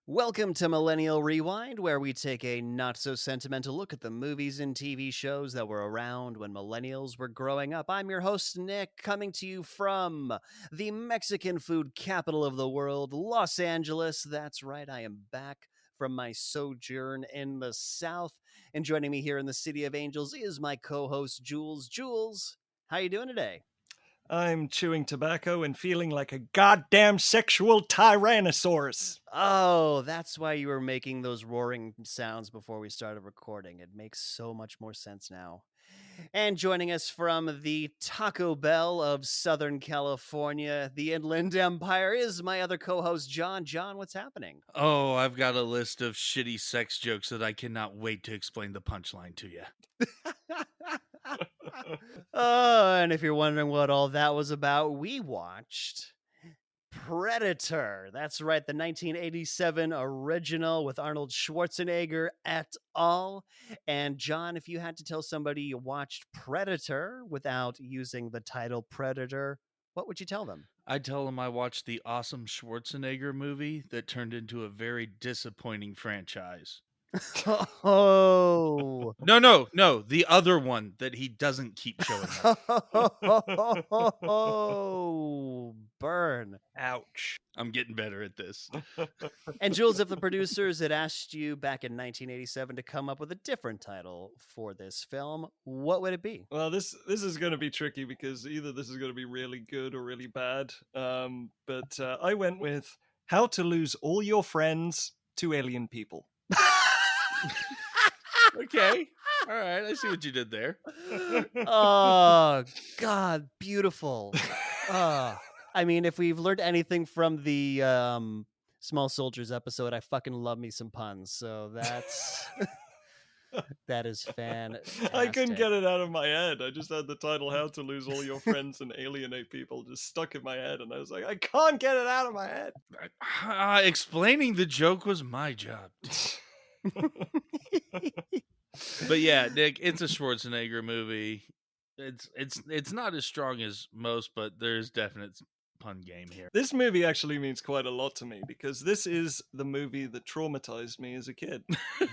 Welcome to Millennial Rewind, where we take a not so sentimental look at the movies and TV shows that were around when millennials were growing up. I'm your host, Nick, coming to you from the Mexican food capital of the world, Los Angeles. That's right, I am back from my sojourn in the South. And joining me here in the City of Angels is my co host, Jules. Jules, how you doing today? I'm chewing tobacco and feeling like a goddamn sexual tyrannosaurus. Oh, that's why you were making those roaring sounds before we started recording. It makes so much more sense now. And joining us from the Taco Bell of Southern California, the Inland Empire, is my other co host, John. John, what's happening? Oh, I've got a list of shitty sex jokes that I cannot wait to explain the punchline to you. And if you're wondering what all that was about, we watched Predator. That's right, the 1987 original with Arnold Schwarzenegger et al. And John, if you had to tell somebody you watched Predator without using the title Predator, what would you tell them? I tell them I watched the awesome Schwarzenegger movie that turned into a very disappointing franchise. Oh. No, the other one that he doesn't keep showing up. Oh, burn. Ouch. I'm getting better at this. And Jules, if the producers had asked you back in 1987 to come up with a different title for this film, what would it be? Well, this is going to be tricky because either this is going to be really good or really bad. But I went with How to Lose All Your Friends to Alien People. Okay. All right. I see what you did there. Oh, God, beautiful. I mean, if we've learned anything from the Small Soldiers episode, I fucking love me some puns. So that is fantastic. I couldn't get it out of my head. I just had the title How to Lose All Your Friends and Alienate People just stuck in my head. And I was like, I can't get it out of my head. Explaining the joke was my job. But yeah, Nick, it's a Schwarzenegger movie. It's not as strong as most, but there's definite pun game here. This movie actually means quite a lot to me because this is the movie that traumatized me as a kid.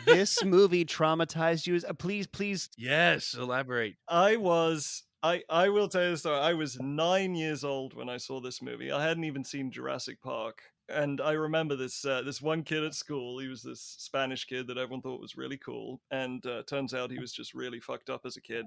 This movie traumatized you. Please. Yes, elaborate. I will tell you the story. I was 9 years old when I saw this movie. I hadn't even seen Jurassic Park. And I remember this one kid at school. He was this Spanish kid that everyone thought was really cool. And turns out he was just really fucked up as a kid.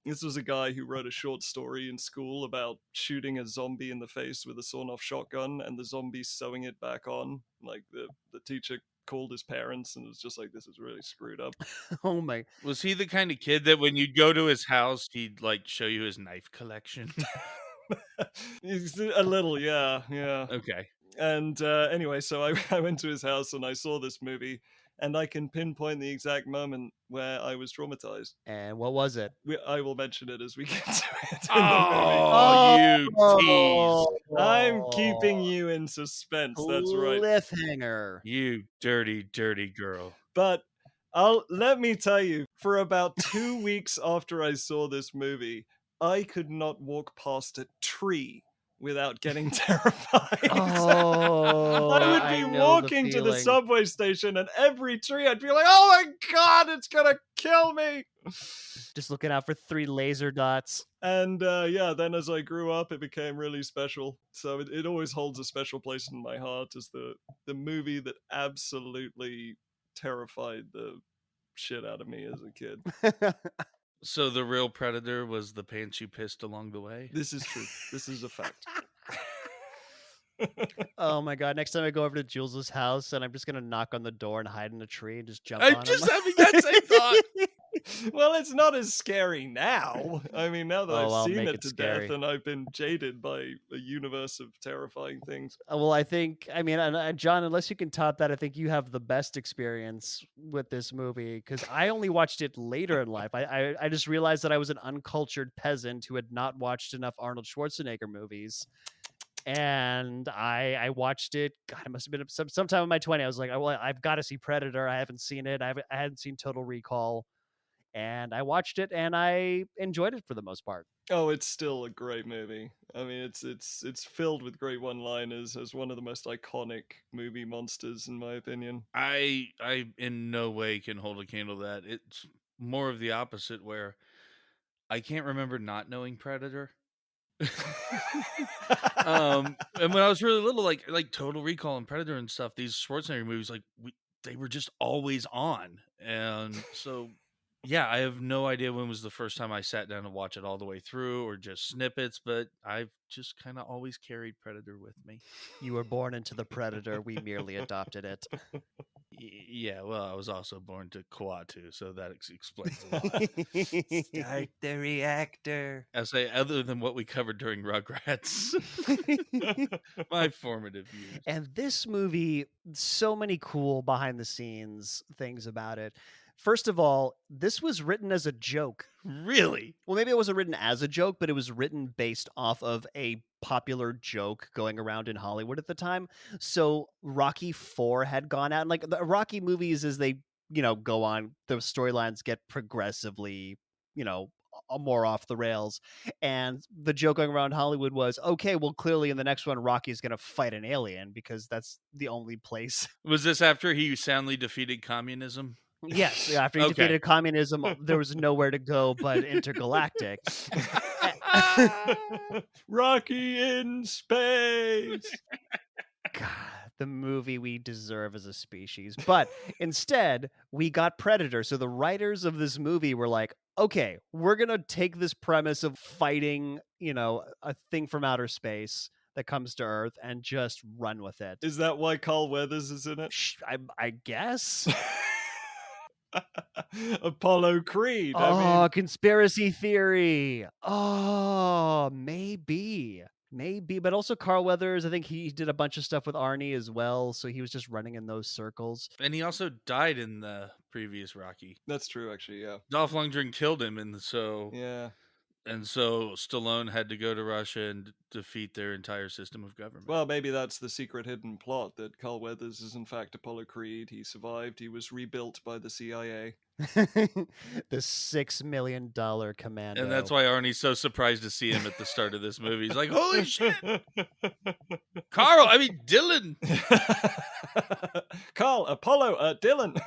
This was a guy who wrote a short story in school about shooting a zombie in the face with a sawn-off shotgun and the zombie sewing it back on. Like the teacher called his parents and was just like, this is really screwed up. Oh my. Was he the kind of kid that when you'd go to his house, he'd like show you his knife collection? A little, yeah. Okay. And anyway, so I went to his house and I saw this movie, and I can pinpoint the exact moment where I was traumatized. And what was it? I will mention it as we get to it in Oh, you tease. I'm keeping you in suspense. That's right. Cliffhanger. You dirty, dirty girl. But let me tell you, for about 2 weeks after I saw this movie, I could not walk past a tree without getting terrified. Oh, I would I be know the walking to the feeling. subway station, and every tree I'd be like, oh my god, it's gonna kill me. Just looking out for 3 laser dots. And yeah, then as I grew up, it became really special. So it always holds a special place in my heart as the movie that absolutely terrified the shit out of me as a kid. So the real predator was the pants you pissed along the way? This is true. This is a fact. Oh my god, next time I go over to Jules's house and I'm just gonna knock on the door and hide in a tree and just jump I'm on just him. having that same thought. Well, it's not as scary now. I mean, now that Oh, I've I'll seen make it it to scary. death and I've been jaded by a universe of terrifying things. Well, I mean, John, unless you can top that, I think you have the best experience with this movie because I only watched it later in life. I just realized that I was an uncultured peasant who had not watched enough Arnold Schwarzenegger movies. And I watched it. God, it must have been sometime in my 20s. I was like, well, I've got to see Predator. I haven't seen it. I hadn't seen Total Recall. and I watched it and I enjoyed it for the most part. Oh, it's still a great movie. I mean, it's filled with great one-liners as one of the most iconic movie monsters, in my opinion. I in no way can hold a candle to that. It's more of the opposite where I can't remember not knowing Predator. And when I was really little, like Total Recall and Predator and stuff, these Schwarzenegger movies, they were just always on. And so yeah, I have no idea when was the first time I sat down to watch it all the way through or just snippets, but I've just kind of always carried Predator with me. You were born into the Predator. We merely adopted it. Yeah, well, I was also born to Kuatu, so that explains a lot. Start the reactor. I say, other than what we covered during Rugrats, my formative years. And this movie, so many cool behind the scenes things about it. First of all, this was written as a joke. Really? Well, maybe it wasn't written as a joke, but it was written based off of a popular joke going around in Hollywood at the time. So Rocky 4 had gone out, and like the Rocky movies, as they, go on, the storylines get progressively, more off the rails. And the joke going around Hollywood was, okay, well, clearly in the next one, Rocky's going to fight an alien because that's the only place. Was this after he soundly defeated communism? Yes, after he Okay. defeated communism, there was nowhere to go but intergalactic. Rocky in space. God, the movie we deserve as a species. But instead, we got Predator. So the writers of this movie were like, okay, we're going to take this premise of fighting, a thing from outer space that comes to Earth and just run with it. Is that why Carl Weathers is in it? I guess. Apollo Creed. Oh, conspiracy theory. Oh, maybe. Maybe, but also Carl Weathers, I think he did a bunch of stuff with Arnie as well, so he was just running in those circles. And he also died in the previous Rocky. That's true, actually, yeah. Dolph Lundgren killed him, and so Yeah. And so Stallone had to go to Russia and defeat their entire system of government. Well, maybe that's the secret hidden plot, that Carl Weathers is in fact Apollo Creed. He survived. He was rebuilt by the CIA. The $6 million commando. And that's why Arnie's so surprised to see him at the start of this movie. He's like, holy shit! Dylan! Carl, Apollo, Dylan!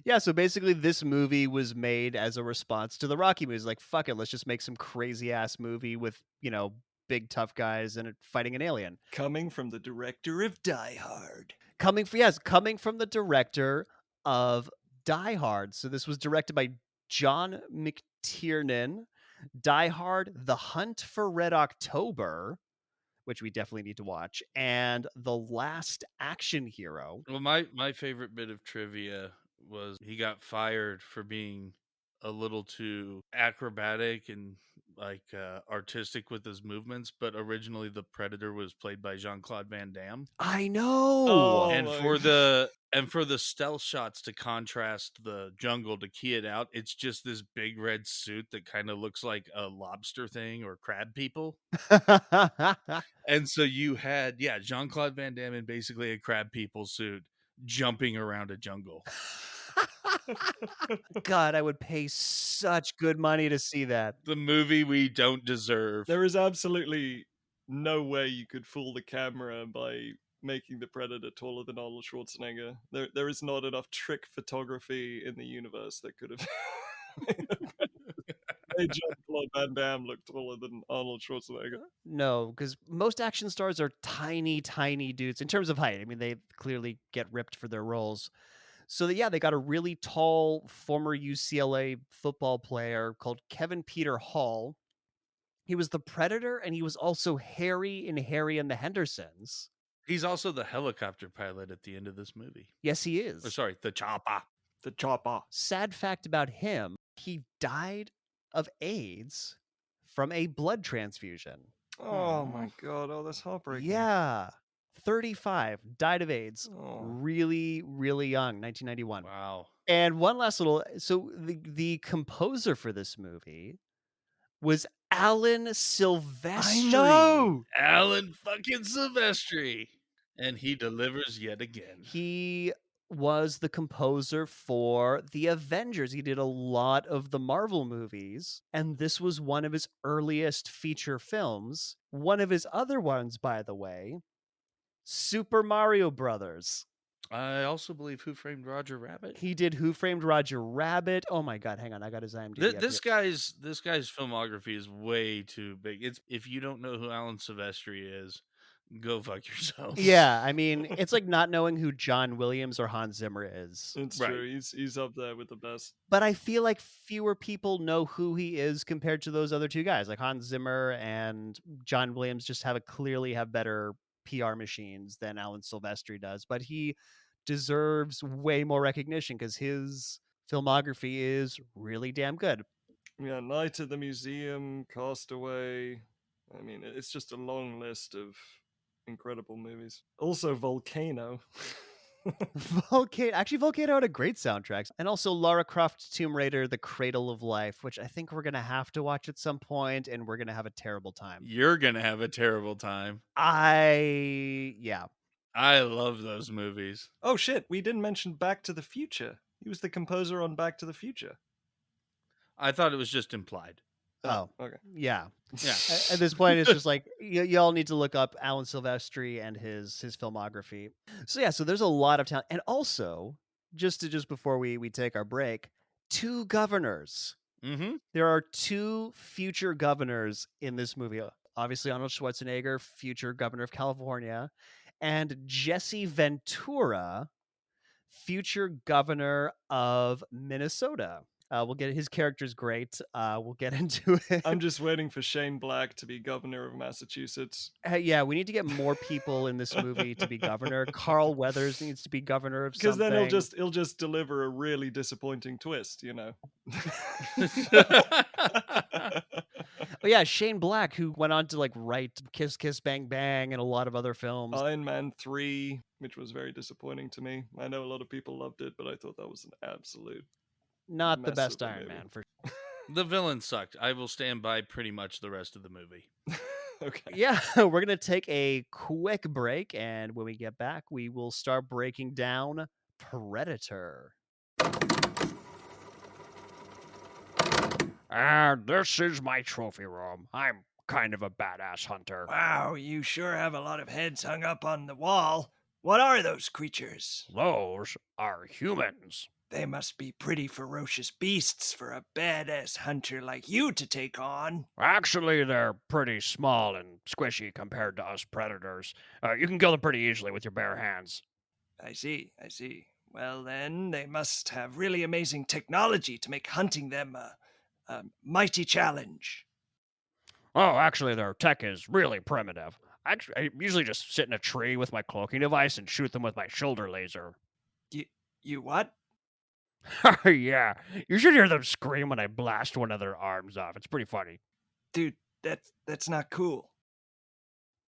Yeah, so basically this movie was made as a response to the Rocky movies. Like, fuck it, let's just make some crazy ass movie with, big tough guys and fighting an alien. Coming from the director of Die Hard. Coming from the director of Die Hard. So this was directed by John McTiernan. Die Hard, The Hunt for Red October, which we definitely need to watch, and The Last Action Hero. Well, my favorite bit of trivia was he got fired for being a little too acrobatic and artistic with his movements, but originally the Predator was played by Jean-Claude Van Damme. I know. Oh, and for the stealth shots to contrast the jungle to key it out, it's just this big red suit that kind of looks like a lobster thing or crab people. And so you had Jean-Claude Van Damme in basically a crab people suit jumping around a jungle. God, I would pay such good money to see that. The movie we don't deserve. There is absolutely no way you could fool the camera by making the Predator taller than Arnold Schwarzenegger. There is not enough trick photography in the universe that could have made Jean-Claude Van Damme look taller than Arnold Schwarzenegger. No, because most action stars are tiny, tiny dudes in terms of height. I mean, they clearly get ripped for their roles. So they got a really tall former UCLA football player called Kevin Peter Hall. He was the Predator, and he was also Harry in Harry and the Hendersons. He's also the helicopter pilot at the end of this movie. Yes, he is. Oh, sorry, the chopper. The chopper. Sad fact about him, he died of AIDS from a blood transfusion. Oh my god, that's heartbreaking. Yeah. 35, died of AIDS. Oh. Really, really young, 1991. Wow. And one last little, so the composer for this movie was Alan Silvestri. I know! Alan fucking Silvestri. And he delivers yet again. He was the composer for the Avengers. He did a lot of the Marvel movies, and this was one of his earliest feature films. One of his other ones, by the way, Super Mario Brothers. I also believe Who Framed Roger Rabbit. He did Who Framed Roger Rabbit. Oh my god, hang on, I got his IMDb up This here. guy's filmography is way too big. It's if you don't know who Alan Silvestri is, go fuck yourself. Yeah, I mean, it's like not knowing who John Williams or Hans Zimmer is. It's Right. true. He's up there with the best. But I feel like fewer people know who he is compared to those other two guys. Like Hans Zimmer and John Williams just clearly have better PR machines than Alan Silvestri does. But he deserves way more recognition because his filmography is really damn good. Yeah, Night at the Museum, Castaway. I mean, it's just a long list of incredible movies. Also, Volcano. Volcano had a great soundtrack. And also Lara Croft Tomb Raider, The Cradle of Life, which I think we're going to have to watch at some point, and we're going to have a terrible time. You're gonna have a terrible time. Yeah. I love those movies. Oh shit, we didn't mention Back to the Future. He was the composer on Back to the Future. I thought it was just implied. Oh, okay. Yeah. Yeah. At this point, it's just like y'all need to look up Alan Silvestri and his filmography. So yeah, so there's a lot of talent, and also just before we take our break, two governors. Mm-hmm. There are two future governors in this movie. Obviously, Arnold Schwarzenegger, future governor of California, and Jesse Ventura, future governor of Minnesota. We'll get his character's great. We'll get into it. I'm just waiting for Shane Black to be governor of Massachusetts. Yeah, we need to get more people in this movie to be governor. Carl Weathers needs to be governor of something. Because then he'll just deliver a really disappointing twist, you know. Oh yeah, Shane Black, who went on to like write Kiss Kiss Bang Bang and a lot of other films. Iron Man 3, which was very disappointing to me. I know a lot of people loved it, but I thought that was an absolute Not the mess best of a Iron movie. Man for The villain sucked. I will stand by pretty much the rest of the movie. Okay. Yeah, we're going to take a quick break, and when we get back, we will start breaking down Predator. This is my trophy room. I'm kind of a badass hunter. Wow, you sure have a lot of heads hung up on the wall. What are those creatures? Those are humans. They must be pretty ferocious beasts for a badass hunter like you to take on. Actually, they're pretty small and squishy compared to us predators. You can kill them pretty easily with your bare hands. I see. Well then, they must have really amazing technology to make hunting them a mighty challenge. Oh, actually, their tech is really primitive. I usually just sit in a tree with my cloaking device and shoot them with my shoulder laser. You what? Yeah, you should hear them scream when I blast one of their arms off. It's pretty funny. Dude, that's not cool.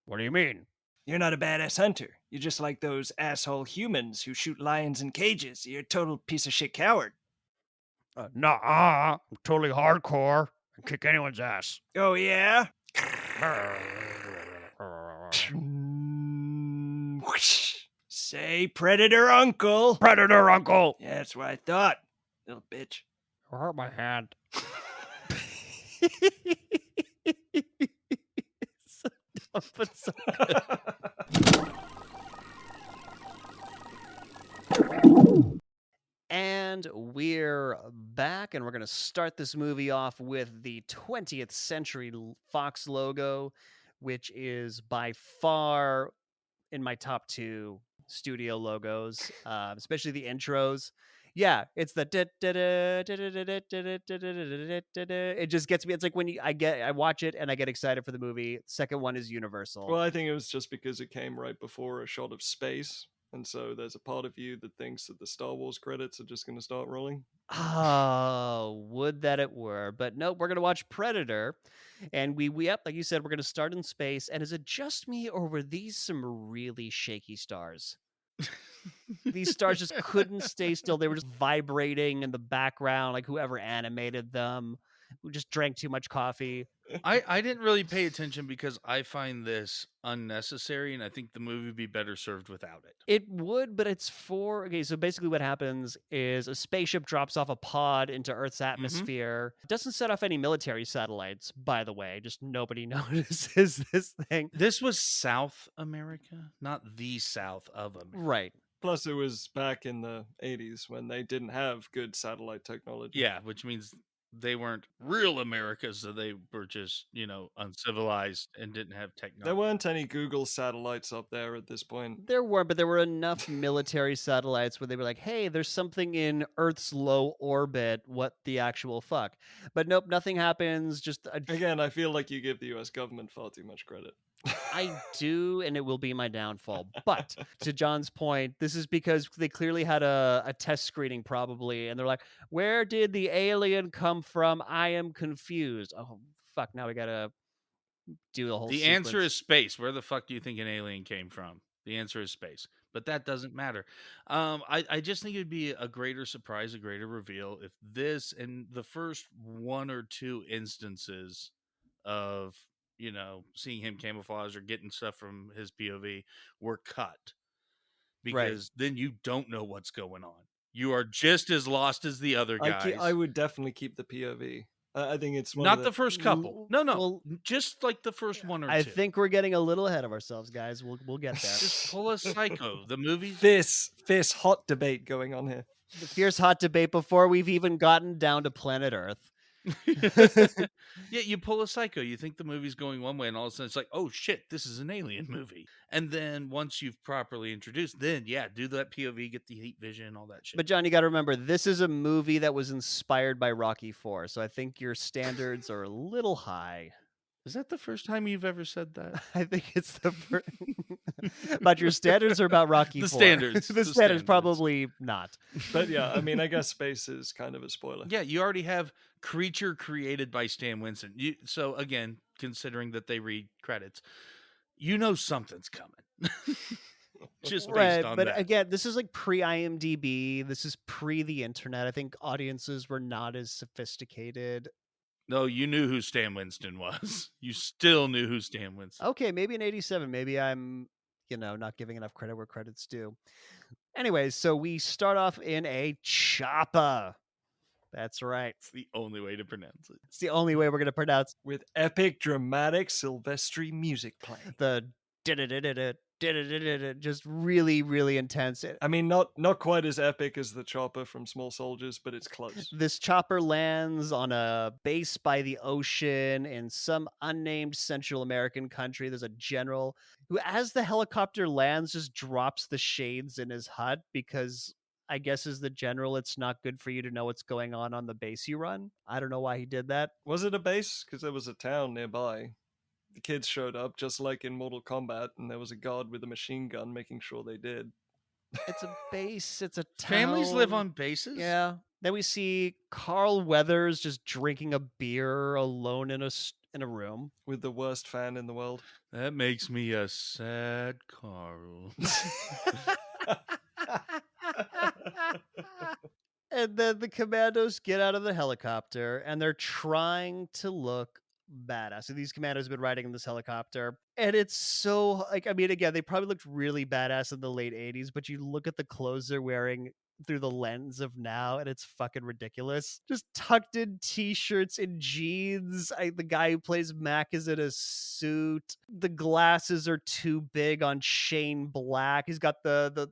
What do you mean? You're not a badass hunter. You're just like those asshole humans who shoot lions in cages. You're a total piece of shit coward. Nuh-uh. I'm totally hardcore. I kick anyone's ass. Oh yeah? Say Predator Uncle. Predator Uncle! Yeah, that's what I thought, little bitch. You hurt my hand. So dumb, but so good. And we're back, and we're going to start this movie off with the 20th Century Fox logo, which is by far in my top two studio logos, especially the intros. Yeah, it's the it just gets me. It's like when I watch it and I get excited for the movie. Second one is Universal. Well, I think it was just because it came right before a shot of space. And so there's a part of you that thinks that the Star Wars credits are just going to start rolling. Oh, would that it were. But no, we're going to watch Predator. And we like you said, we're going to start in space. And is it just me, or were these some really shaky stars? These stars just couldn't stay still. They were just vibrating in the background, like whoever animated them, who just drank too much coffee. I didn't really pay attention because I find this unnecessary, and I think the movie would be better served without it. It would, but it's for okay. So basically, what happens is a spaceship drops off a pod into Earth's atmosphere. It doesn't set off any military satellites, by the way. Just nobody notices this thing. This was South America, not the South of America. Right. Plus, it was back in the 80s when they didn't have good satellite technology. Yeah, which means they weren't real America, so they were just, uncivilized and didn't have There technology. weren't any Google satellites up there at this point. There were, but there were enough military satellites where they were like, "Hey, there's something in Earth's low orbit. What the actual fuck?" But nope, nothing happens. Just Again, I feel like you give the US government far too much credit. I do, and it will be my downfall. But to John's point, this is because they clearly had a test screening, probably, and they're like, "Where did the alien come from? I am confused." Oh fuck! Now we gotta do the whole. The sequence. answer is space. Where the fuck do you think an alien came from? The answer is space. But that doesn't matter. I just think it'd be a greater surprise, a greater reveal if this and the first one or two instances of, seeing him camouflage or getting stuff from his POV were cut. Because then you don't know what's going on. You are just as lost as the other guys. I would definitely keep the POV. I think it's one Not of the first couple. No, well, just like the first one or two. I think we're getting a little ahead of ourselves, guys. We'll get there. Just pull a Psycho. The movie. fierce hot debate going on here. The fierce hot debate before we've even gotten down to planet Earth. Yeah, you pull a Psycho. You think the movie's going one way, and all of a sudden it's like, oh shit, this is an alien movie. And then once you've properly introduced, then do that POV, get the heat vision, all that shit. But John, you got to remember, this is a movie that was inspired by Rocky IV, so I think your standards are a little high. Is that the first time you've ever said that? I think it's the first. But your standards are about Rocky IV. Standards. the standards probably not. But yeah, I mean, I guess space is kind of a spoiler. Yeah, you already have creature created by Stan Winston. So again, considering that they read credits, something's coming. Just based on but that. Again, this is like pre-IMDb. This is pre the internet. I think audiences were not as sophisticated. No, you knew who Stan Winston was. You still knew who Stan Winston. Okay, maybe in 87. Maybe I'm, not giving enough credit where credit's due. Anyways, so we start off in a chopper. That's right. It's the only way to pronounce it. It's the only way we're going to pronounce With epic, dramatic, Silvestri music playing. the just really, really intense. I mean, not quite as epic as the chopper from Small Soldiers, but it's close. This chopper lands on a base by the ocean in some unnamed Central American country. There's a general who, as the helicopter lands, just drops the shades in his hut because I guess as the general, it's not good for you to know what's going on the base you run. I don't know why he did that. Was it a base? Because there was a town nearby. The kids showed up, just like in Mortal Kombat, and there was a guard with a machine gun making sure they did. It's a base. It's a town. Families live on bases? Yeah. Then we see Carl Weathers just drinking a beer alone in a room. With the worst fan in the world. That makes me a sad Carl. And then the commandos get out of the helicopter and they're trying to look badass. So these commandos have been riding in this helicopter. And it's so again, they probably looked really badass in the late 80s, but you look at the clothes they're wearing through the lens of now and it's fucking ridiculous. Just tucked in t-shirts and jeans. The guy who plays Mac is in a suit. The glasses are too big on Shane Black. He's got the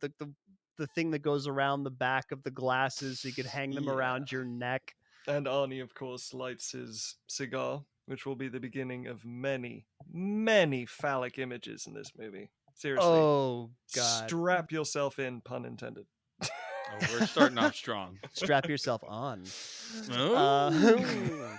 thing that goes around the back of the glasses so you could hang them around your neck. And Arnie, of course, lights his cigar, which will be the beginning of many, many phallic images in this movie. Seriously. Oh, God. Strap yourself in, pun intended. Oh, we're starting off strong. Strap yourself on. Oh.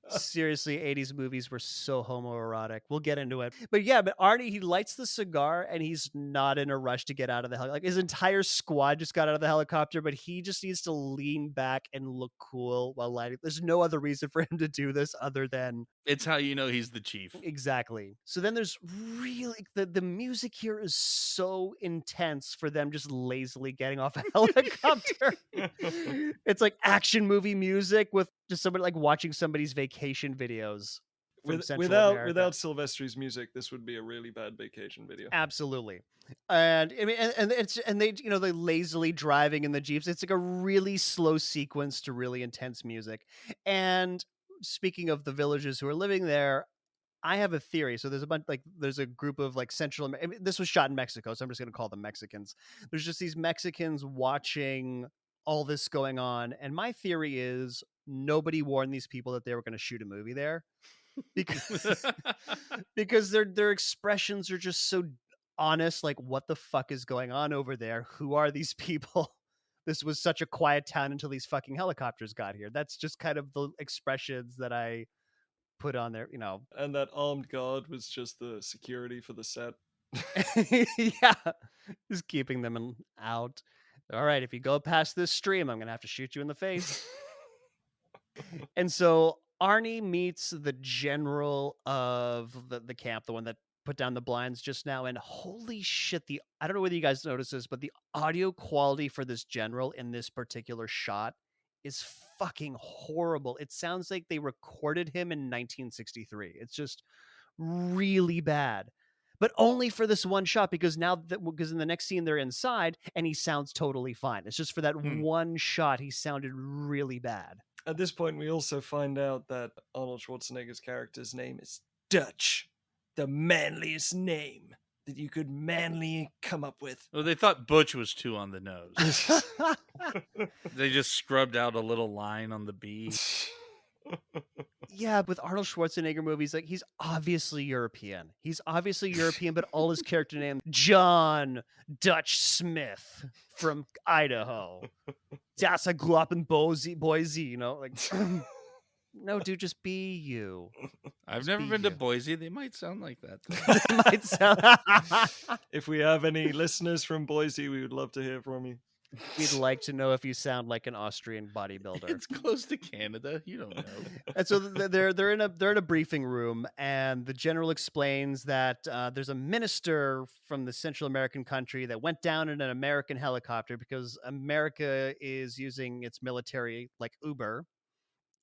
Seriously, 80s movies were so homoerotic. We'll get into it. But Arnie, he lights the cigar and he's not in a rush to get out of the helicopter. Like his entire squad just got out of the helicopter, but he just needs to lean back and look cool while lighting. There's no other reason for him to do this other than it's how you know he's the chief. Exactly. So then there's really the music here is so intense for them just lazily getting off a helicopter. It's like action movie music with just somebody like watching somebody's vacation videos. from Central without America. Silvestri's music, this would be a really bad vacation video. Absolutely. And I mean, and it's and they they lazily driving in the jeeps. It's like a really slow sequence to really intense music. And speaking of the villagers who are living there, I have a theory. So there's a group of like I mean, this was shot in Mexico, so I'm just going to call them Mexicans. There's just these Mexicans watching all this going on, and my theory is nobody warned these people that they were going to shoot a movie there because because their expressions are just so honest, like what the fuck is going on over there? Who are these people? This was such a quiet town until these fucking helicopters got here. That's just kind of the expressions that I put on there, And that armed guard was just the security for the set. yeah, just keeping them out. All right, if you go past this stream, I'm gonna have to shoot you in the face. And so Arnie meets the general of the camp, the one that put down the blinds just now, and holy shit, I don't know whether you guys noticed this, but the audio quality for this general in this particular shot is fucking horrible. It sounds like they recorded him in 1963. It's just really bad. But only for this one shot, because in the next scene they're inside and he sounds totally fine. It's just for that one shot he sounded really bad. At this point, we also find out that Arnold Schwarzenegger's character's name is Dutch, the manliest name that you could manly come up with. Well, they thought Butch was too on the nose. They just scrubbed out a little line on the B. Yeah, with Arnold Schwarzenegger movies, like he's obviously European. But all his character names John Dutch Smith from Idaho. Das I grew up in Boise, like no, dude, just be you. I've never been to Boise. They might sound like that. They might sound. If we have any listeners from Boise, we would love to hear from you. We'd like to know if you sound like an Austrian bodybuilder. It's close to Canada. You don't know. And so they're in a briefing room, and the general explains that there's a minister from the Central American country that went down in an American helicopter because America is using its military like Uber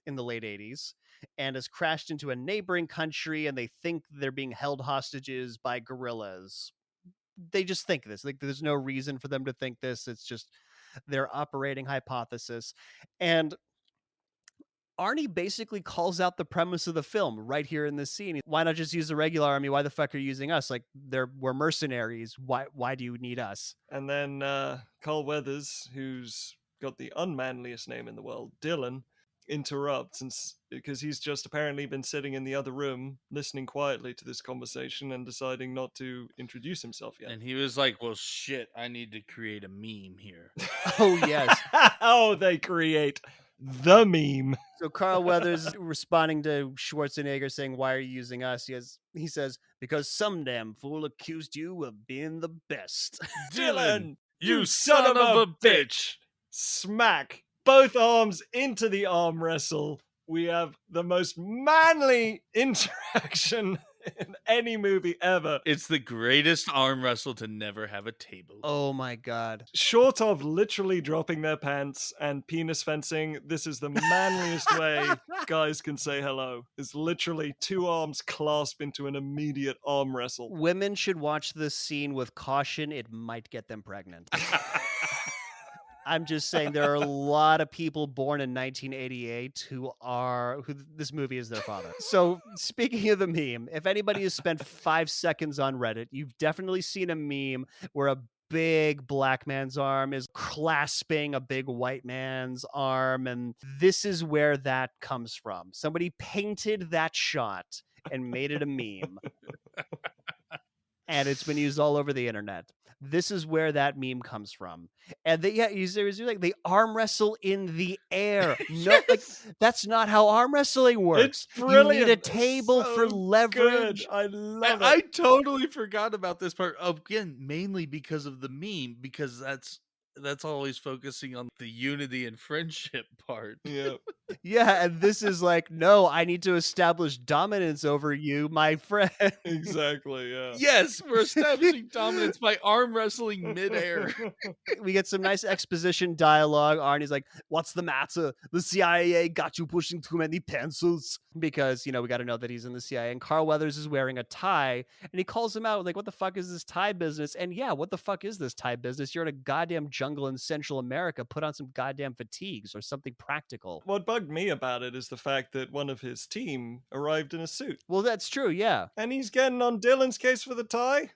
in the late 80s and has crashed into a neighboring country, and they think they're being held hostages by guerrillas. They just think this. Like, there's no reason for them to think this. It's just their operating hypothesis. And Arnie basically calls out the premise of the film right here in this scene. Why not just use the regular army? Why the fuck are you using us? Like, we're mercenaries. Why do you need us? And then Carl Weathers, who's got the unmanliest name in the world, Dylan, interrupts because he's just apparently been sitting in the other room listening quietly to this conversation and deciding not to introduce himself yet. And he was like, well, shit, I need to create a meme here. Oh, yes. Oh, they create the meme. So Carl Weathers responding to Schwarzenegger saying, why are you using us? He says, because some damn fool accused you of being the best. Dylan, you son of a bitch. Smack. Both arms into the arm wrestle. We have the most manly interaction in any movie ever. It's the greatest arm wrestle to never have a table. Oh my God. Short of literally dropping their pants and penis fencing, this is the manliest way guys can say hello. It's literally two arms clasped into an immediate arm wrestle. Women should watch this scene with caution. It might get them pregnant. I'm just saying there are a lot of people born in 1988 who this movie is their father. So speaking of the meme, if anybody has spent 5 seconds on Reddit, you've definitely seen a meme where a big black man's arm is clasping a big white man's arm. And this is where that comes from. Somebody painted that shot and made it a meme. And it's been used all over the internet. This is where that meme comes from. And they arm wrestle in the air. No, like that's not how arm wrestling works. It's brilliant. You need a table for leverage. Good. I love it. I totally forgot about this part again, mainly because of the meme, because that's That's always focusing on the unity and friendship part. Yeah. Yeah, and this is like, no, I need to establish dominance over you, my friend. Exactly, yeah. Yes, we're establishing dominance by arm wrestling midair. We get some nice exposition dialogue. Arnie's like, "What's the matter? The CIA got you pushing too many pencils." Because, we got to know that he's in the CIA. And Carl Weathers is wearing a tie, and he calls him out like, "What the fuck is this tie business?" And yeah, what the fuck is this tie business? You're in a goddamn jungle in Central America. Put on some goddamn fatigues or something practical. What bugged me about it is the fact that one of his team arrived in a suit. Well, that's true, yeah. And he's getting on Dylan's case for the tie?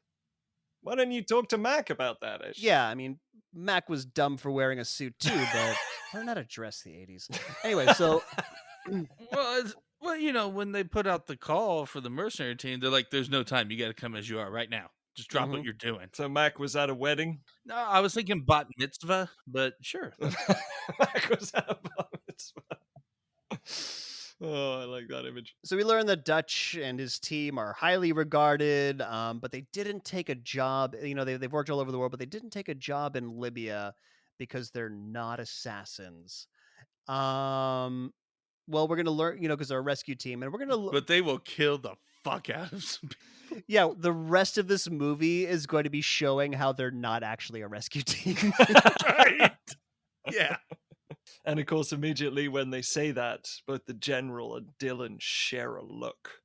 Why don't you talk to Mac about that issue? Yeah, I mean, Mac was dumb for wearing a suit too, but why not address the 80s? Anyway, so Well, when they put out the call for the mercenary team, they're like, "There's no time. You got to come as you are right now. Just drop what you're doing." So Mac was at a wedding? No, I was thinking bat mitzvah, but sure. Mac was at a bar mitzvah. Oh, I like that image. So we learn that Dutch and his team are highly regarded, but they didn't take a job. They've worked all over the world, but they didn't take a job in Libya because they're not assassins. Well, we're gonna learn, because they're a rescue team, and we're gonna. But they will kill the fuck out of some people. Yeah, the rest of this movie is going to be showing how they're not actually a rescue team. Right? Yeah. And of course, immediately when they say that, both the general and Dylan share a look.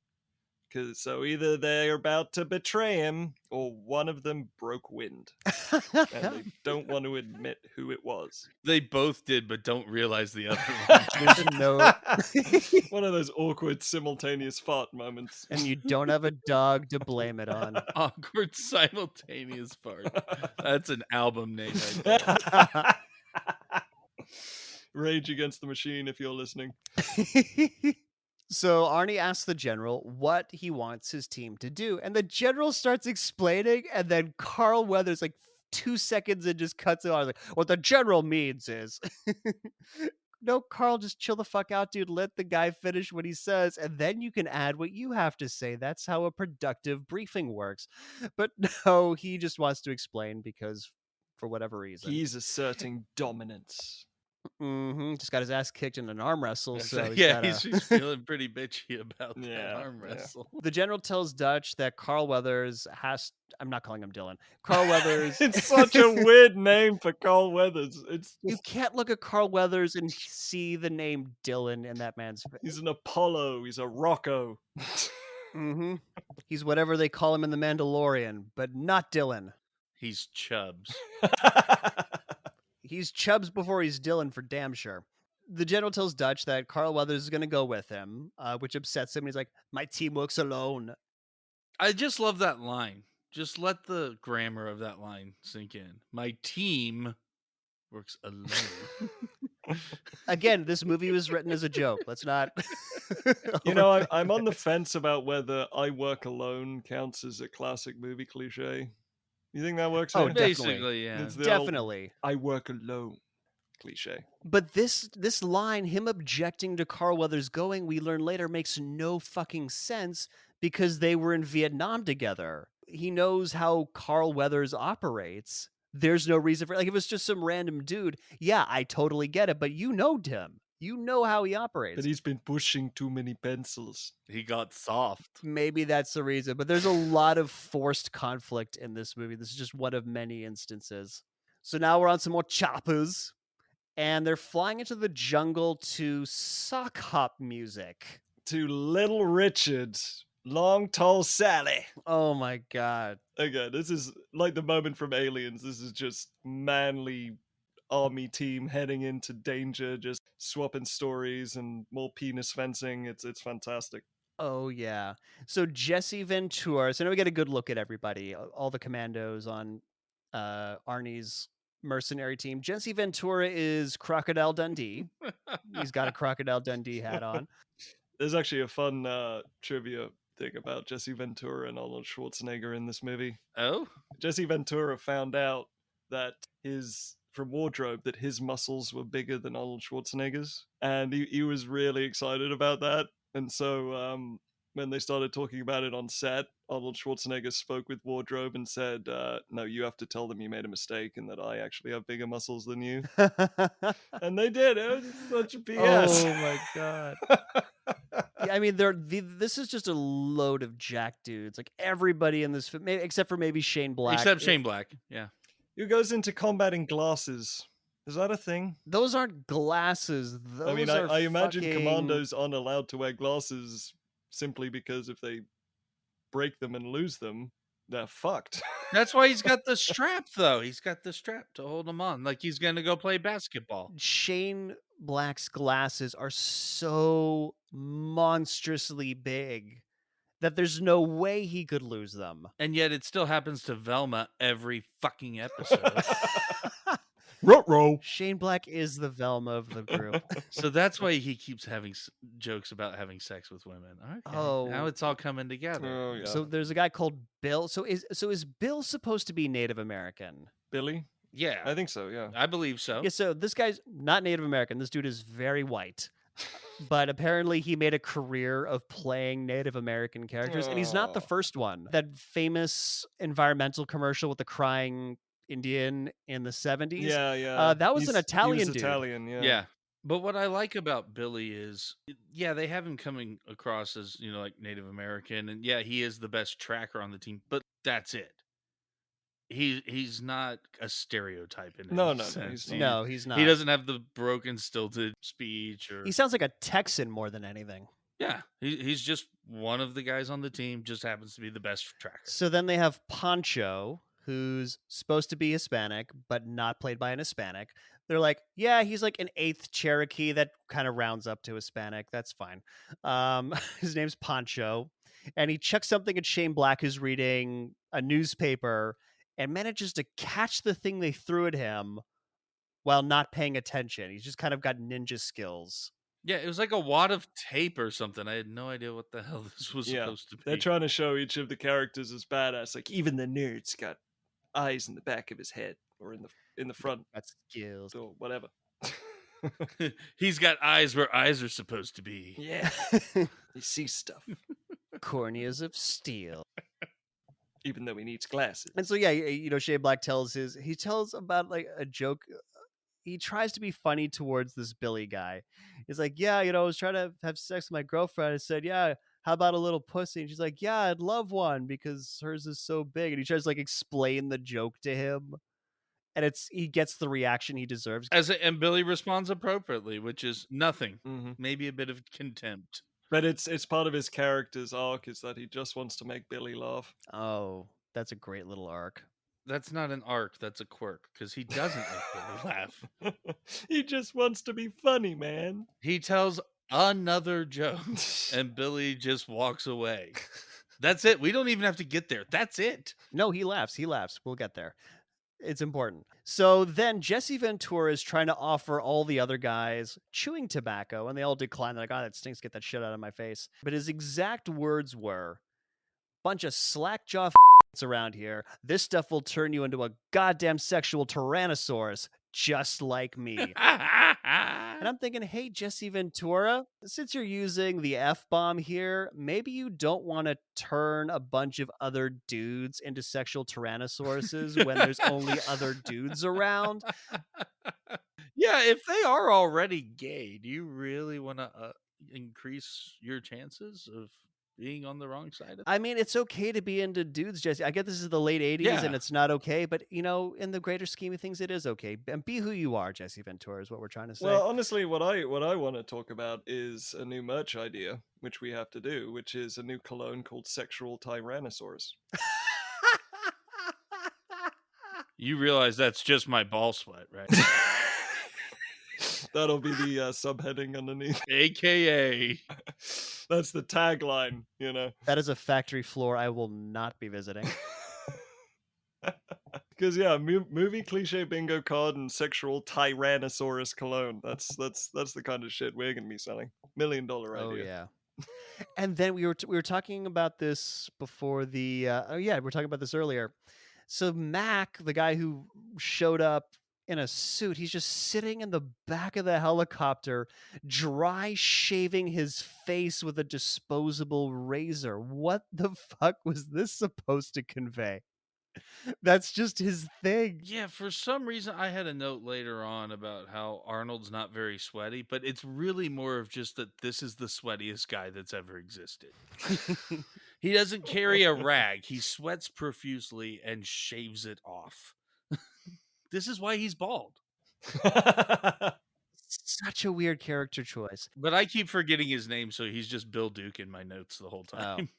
So either they're about to betray him, or one of them broke wind. And they don't want to admit who it was. They both did, but don't realize the other one. There's a note. One of those awkward simultaneous fart moments. And you don't have a dog to blame it on. Awkward simultaneous fart. That's an album name right there. Rage Against the Machine, if you're listening. So Arnie asks the general what he wants his team to do, and the general starts explaining, and then Carl Weathers, like 2 seconds and just cuts it off. Like, what the general means is, no, Carl, just chill the fuck out, dude. Let the guy finish what he says, and then you can add what you have to say. That's how a productive briefing works. But no, he just wants to explain because, for whatever reason, He's asserting dominance. just got his ass kicked in an arm wrestle. So he's feeling pretty bitchy about that arm wrestle. The general tells Dutch that Carl Weathers has. I'm not calling him Dylan. Carl Weathers. It's such a weird name for Carl Weathers. You can't look at Carl Weathers and see the name Dylan in that man's face. He's an Apollo. He's a Rocco. He's whatever they call him in The Mandalorian, but not Dylan. He's Chubbs. He's Chubbs before he's Dylan for damn sure. The general tells Dutch that Carl Weathers is going to go with him, which upsets him. He's like, "My team works alone." I just love that line. Just let the grammar of that line sink in. My team works alone. Again, this movie was written as a joke. Let's not. I'm on the fence about whether I work alone counts as a classic movie cliche. You think that works? Oh, here? Basically, yeah. It's the Definitely. old, I work alone cliche. But this line, him objecting to Carl Weathers going, we learn later, makes no fucking sense because they were in Vietnam together. He knows how Carl Weathers operates. There's no reason for, like, if it's just some random dude, yeah, I totally get it, but you know him. You know how he operates. But he's been pushing too many pencils. He got soft. Maybe that's the reason, but there's a lot of forced conflict in this movie. This is just one of many instances. So now we're on some more choppers, and they're flying into the jungle to sock hop music. To Little Richard, Long Tall Sally. Oh my god. Okay, this is like the moment from Aliens. This is just manly army team heading into danger, just swapping stories and more penis fencing. It's fantastic. Oh yeah. So Jesse Ventura. So now we get a good look at everybody, all the commandos on Arnie's mercenary team. Jesse Ventura is Crocodile Dundee. He's got a Crocodile Dundee hat on. There's actually a fun trivia thing about Jesse Ventura and Arnold Schwarzenegger in this movie. Oh? Jesse Ventura found out that from Wardrobe that his muscles were bigger than Arnold Schwarzenegger's, and he was really excited about that. And so when they started talking about it on set, Arnold Schwarzenegger spoke with wardrobe and said, "No, you have to tell them you made a mistake and that I actually have bigger muscles than you." And they did. It was such a BS. Oh my god. Yeah, I mean, this is just a load of jack dudes. Like everybody in this film, except for maybe Shane Black. Except Shane Black. Yeah. Who goes into combat in glasses? Is that a thing? Those aren't glasses. I mean, Those are I imagine fucking... commandos aren't allowed to wear glasses simply because if they break them and lose them, they're fucked. That's why he's got the strap, though. He's got the strap to hold him on, like he's going to go play basketball. Shane Black's glasses are so monstrously big that there's no way he could lose them. And yet it still happens to Velma every fucking episode. Ruh-roh. Shane Black is the Velma of the group. So that's why he keeps having jokes about having sex with women. Okay. Oh. Now it's all coming together. Oh, yeah. So there's a guy called Bill. So is Bill supposed to be Native American? Billy? Yeah. I think so, yeah. I believe so. Yeah, so this guy's not Native American. This dude is very white. But apparently he made a career of playing Native American characters. And he's not the Oh. first one. That famous environmental commercial with the crying Indian in the 70s. Yeah. That was an Italian he was dude. Italian, yeah. Yeah. But what I like about Billy is, yeah, they have him coming across as, like Native American. And yeah, he is the best tracker on the team, but that's it. He's not a stereotype in No, any no, sense. he's not. No, he's not. He doesn't have the broken, stilted speech. Or He sounds like a Texan more than anything. yeah, he's just one of the guys on the team, just happens to be the best tracker. So then they have Pancho, who's supposed to be Hispanic, but not played by an Hispanic. They're like, yeah, he's like an 8th Cherokee that kind of rounds up to Hispanic. That's fine. His name's Pancho. And he chucks something at Shane Black, who's reading a newspaper, and manages to catch the thing they threw at him while not paying attention. He's just kind of got ninja skills. Yeah, it was like a wad of tape or something. I had no idea what the hell this was supposed to be. They're trying to show each of the characters as badass. Like even the nerd's got eyes in the back of his head or in the front. That's skills. Or whatever. He's got eyes where eyes are supposed to be. Yeah. He sees stuff. Corneas of steel. Even though he needs glasses. And so, yeah, Shane Black tells about like a joke. He tries to be funny towards this Billy guy. He's like, yeah, I was trying to have sex with my girlfriend. I said, yeah, how about a little pussy? And she's like, yeah, I'd love one because hers is so big. And he tries to like explain the joke to him. And he gets the reaction he deserves. And Billy responds appropriately, which is nothing. Mm-hmm. Maybe a bit of contempt. But it's part of his character's arc is that he just wants to make Billy laugh. Oh, that's a great little arc. That's not an arc, that's a quirk, because he doesn't make Billy laugh. He just wants to be funny, man. He tells another joke, and Billy just walks away. That's it. We don't even have to get there. That's it. No, he laughs. We'll get there. It's important. So then Jesse Ventura is trying to offer all the other guys chewing tobacco, and they all decline. They're like, oh, that stinks. Get that shit out of my face. But his exact words were, bunch of slack-jaw around here. This stuff will turn you into a goddamn sexual tyrannosaurus, just like me. And I'm thinking, hey, Jesse Ventura, since you're using the F-bomb here, maybe you don't want to turn a bunch of other dudes into sexual tyrannosauruses when there's only other dudes around. Yeah, if they are already gay, do you really want to increase your chances of being on the wrong side of it? I mean, it's okay to be into dudes, Jesse. I get this is the late 80s and it's not okay, but in the greater scheme of things, it is okay. And be who you are, Jesse Ventura, is what we're trying to say. Well, honestly, what I want to talk about is a new merch idea, which we have to do, which is a new cologne called Sexual Tyrannosaurus. You realize that's just my ball sweat, right? That'll be the subheading underneath. AKA. That's the tagline, That is a factory floor I will not be visiting. Because movie cliche bingo card and sexual tyrannosaurus cologne. That's the kind of shit we're gonna be selling. $1 million idea. Oh yeah. And then we were talking about this before the we were talking about this earlier. So Mac, the guy who showed up in a suit. He's just sitting in the back of the helicopter, dry shaving his face with a disposable razor. What the fuck was this supposed to convey? That's just his thing. Yeah, for some reason, I had a note later on about how Arnold's not very sweaty, but it's really more of just that this is the sweatiest guy that's ever existed. He doesn't carry a rag. He sweats profusely and shaves it off. This is why he's bald. Such a weird character choice. But I keep forgetting his name, so he's just Bill Duke in my notes the whole time.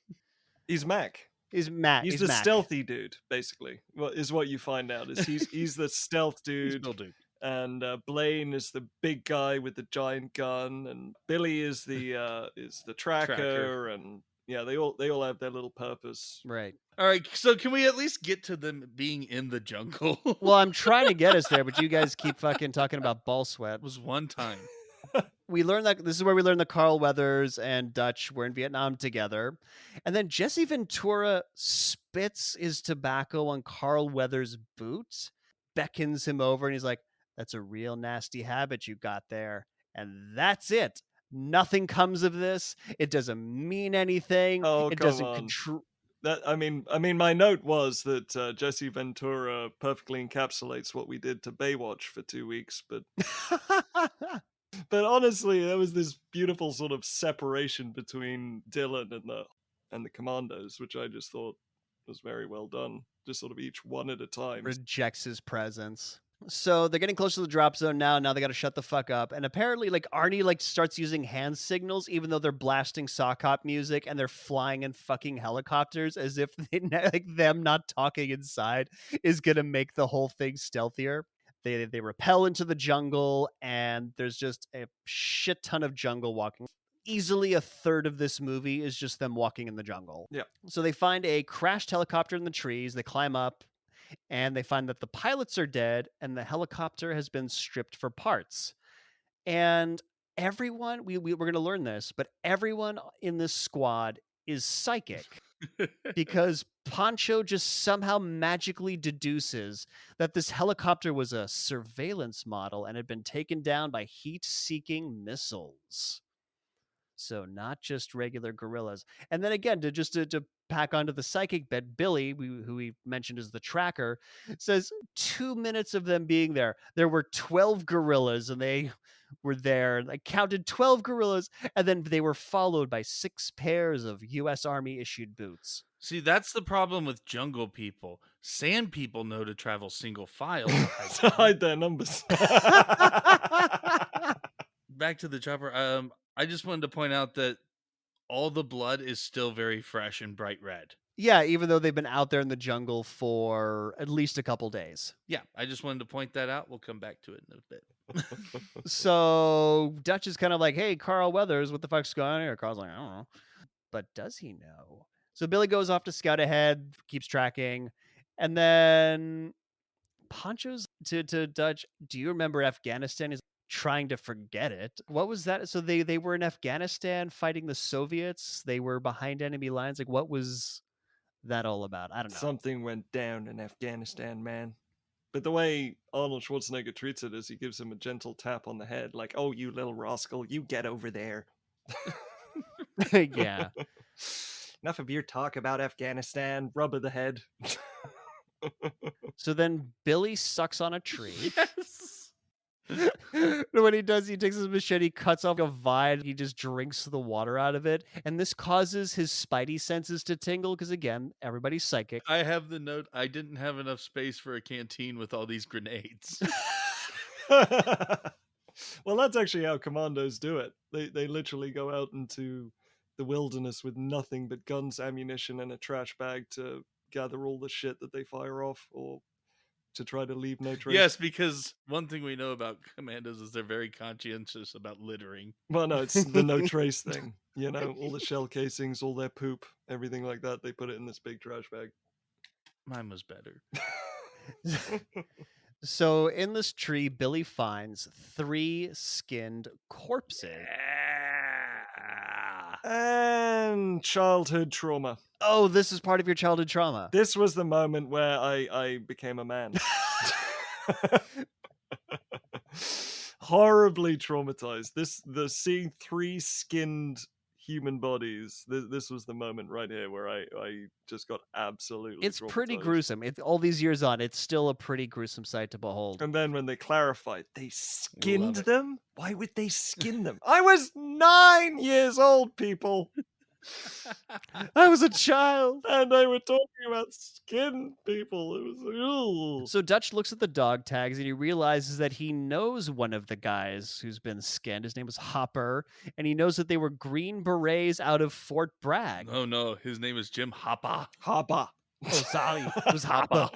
He's Mac. He's Matt. He's the stealthy dude, basically. Is what you find out is he's the stealth He's dude, Bill Duke. and Blaine is the big guy with the giant gun, and Billy is the tracker, and yeah, they all have their little purpose. Right. All right, so can we at least get to them being in the jungle? Well, I'm trying to get us there, but you guys keep fucking talking about ball sweat. It was one time. We learned that this is where we learned that Carl Weathers and Dutch were in Vietnam together. And then Jesse Ventura spits his tobacco on Carl Weathers' boot, beckons him over, and he's like, "That's a real nasty habit you got there." And that's it. Nothing comes of this. It doesn't mean anything. Oh, it come doesn't on. control. I mean, my note was that Jesse Ventura perfectly encapsulates what we did to Baywatch for 2 weeks, but honestly, there was this beautiful sort of separation between Dylan and the commandos, which I just thought was very well done. Just sort of each one at a time. Rejects his presence. So they're getting close to the drop zone now. Now they got to shut the fuck up. And apparently, like, Arnie starts using hand signals, even though they're blasting sock hop music and they're flying in fucking helicopters, as if them not talking inside is gonna make the whole thing stealthier. They rappel into the jungle, and there's just a shit ton of jungle walking. Easily a third of this movie is just them walking in the jungle. Yeah. So they find a crashed helicopter in the trees. They climb up, and they find that the pilots are dead and the helicopter has been stripped for parts. And everyone, we're going to learn this, but everyone in this squad is psychic because Pancho just somehow magically deduces that this helicopter was a surveillance model and had been taken down by heat-seeking missiles. So not just regular gorillas. And then again, to pack onto the psychic bit, Billy, who we mentioned as the tracker, says 2 minutes of them being there, there were 12 gorillas, and they were there. I counted 12 gorillas, and then they were followed by 6 pairs of U.S. Army issued boots. See, that's the problem with jungle people. Sand people know to travel single file. To hide their numbers. Back to the chopper. I just wanted to point out that all the blood is still very fresh and bright red. Yeah, even though they've been out there in the jungle for at least a couple days. Yeah, I just wanted to point that out. We'll come back to it in a bit. So Dutch is kind of like, "Hey, Carl Weathers, what the fuck's going on here?" Carl's like, "I don't know." But does he know? So Billy goes off to scout ahead, keeps tracking, and then Pancho's to Dutch, "Do you remember Afghanistan?" He's trying to forget it. What was that? So they were in Afghanistan fighting the Soviets. They were behind enemy lines. Like, what was that all about? I don't know. Something went down in Afghanistan, man. But the way Arnold Schwarzenegger treats it is he gives him a gentle tap on the head, like, "Oh, you little rascal, you get over there." Yeah. Enough of your talk about Afghanistan. Rub of the head. So then Billy sucks on a tree. Yes. What he does, he takes his machete, cuts off a vine, he just drinks the water out of it, and this causes his spidey senses to tingle because, again, everybody's psychic. I have the note, I didn't have enough space for a canteen with all these grenades. Well, that's actually how commandos do it. They literally go out into the wilderness with nothing but guns, ammunition, and a trash bag to gather all the shit that they fire off, or to try to leave no trace. Yes, because one thing we know about commandos is they're very conscientious about littering. Well, no, it's the no trace thing. You know, all the shell casings, all their poop, everything like that, they put it in this big trash bag. Mine was better. So in this tree, Billy finds 3 skinned corpses. And childhood trauma. Oh, this is part of your childhood trauma. This was the moment where I became a man. horribly traumatized. The seeing 3 skinned human bodies. This was the moment right here where I just got absolutely It's pretty traumatized. gruesome. All these years on, it's still a pretty gruesome sight to behold. And then when they clarified, they skinned it. them? Why would they skin them? I was 9 years old, people. I was a child. And they were talking about skinned people. It was like, ooh. So Dutch looks at the dog tags and he realizes that he knows one of the guys who's been skinned. His name was Hopper, and he knows that they were Green Berets out of Fort Bragg. Oh no, his name is Jim Hoppa. Hopper. Oh, sorry, it was Hopper.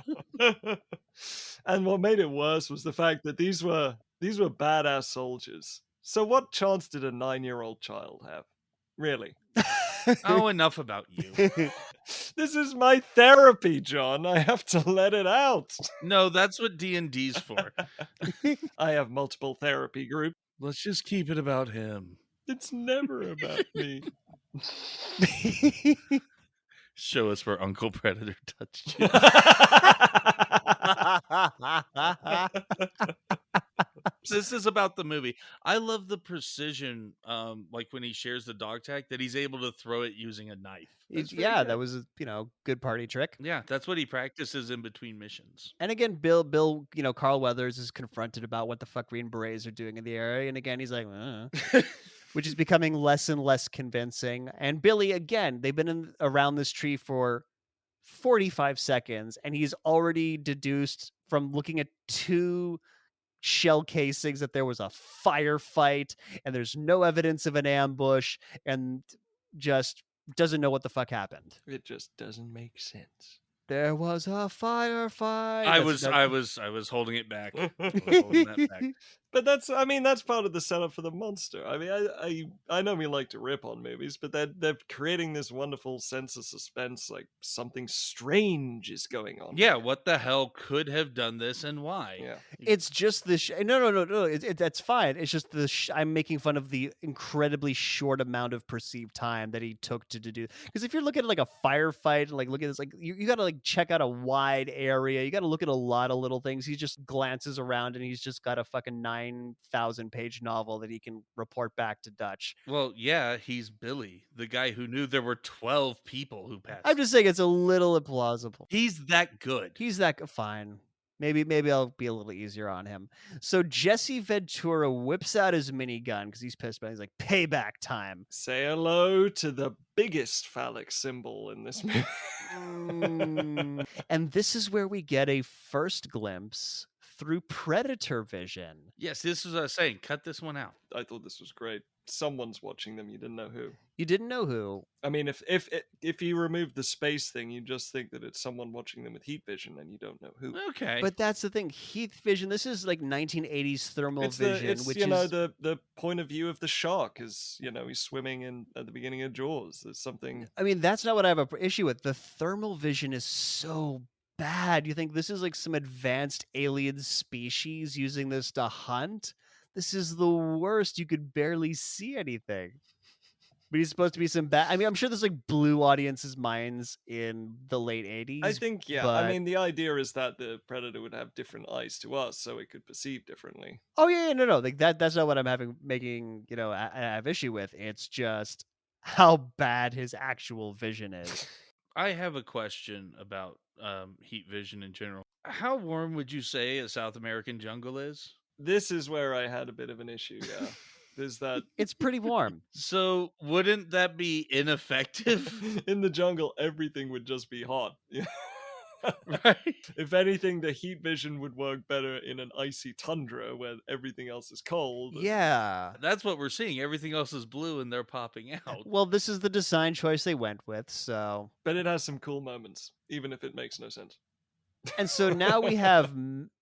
And what made it worse was the fact that these were badass soldiers. So what chance did a 9-year-old child have? Really? Oh, enough about you. This is my therapy, John. I have to let it out. No, that's what D&D's for. I have multiple therapy groups. Let's just keep it about him. It's never about me. Show us where Uncle Predator touched you. This is about the movie. I love the precision, like when he shares the dog tag, that he's able to throw it using a knife. Yeah, that was a good party trick. Yeah, that's what he practices in between missions. And again, Bill, Carl Weathers is confronted about what the fuck Green Berets are doing in the area, and again, he's like, which is becoming less and less convincing. And Billy, again, they've been around this tree for 45 seconds, and he's already deduced from looking at 2 shell casings that there was a firefight, and there's no evidence of an ambush, and just doesn't know what the fuck happened. It just doesn't make sense. There was a firefight. I was holding it back. I was holding that back. But that's part of the setup for the monster. I mean, I know we like to rip on movies, but they're creating this wonderful sense of suspense, like something strange is going on. Yeah, what the hell could have done this and why? Yeah. It's just the no. That's fine. It's just I'm making fun of the incredibly short amount of perceived time that he took to do. Because if you're looking at like a firefight, like look at this, like you got to like check out a wide area. You got to look at a lot of little things. He just glances around and he's just got a fucking 9,000-page novel that he can report back to Dutch. Well, yeah, he's Billy, the guy who knew there were 12 people who passed. I'm just saying it's a little implausible. He's that good. He's that fine. Maybe I'll be a little easier on him. So Jesse Ventura whips out his minigun because he's pissed about it. He's like, payback time. Say hello to the biggest phallic symbol in this movie. And this is where we get a first glimpse through predator vision. Yes, this is what I was saying. Cut this one out. I thought this was great. Someone's watching them. You didn't know who. You didn't know who. I mean, if you remove the space thing, you just think that it's someone watching them with heat vision, and you don't know who. Okay. But that's the thing. Heat vision. This is like 1980s thermal vision, it's which you know is the point of view of the shark is he's swimming in at the beginning of Jaws. There's something. I mean, that's not what I have an issue with. The thermal vision is so bad. You think this is like some advanced alien species using this to hunt? This is the worst. You could barely see anything. But he's supposed to be some bad. I mean, I'm sure this like blew audiences' minds in the late 80s. I think, yeah. but... I mean, the idea is that the predator would have different eyes to us, so it could perceive differently. Oh no. Like that's not what I'm making. I have issue with. It's just how bad his actual vision is. I have a question about heat vision in general. How warm would you say a South American jungle is? This is where I had a bit of an issue, yeah. There's that. It's pretty warm. So wouldn't that be ineffective? In the jungle, everything would just be hot. Right? If anything, the heat vision would work better in an icy tundra where everything else is cold. Yeah. That's what we're seeing. Everything else is blue and they're popping out. Well, this is the design choice they went with, so. But it has some cool moments, even if it makes no sense. And so now we have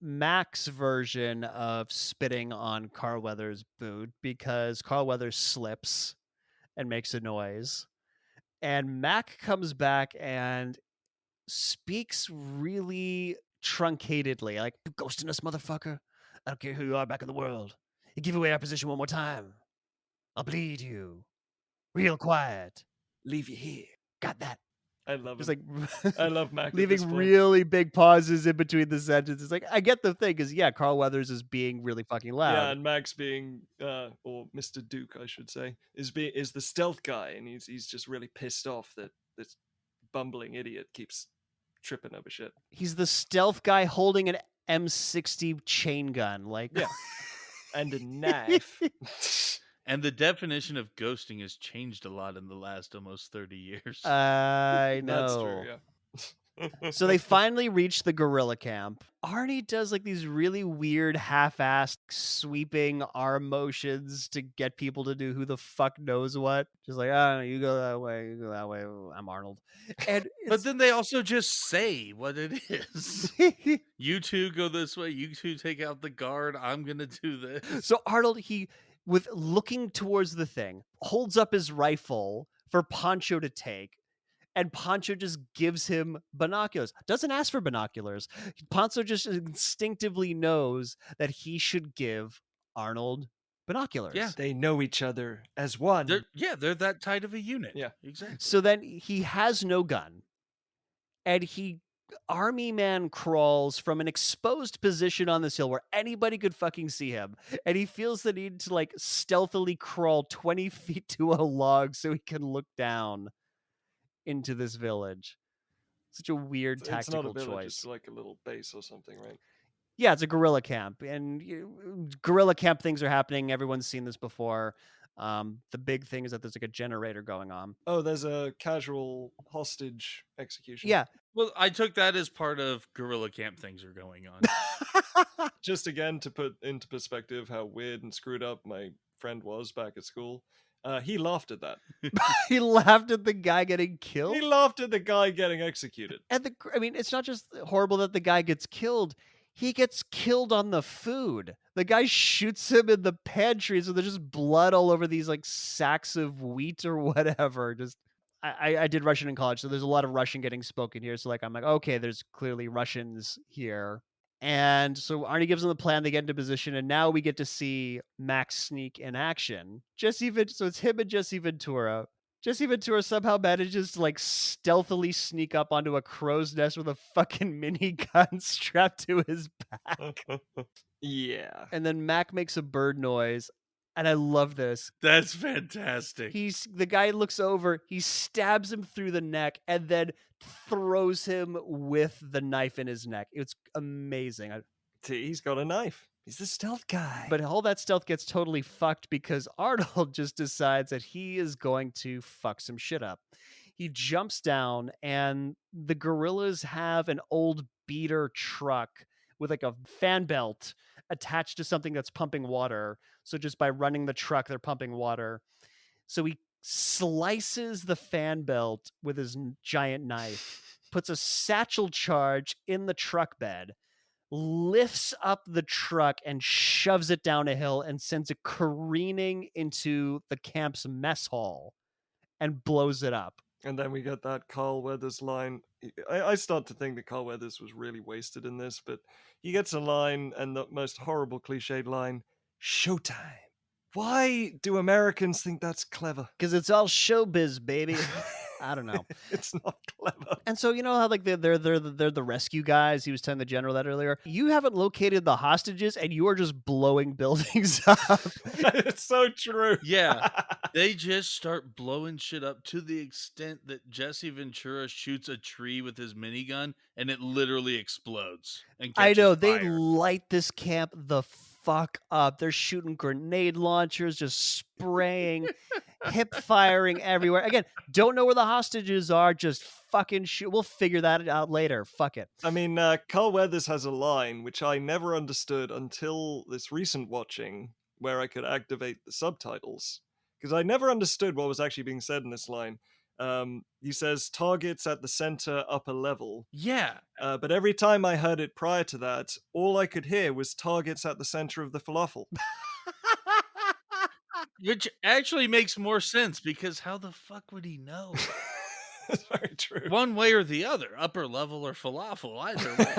Mac's version of spitting on Carl Weathers' boot because Carl Weathers slips and makes a noise. And Mac comes back and speaks really truncatedly, like, "You ghosting us, motherfucker? I don't care who you are back in the world. You give away our position one more time, I'll bleed you. Real quiet. Leave you here. Got that?" I love Just him. like I love Mac at leaving this point. really big pauses in between the sentences. Like, I get the thing, because yeah, Carl Weathers is being really fucking Yeah, loud. and Max being, or Mr. Duke, I should say, is the stealth guy, and he's just really pissed off that this bumbling idiot keeps tripping over shit. He's the stealth guy holding an M60 chain gun. Like, Yeah, and a knife. And the definition of ghosting has changed a lot in the last almost 30 years. I know. That's true. Yeah. So they finally reach the gorilla camp. Arnie does like these really weird half-assed sweeping arm motions to get people to do who the fuck knows what. Just like, oh, you go that way, you go that way. I'm Arnold. And But then they also just say what it is. You two go this way, you two take out the guard, I'm gonna do this. So Arnold, he, with looking towards the thing, holds up his rifle for Pancho to take. And Pancho just gives him binoculars. Doesn't ask for binoculars. Pancho just instinctively knows that he should give Arnold binoculars. Yeah. They know each other as one. They're that tight of a unit. Yeah. Exactly. So then he has no gun. And he army man crawls from an exposed position on this hill where anybody could fucking see him. And he feels the need to like stealthily crawl 20 feet to a log so he can look down into this village. Such a weird It's tactical not a village, choice. it's like a little base or something, right? Yeah, it's a guerrilla camp, and guerrilla camp things are happening. Everyone's seen this before. The big thing is that there's like a generator going on. Oh, there's a casual hostage execution. Yeah. Well, I took that as part of guerrilla camp things are going on. Just again to put into perspective how weird and screwed up my friend was back at school. He laughed at that. He laughed at the guy getting killed. He laughed at the guy getting executed. And I mean, it's not just horrible that the guy gets killed. He gets killed on the food. The guy shoots him in the pantry, so there's just blood all over these like sacks of wheat or whatever. Just I did Russian in college, so there's a lot of Russian getting spoken here. So like I'm like, okay, there's clearly Russians here. And so Arnie gives them the plan, they get into position, and now we get to see Max sneak in action. So it's him and Jesse Ventura. Jesse Ventura somehow manages to like stealthily sneak up onto a crow's nest with a fucking minigun strapped to his back. Yeah. And then Mac makes a bird noise. And I love this. That's fantastic. The guy looks over, he stabs him through the neck, and then throws him with the knife in his neck. It's amazing. He's got a knife. He's the stealth guy. But all that stealth gets totally fucked because Arnold just decides that he is going to fuck some shit up. He jumps down, and the gorillas have an old beater truck with like a fan belt attached to something that's pumping water. So just by running the truck, they're pumping water. So he slices the fan belt with his giant knife, puts a satchel charge in the truck bed, lifts up the truck and shoves it down a hill and sends it careening into the camp's mess hall and blows it up. And then we get that Carl Weathers line. I start to think that Carl Weathers was really wasted in this, but he gets a line, and the most horrible cliched line, showtime. Why do Americans think that's clever? Because it's all showbiz, baby. I don't know. It's not clever. And so you know how like they're the rescue guys. He was telling the general that earlier. You haven't located the hostages, and you are just blowing buildings up. It's so true. Yeah, they just start blowing shit up to the extent that Jesse Ventura shoots a tree with his minigun, and it literally explodes. And I catches know they fire. light this camp the fuck up. They're shooting grenade launchers, just spraying, hip firing everywhere. Again, don't know where the hostages are. Just fucking shoot. We'll figure that out later. Fuck it. I mean, Carl Weathers has a line which I never understood until this recent watching, where I could activate the subtitles, because I never understood what was actually being said in this line. He says targets at the center upper level. Yeah. But every time I heard it prior to that, all I could hear was targets at the center of the falafel. Which actually makes more sense, because how the fuck would he know? That's very true. One way or the other, upper level or falafel, either way.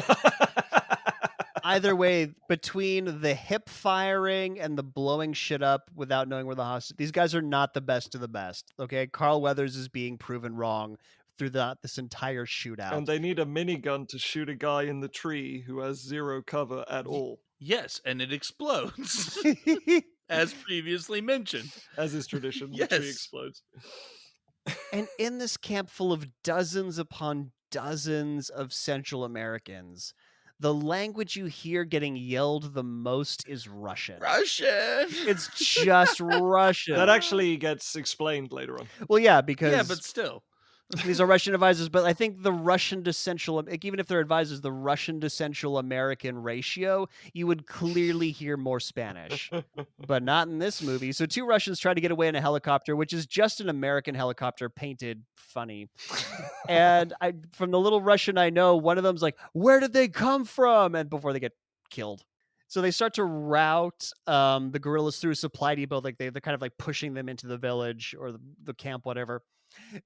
Either way, between the hip firing and the blowing shit up without knowing where the hostage, these guys are not the best of the best. Okay, Carl Weathers is being proven wrong throughout this entire shootout. And they need a minigun to shoot a guy in the tree who has zero cover at all. Yes, and it explodes, as previously mentioned. As is tradition, the tree Yes. explodes. And in this camp full of dozens upon dozens of Central Americans, the language you hear getting yelled the most is Russian. Russian. It's just Russian. That actually gets explained later on. Well, yeah, because Yeah, but still. these are Russian advisors, but I think the Russian to Central, even if they're advisors, the Russian to Central American ratio, you would clearly hear more Spanish, but not in this movie. So 2 Russians try to get away in a helicopter, which is just an American helicopter painted funny. And from the little Russian I know, one of them's like, "Where did they come from?" And before they get killed. So they start to route the guerrillas through a supply depot, like they're kind of like pushing them into the village or the camp, whatever.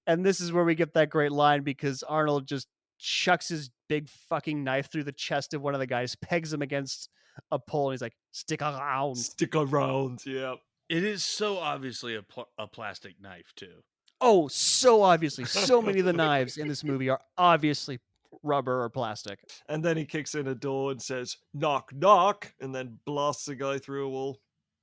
And this is where we get that great line because Arnold just chucks his big fucking knife through the chest of one of the guys, pegs him against a pole, and he's like, "Stick around." Stick around, yeah. It is so obviously a plastic knife, too. Oh, so obviously. So many of the knives in this movie are obviously rubber or plastic. And then he kicks in a door and says, "Knock, knock," and then blasts a guy through a wall.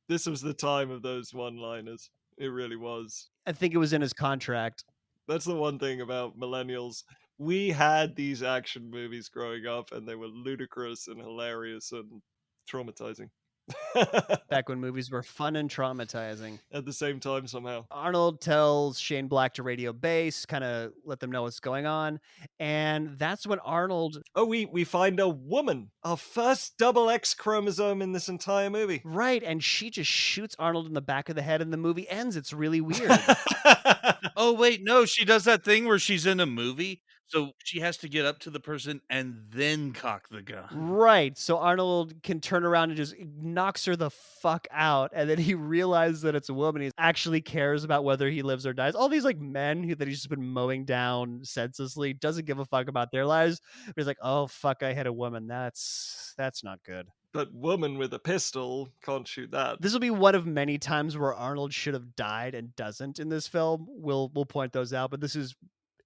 This was the time of those one-liners. It really was. I think it was in his contract. That's the one thing about millennials. We had these action movies growing up, and they were ludicrous and hilarious and traumatizing. Back when movies were fun and traumatizing. At the same time, somehow. Arnold tells Shane Black to radio base, kind of let them know what's going on. And that's when Arnold... Oh, we find a woman. Our first double X chromosome in this entire movie. Right, and she just shoots Arnold in the back of the head and the movie ends. It's really weird. Oh, wait, no, she does that thing where she's in a movie, so she has to get up to the person and then cock the gun. Right, so Arnold can turn around and just knocks her the fuck out, and then he realizes that it's a woman. He actually cares about whether he lives or dies. All these like men that he's just been mowing down senselessly, doesn't give a fuck about their lives. But he's like, "Oh fuck, I hit a woman. That's not good." But woman with a pistol can't shoot that. This will be one of many times where Arnold should have died and doesn't in this film. We'll point those out, but this is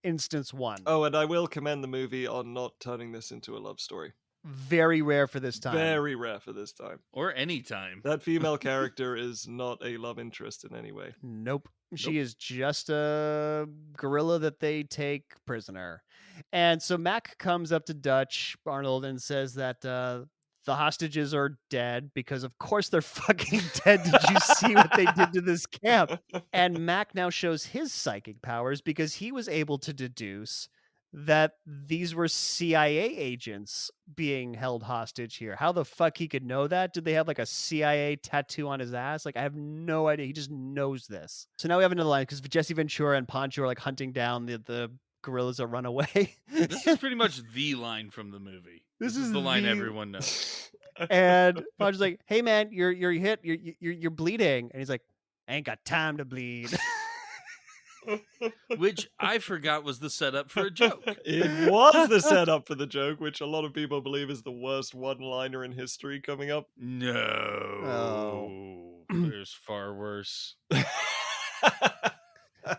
instance 1. Oh, and I will commend the movie on not turning this into a love story. Very rare for this time. Very rare for this time. Or any time. That female character is not a love interest in any way. Nope. She is just a gorilla that they take prisoner. And so Mac comes up to Dutch Arnold and says that the hostages are dead because of course they're fucking dead. Did you see what they did to this camp? And Mac now shows his psychic powers because he was able to deduce that these were CIA agents being held hostage here. How the fuck he could know that? Did they have like a CIA tattoo on his ass? Like, I have no idea. He just knows this. So now we have another line because Jesse Ventura and Pancho are like hunting down the gorillas that run away. This is pretty much the line from the movie. This is the line everyone knows. And Pancho's like, "Hey man, you're hit. You're bleeding." And he's like, "I ain't got time to bleed." Which I forgot was the setup for a joke. It was the setup for the joke, which a lot of people believe is the worst one-liner in history coming up. No. Oh. There's far worse.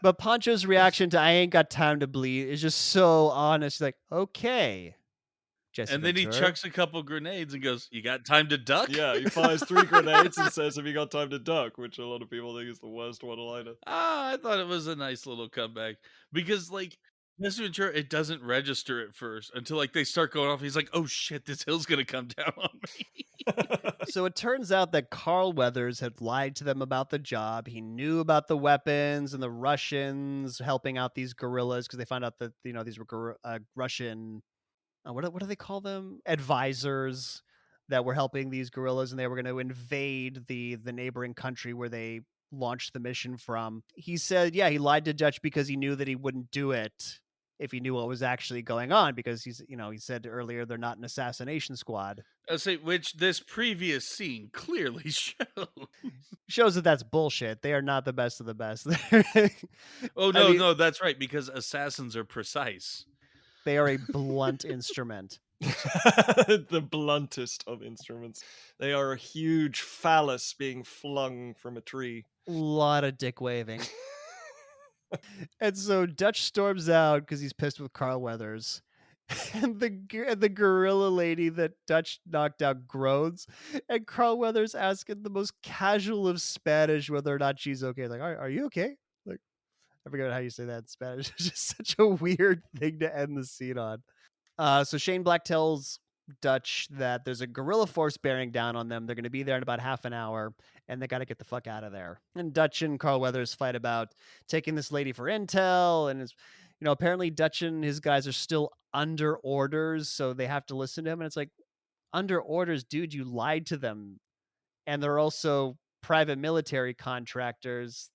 But Pancho's reaction to "I ain't got time to bleed" is just so honest. He's like, "Okay." Jesse And then he Ventura. chucks a couple grenades and goes, "You got time to duck?" Yeah, he fires 3 grenades and says, "Have you got time to duck?" Which a lot of people think is the worst one-liner. I thought it was a nice little comeback. Because, like, Jesse Ventura, it doesn't register at first until, like, they start going off. He's like, "Oh, shit, this hill's going to come down on me." So it turns out that Carl Weathers had lied to them about the job. He knew about the weapons and the Russians helping out these guerrillas because they found out that, these were Russian... what do they call them? Advisors that were helping these guerrillas, and they were going to invade the neighboring country where they launched the mission from. He said, yeah, he lied to Dutch because he knew that he wouldn't do it if he knew what was actually going on, because he said earlier they're not an assassination squad. I say, which this previous scene clearly shows that that's bullshit. They are not the best of the best. Oh, no, no, that's right, because assassins are precise. They are a blunt instrument. The bluntest of instruments. They are a huge phallus being flung from a tree. A lot of dick waving. And so Dutch storms out because he's pissed with Carl Weathers. And the gorilla lady that Dutch knocked out groans, and Carl Weathers asking the most casual of Spanish whether or not she's okay. Like, are you okay? Like, I forget how you say that in Spanish. It's just such a weird thing to end the scene on. So Shane Black tells Dutch that there's a guerrilla force bearing down on them. They're going to be there in about half an hour, and they got to get the fuck out of there. And Dutch and Carl Weathers fight about taking this lady for intel, and apparently Dutch and his guys are still under orders, so they have to listen to him. And it's like, under orders, dude, you lied to them, and they're also private military contractors.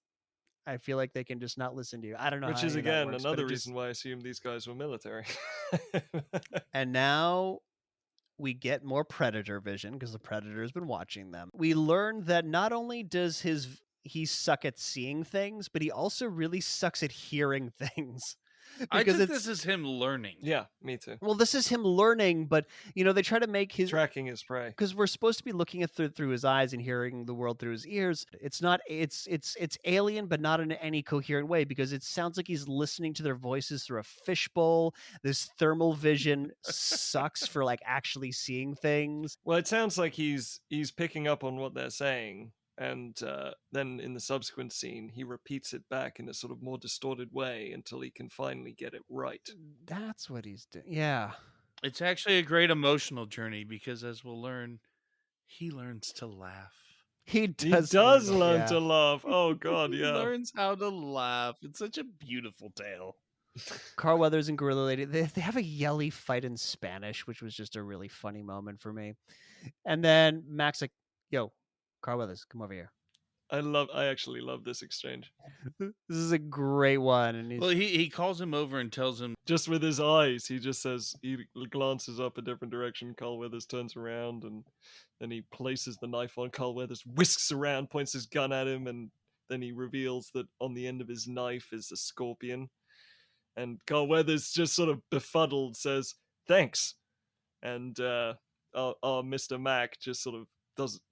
I feel like they can just not listen to you. I don't know Which how is any of that again works, but another reason why I assumed these guys were military. And now we get more predator vision because the predator has been watching them. We learn that not only does he suck at seeing things, but he also really sucks at hearing things. I Because took this as him learning. Yeah, me too. well, this is him learning, but they try to make his Tracking his prey. because we're supposed to be looking at through his eyes and hearing the world through his ears. It's not it's alien, but not in any coherent way, because it sounds like he's listening to their voices through a fishbowl. This thermal vision sucks for like actually seeing things. Well, it sounds like he's picking up on what they're saying, and then in the subsequent scene, he repeats it back in a sort of more distorted way until he can finally get it right. That's what he's doing. Yeah. It's actually a great emotional journey because, as we'll learn, he learns to laugh. He He does, does learn yeah. to laugh. Oh God, He yeah. learns how to laugh. It's such a beautiful tale. Carl Weathers and Gorilla Lady, they have a yelly fight in Spanish, which was just a really funny moment for me. And then Mac's like, yo, Carl Weathers, come over here. I actually love this exchange. This is a great one. And Well, he calls him over and tells him, Just with his eyes, he just says, he glances up a different direction. Carl Weathers turns around, and then he places the knife on Carl Weathers, whisks around, points his gun at him, and then he reveals that on the end of his knife is a scorpion. And Carl Weathers, just sort of befuddled, says, "Thanks." And our Mr. Mac just sort of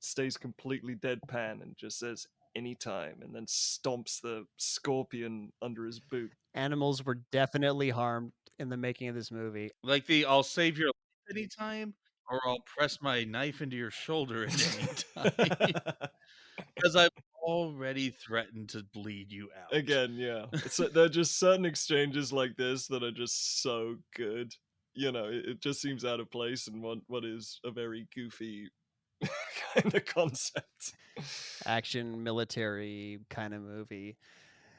stays completely deadpan and just says, "Anytime," and then stomps the scorpion under his boot. animals were definitely harmed in the making of this movie. like I'll save your life anytime, or I'll press my knife into your shoulder at any time. Because I've already threatened to bleed you out. Again, yeah. There are just certain exchanges like this that are just so good. It just seems out of place in what is a very goofy kind of concept. Action, military kind of movie.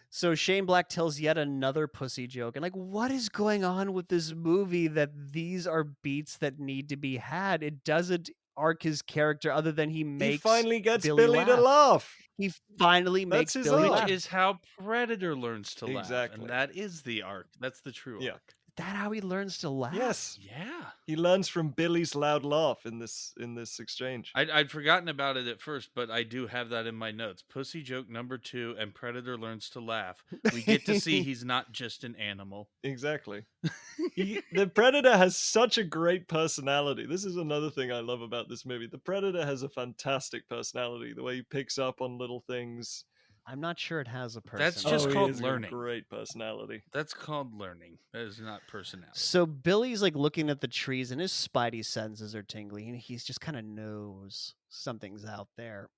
So Shane Black tells yet another pussy joke. And like, what is going on with this movie that these are beats that need to be had? It doesn't arc his character other than he makes finally gets Billy to laugh. He finally makes his Billy arc. laugh. Which is how Predator learns to laugh. Exactly. And that is the arc. That's the true Yeah. arc. Is that how he learns to laugh? Yes. Yeah. He learns from Billy's loud laugh in this exchange. I'd forgotten about it at first, but I do have that in my notes. Pussy joke number 2, and Predator learns to laugh. We get to see he's not just an animal. Exactly. The Predator has such a great personality. This is another thing I love about this movie. The Predator has a fantastic personality. The way he picks up on little things. I'm not sure it has a person. That's just he called has a learning. great personality. That's called learning. That is not personality. So Billy's like looking at the trees and his spidey senses are tingling and he's just kind of knows something's out there.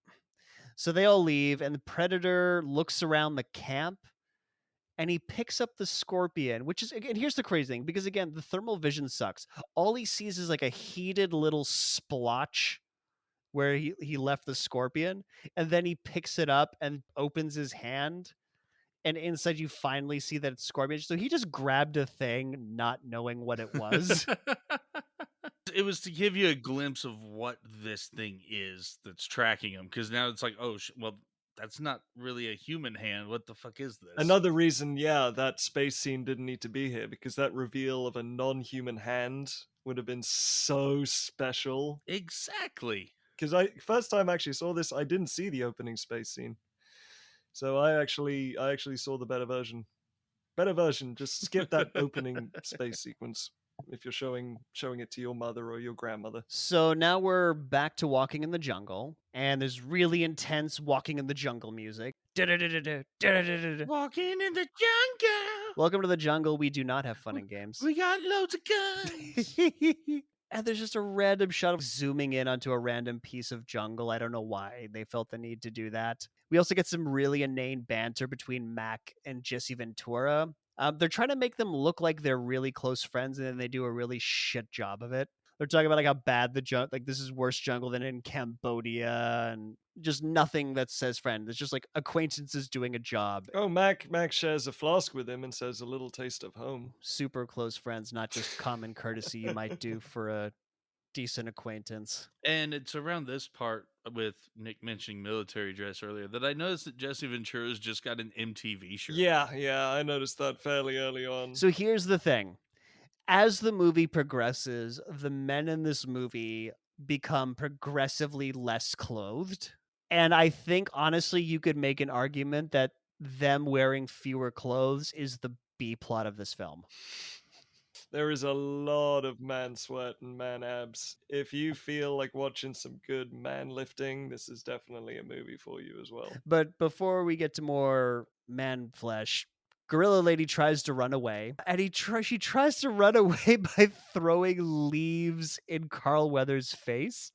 So they all leave and the Predator looks around the camp and he picks up the scorpion, which is, again, here's the crazy thing, because again, the thermal vision sucks. All he sees is like a heated little splotch where he left the scorpion, and then he picks it up and opens his hand, and inside you finally see that it's scorpion. So he just grabbed a thing not knowing what it was. It was to give you a glimpse of what this thing is that's tracking him, because now it's like, oh, well, that's not really a human hand. What the fuck is this? Another reason, yeah, that space scene didn't need to be here, because that reveal of a non-human hand would have been so special. Exactly. Because first time I actually saw this, I didn't see the opening space scene. So I actually saw the better version. Just skip that opening space sequence. if you're showing it to your mother or your grandmother. So now we're back to walking in the jungle, and there's really intense walking in the jungle music. Walking in the jungle. Welcome to the jungle. We do not have fun and games. We got loads of guns. And there's just a random shot of zooming in onto a random piece of jungle. I don't know why they felt the need to do that. We also get some really inane banter between Mac and Jesse Ventura. They're trying to make them look like they're really close friends, and then they do a really shit job of it. They're talking about like how bad the jungle, like this is worse jungle than in Cambodia, and just nothing that says friend. It's just like acquaintances doing a job. Oh, Mac shares a flask with him and says, "A little taste of home." Super close friends, not just common courtesy you might do for a decent acquaintance. And it's around this part with Nick mentioning military dress earlier that I noticed that Jesse Ventura's just got an MTV shirt. Yeah, I noticed that fairly early on. So here's the thing. As the movie progresses, the men in this movie become progressively less clothed. And I think, honestly, you could make an argument that them wearing fewer clothes is the B plot of this film. There is a lot of man sweat and man abs. If you feel like watching some good man lifting, this is definitely a movie for you as well. But before we get to more man flesh, Gorilla Lady tries to run away, and she tries to run away by throwing leaves in Carl Weathers' face.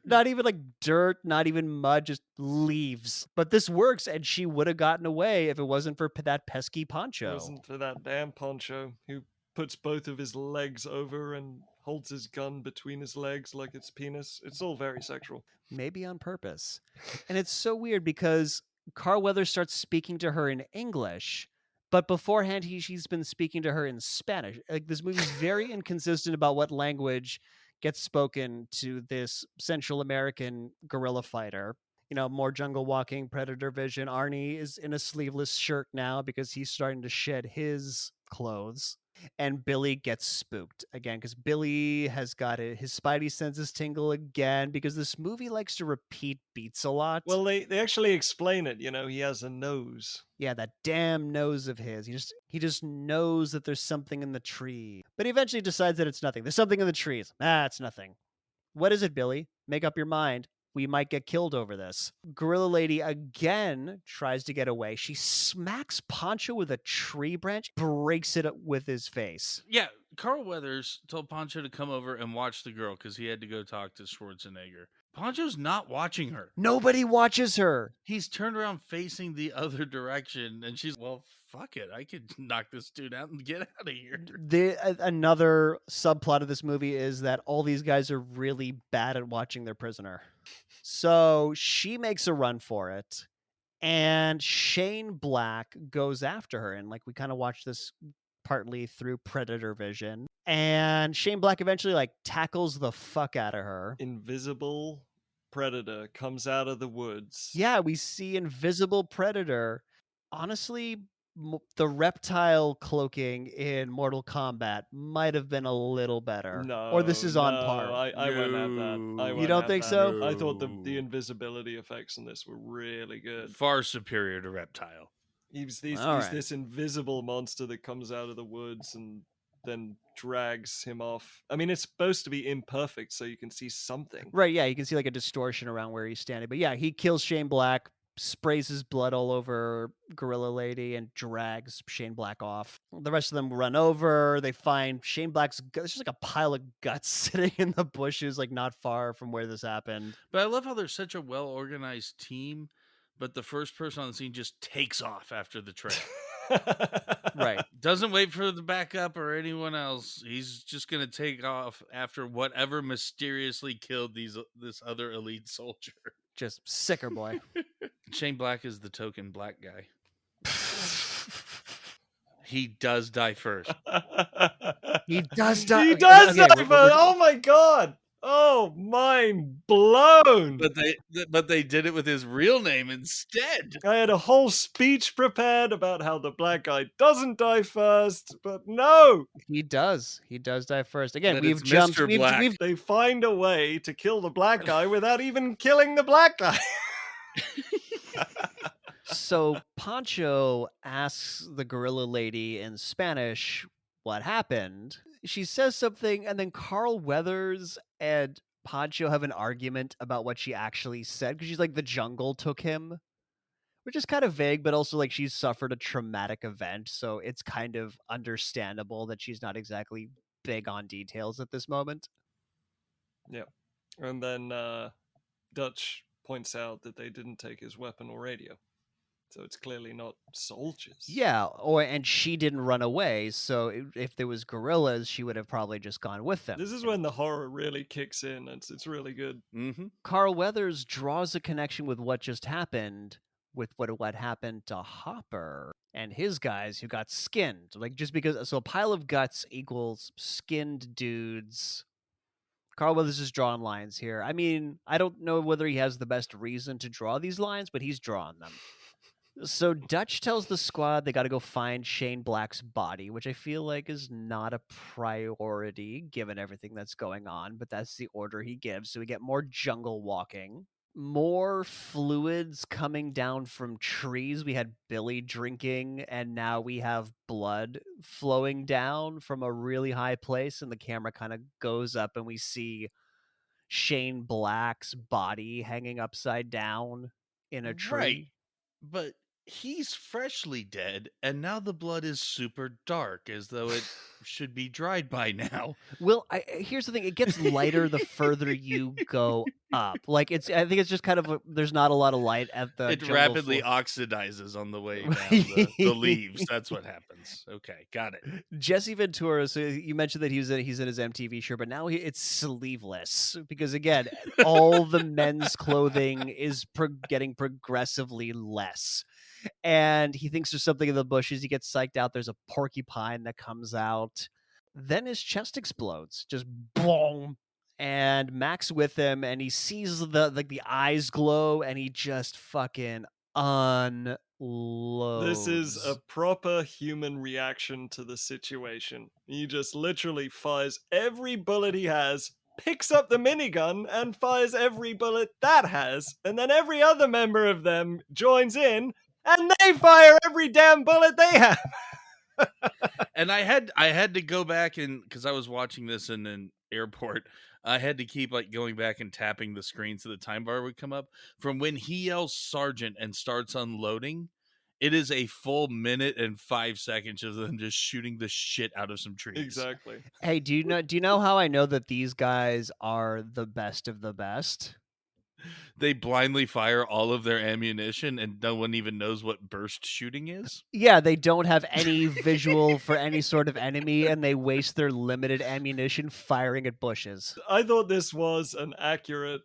Not even like dirt, not even mud, just leaves. But this works, and she would have gotten away if it wasn't for that pesky It Poncho. wasn't for that damn Poncho who puts both of his legs over and holds his gun between his legs like it's penis. It's all very sexual. Maybe on purpose. And it's so weird because Carl Weathers starts speaking to her in English, but beforehand she's been speaking to her in Spanish. Like, this movie's very inconsistent about what language gets spoken to this Central American guerrilla fighter. You know, more jungle walking, predator vision. Arnie is in a sleeveless shirt now because he's starting to shed his clothes. And Billy gets spooked again because Billy has got his spidey senses tingle again because this movie likes to repeat beats a lot. Well, they actually explain it. You know, he has a nose. Yeah, that damn nose of his. He just knows that there's something in the tree. But he eventually decides that it's nothing. There's something in the trees. It's nothing. What is it, Billy? Make up your mind. We might get killed over this. Gorilla Lady again tries to get away. She smacks Poncho with a tree branch, breaks it with his face. Yeah, Carl Weathers told Poncho to come over and watch the girl because he had to go talk to Schwarzenegger. Poncho's not watching her. Nobody watches her. He's turned around facing the other direction, and she's, well, fuck it. I could knock this dude out and get out of here. Another subplot of this movie is that all these guys are really bad at watching their prisoner. So she makes a run for it, and Shane Black goes after her. And like, we kind of watch this partly through Predator vision. And Shane Black eventually like tackles the fuck out of her. Invisible Predator comes out of the woods. Yeah, we see Invisible Predator. Honestly, the reptile cloaking in Mortal Kombat might have been a little better. No, or this is on no, par. I won't have that. You don't think so? I thought the invisibility effects in this were really good. Far superior to Reptile. He's this invisible monster that comes out of the woods and then drags him off. I mean, it's supposed to be imperfect, so you can see something. Right, yeah, you can see like a distortion around where he's standing. But yeah, he kills Shane Black, sprays his blood all over Gorilla Lady, and drags Shane Black off. The rest of them run over. They find Shane Black's there's just like a pile of guts sitting in the bushes, like not far from where this happened. But I love how they're such a well-organized team, but the first person on the scene just takes off after the trail. Right. Doesn't wait for the backup or anyone else. He's just going to take off after whatever mysteriously killed this other elite soldier. Just sicker boy. Shane Black is the token black guy. He does die first. He does die. He does die first. Oh my god. Oh, mind blown. But they did it with his real name instead. I had a whole speech prepared about how the black guy doesn't die first, but no. He does. He does die first. Again, But we've it's jumped. Mr. Black. They find a way to kill the black guy without even killing the black guy. So Poncho asks the Gorilla Lady in Spanish, what happened. She says something, and then Carl Weathers and Poncho have an argument about what she actually said because she's like, the jungle took him, which is kind of vague, but also like she's suffered a traumatic event. So it's kind of understandable that she's not exactly big on details at this moment. Yeah. And then Dutch points out that they didn't take his weapon or radio. So it's clearly not soldiers. Yeah, and she didn't run away, so if there was gorillas, she would have probably just gone with them. This is when the horror really kicks in. It's really good. Mm-hmm. Carl Weathers draws a connection with what just happened with what happened to Hopper and his guys who got skinned. Like, just because, so a pile of guts equals skinned dudes. Carl Weathers is drawing lines here. I mean, I don't know whether he has the best reason to draw these lines, but he's drawing them. So Dutch tells the squad they got to go find Shane Black's body, which I feel like is not a priority given everything that's going on, but that's the order he gives. So we get more jungle walking, more fluids coming down from trees. We had Billy drinking, and now we have blood flowing down from a really high place, and the camera kind of goes up and we see Shane Black's body hanging upside down in a tree. Right. But he's freshly dead, and now the blood is super dark, as though it should be dried by now. Well, here's the thing: it gets lighter the further you go up. Like I think it's just kind of there's not a lot of light at the. It jungle rapidly floor. oxidizes on the way down the leaves. That's what happens. Okay, got it. Jesse Ventura. So you mentioned that he's in his MTV shirt, but now it's sleeveless because again, all the men's clothing is getting progressively less. And he thinks there's something in the bushes. He gets psyched out. There's a porcupine that comes out. Then his chest explodes. Just boom. And Mac's with him, and he sees the eyes glow, and he just fucking unloads. This is a proper human reaction to the situation. He just literally fires every bullet he has, picks up the minigun, and fires every bullet that has, and then every other member of them joins in, and they fire every damn bullet they have. And I had to go back, and because I was watching this in an airport, I had to keep like going back and tapping the screen so the time bar would come up. From when he yells sergeant and starts unloading, it is a full minute and 5 seconds of them just shooting the shit out of some trees. Exactly. Hey, do you know how I know that these guys are the best of the best? They blindly fire all of their ammunition, and no one even knows what burst shooting is. Yeah, they don't have any visual for any sort of enemy, and they waste their limited ammunition firing at bushes. I thought this was an accurate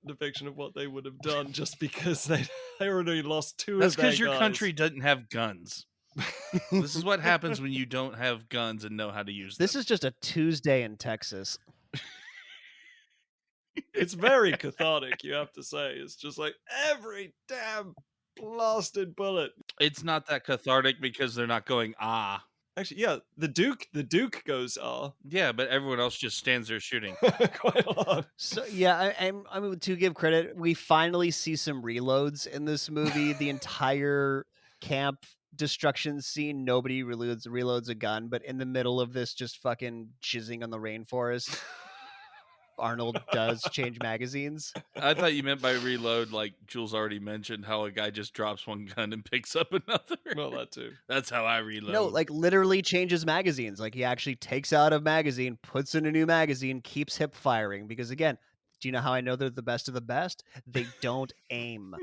depiction of what they would have done just because they already lost two That's of their guys. because your country doesn't have guns. This is what happens when you don't have guns and know how to use them. This is just a Tuesday in Texas. It's very cathartic, you have to say. It's just like every damn blasted bullet. It's not that cathartic because they're not going ah. Actually, yeah, the Duke goes ah. Yeah, but everyone else just stands there shooting. Quite a lot. So yeah, I mean, to give credit, we finally see some reloads in this movie. The entire camp destruction scene, nobody reloads a gun, but in the middle of this just fucking jizzing on the rainforest, Arnold does change magazines. I thought you meant by reload, like Jules already mentioned, how a guy just drops one gun and picks up another. Well, that too. That's how I reload. No, like literally changes magazines. Like he actually takes out a magazine, puts in a new magazine, keeps hip firing. Because again, do you know how I know they're the best of the best? They don't aim.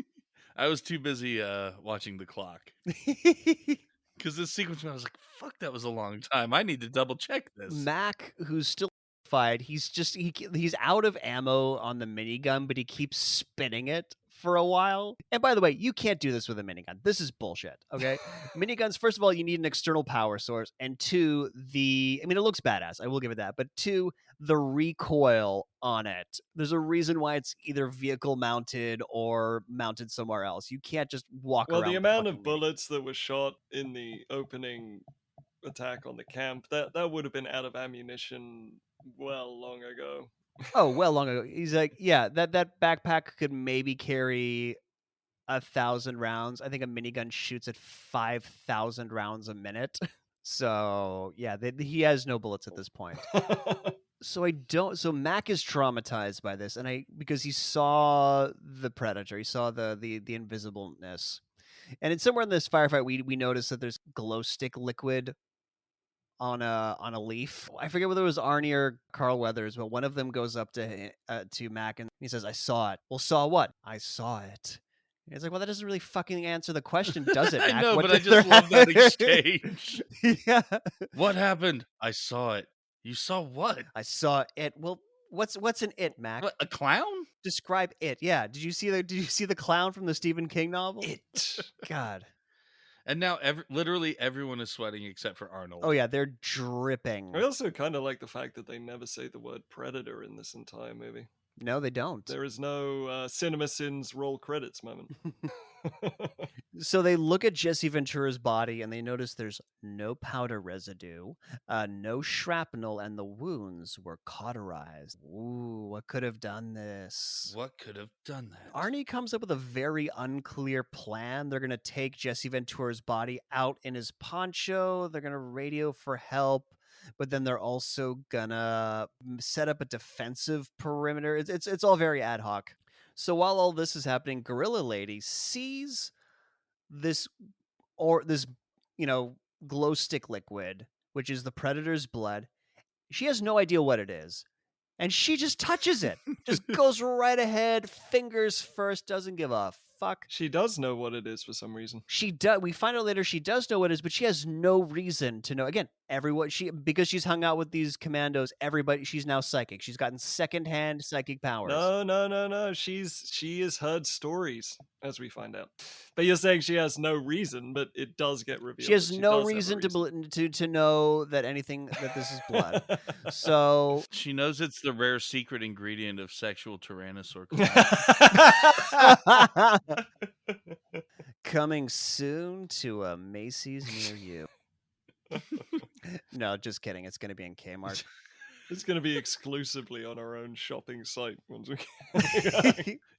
I was too busy watching the clock. Because this sequence, I was like, fuck, that was a long time. I need to double check this. Mac, who's still fired, he's out of ammo on the minigun, but he keeps spinning it for a while. And by the way, you can't do this with a minigun. This is bullshit, okay? Miniguns, first of all, you need an external power source, and two, it looks badass, I will give it that, but two, the recoil on it. There's a reason why it's either vehicle mounted or mounted somewhere else. You can't just walk around. Well, the with amount a of fucking bullets that were shot in the opening attack on the camp, that would have been out of ammunition well long ago. Oh, well long ago. He's like, yeah, that backpack could maybe carry 1,000 rounds. I think a minigun shoots at 5,000 rounds a minute. So yeah, he has no bullets at this point. So Mac is traumatized by this, and because he saw the predator, he saw the invisibleness, and it's somewhere in this firefight we notice that there's glow stick liquid on a leaf. I forget whether it was Arnie or Carl Weathers, but one of them goes up to Mac and he says, "I saw it." Well, saw what? I saw it. And he's like, "Well, that doesn't really fucking answer the question, does it, I Mac? know, What but I did there just love that happen?" exchange. Yeah, What happened? I saw it. You saw what? I saw it. Well, what's an it, Mac? What, a clown? Describe it. Yeah. Did you see the clown from the Stephen King novel? It. God. And now literally everyone is sweating except for Arnold. Oh yeah, they're dripping. I also kind of like the fact that they never say the word predator in this entire movie. No, they don't. There is no Cinema Sins roll credits moment. So they look at Jesse Ventura's body and they notice there's no powder residue, no shrapnel, and the wounds were cauterized. Ooh, what could have done this? What could have done that? Arnie comes up with a very unclear plan. They're going to take Jesse Ventura's body out in his poncho. They're going to radio for help, but then they're also going to set up a defensive perimeter. It's all very ad hoc. So while all this is happening, Gorilla Lady sees this glow stick liquid, which is the predator's blood. She has no idea what it is, and she just touches it. Just goes right ahead, fingers first, doesn't give a fuck. She does know what it is for some reason. She does. We find out later she does know what it is, but she has no reason to know. Again, because she's hung out with these commandos. She's now psychic. She's gotten secondhand psychic powers. No. She has heard stories, as we find out. But you're saying she has no reason, but it does get revealed. She has no reason to know that this is blood. So she knows it's the rare secret ingredient of Sexual Tyrannosaurus. Coming soon to a Macy's near you. No, just kidding. It's going to be in Kmart. It's going to be exclusively on our own shopping site once we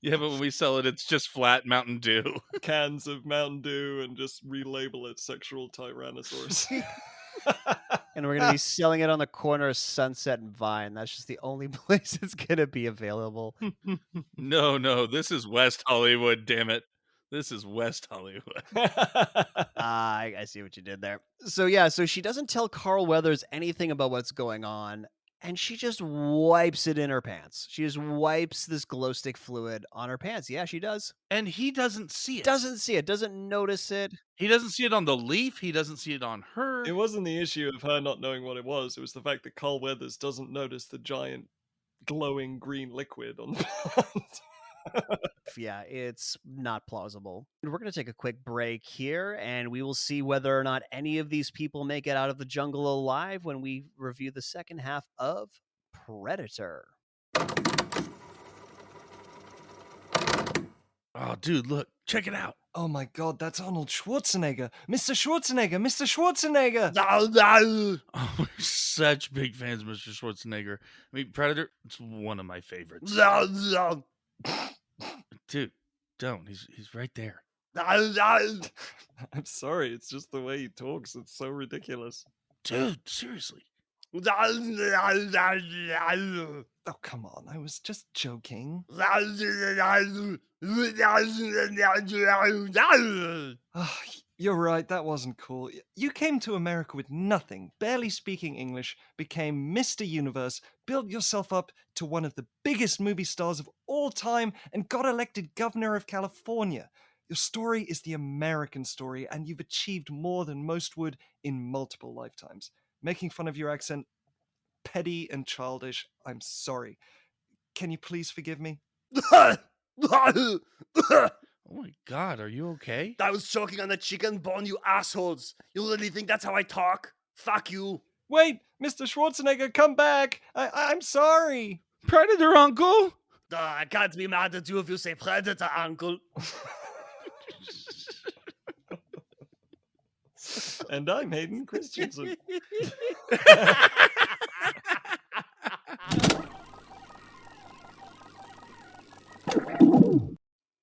Yeah, but when we sell it, it's just flat Mountain Dew. Cans of Mountain Dew and just relabel it Sexual Tyrannosaurus. And we're going to be selling it on the corner of Sunset and Vine. That's just the only place it's going to be available. No, this is West Hollywood, damn it. This is West Hollywood. I see what you did there. So she doesn't tell Carl Weathers anything about what's going on, and she just wipes it in her pants. She just wipes this glow stick fluid on her pants. Yeah, she does. And he doesn't see it. Doesn't notice it. He doesn't see it on the leaf. He doesn't see it on her. It wasn't the issue of her not knowing what it was. It was the fact that Carl Weathers doesn't notice the giant glowing green liquid on the plant. Yeah, it's not plausible. We're going to take a quick break here, and we will see whether or not any of these people make it out of the jungle alive when we review the second half of Predator. Oh, dude, look. Check it out. Oh my god, that's Arnold Schwarzenegger. Mr. Schwarzenegger, Mr. Schwarzenegger. Oh, we're such big fans of Mr. Schwarzenegger. I mean, Predator, it's one of my favorites. Dude, don't. He's right there. I'm sorry, it's just the way he talks. It's so ridiculous. Dude, seriously. Oh, come on. I was just joking. Oh, you're right. That wasn't cool. You came to America with nothing, barely speaking English, became Mr. Universe, built yourself up to one of the biggest movie stars of all time, and got elected governor of California. Your story is the American story, and you've achieved more than most would in multiple lifetimes. Making fun of your accent, petty and childish. I'm sorry. Can you please forgive me? Oh my god, are you okay? I was choking on the chicken bone, you assholes. You really think that's how I talk? Fuck you. Wait, Mr. Schwarzenegger, come back. I'm sorry. Predator, uncle? I can't be mad at you if you say predator, uncle. And I'm Hayden Christensen.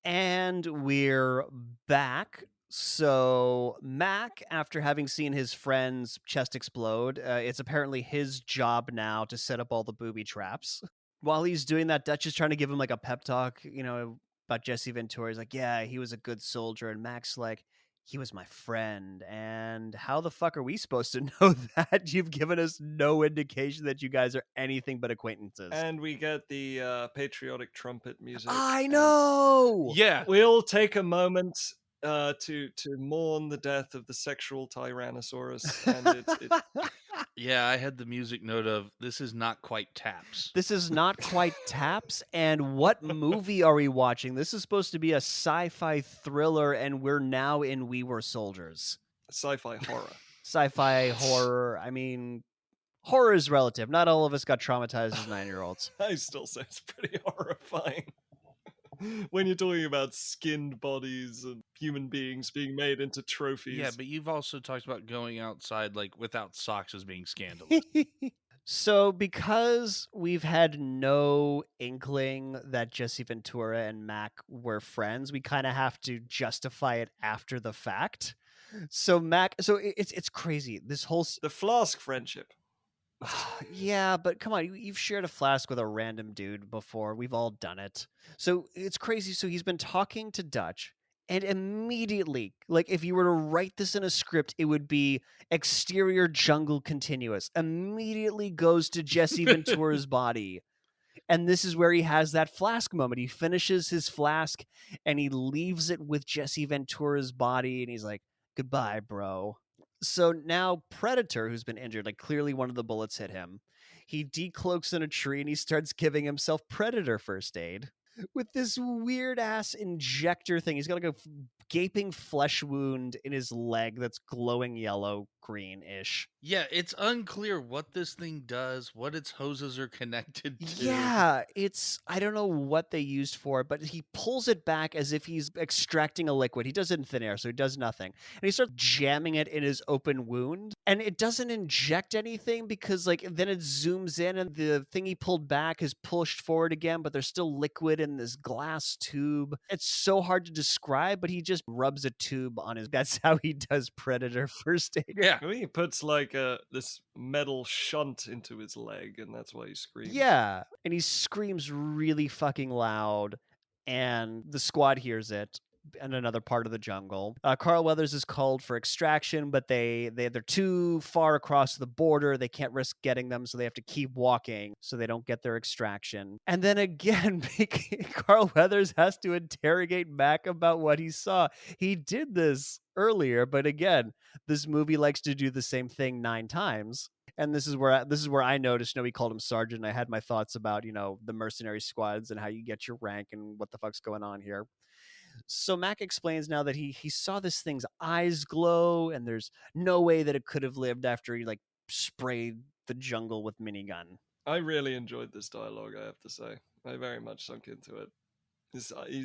And we're back. So Mac, after having seen his friend's chest explode, it's apparently his job now to set up all the booby traps. While he's doing that, Dutch is trying to give him like a pep talk, about Jesse Ventura. He's like, "Yeah, he was a good soldier," and Mac's like, "He was my friend." And how the fuck are we supposed to know that? You've given us no indication that you guys are anything but acquaintances. And we get the patriotic trumpet music. I and know. Yeah. We'll take a moment to mourn the death of the sexual Tyrannosaurus, and it's Yeah, I had the music note of this is not quite taps. This is not quite taps. And what movie are we watching? This is supposed to be a sci-fi thriller, and we're now in We Were Soldiers. sci-fi horror. Sci-fi horror. I mean, horror is relative. Not all of us got traumatized as 9-year-olds. I still say it's pretty horrifying. When you're talking about skinned bodies and human beings being made into trophies. Yeah, but you've also talked about going outside like without socks as being scandalous. So, because we've had no inkling that Jesse Ventura and Mac were friends, we kind of have to justify it after the fact. So it's crazy. This whole The flask friendship. yeah, but come on, you've shared a flask with a random dude before. We've all done it. So it's crazy. So he's been talking to Dutch, and immediately, like if you were to write this in a script, it would be exterior jungle continuous. Immediately goes to Jesse Ventura's body. And this is where he has that flask moment. He finishes his flask and he leaves it with Jesse Ventura's body, and he's like, "Goodbye, bro." So now Predator, who's been injured, like clearly one of the bullets hit him, he decloaks in a tree and he starts giving himself Predator first aid with this weird ass injector thing. He's got like a gaping flesh wound in his leg that's glowing yellow green-ish. Yeah, it's unclear what this thing does, what its hoses are connected to. Yeah, I don't know what they used for it, but he pulls it back as if he's extracting a liquid. He does it in thin air, so he does nothing. And he starts jamming it in his open wound, and it doesn't inject anything because like then it zooms in and the thing he pulled back is pushed forward again, but there's still liquid in this glass tube. It's so hard to describe, but he just rubs a tube on his. That's how he does Predator first aid. Yeah. I mean, he puts like this metal shunt into his leg, and that's why he screams. Yeah, and he screams really fucking loud, and the squad hears it in another part of the jungle. Carl Weathers is called for extraction, but they're too far across the border. They can't risk getting them, so they have to keep walking so they don't get their extraction. And then again, Carl Weathers has to interrogate Mac about what he saw. He did this earlier, but again, this movie likes to do the same thing 9 times. And this is where I noticed, we called him Sergeant. I had my thoughts about, the mercenary squads and how you get your rank and what the fuck's going on here. So Mac explains now that he saw this thing's eyes glow, and there's no way that it could have lived after he like sprayed the jungle with minigun. I really enjoyed this dialogue, I have to say. I very much sunk into it.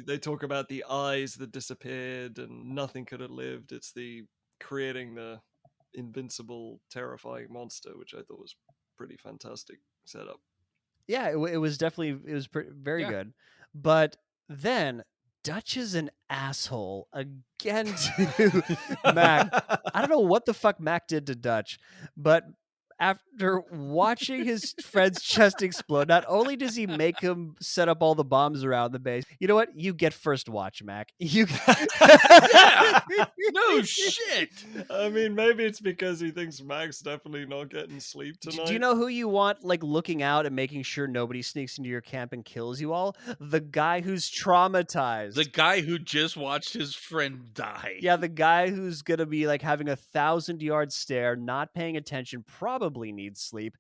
They talk about the eyes that disappeared and nothing could have lived. It's the creating the invincible, terrifying monster, which I thought was pretty fantastic setup. Yeah, it was definitely very Yeah. good. But then Dutch is an asshole again to Mac. I don't know what the fuck Mac did to Dutch, but after watching his friend's chest explode, not only does he make him set up all the bombs around the base, you know what? You get first watch, Mac. You Yeah. No shit. I mean, maybe it's because he thinks Mac's definitely not getting sleep tonight. Do you know who you want, like, looking out and making sure nobody sneaks into your camp and kills you all? The guy who's traumatized. The guy who just watched his friend die. Yeah, the guy who's gonna be like having a 1,000-yard stare, not paying attention, probably needs sleep.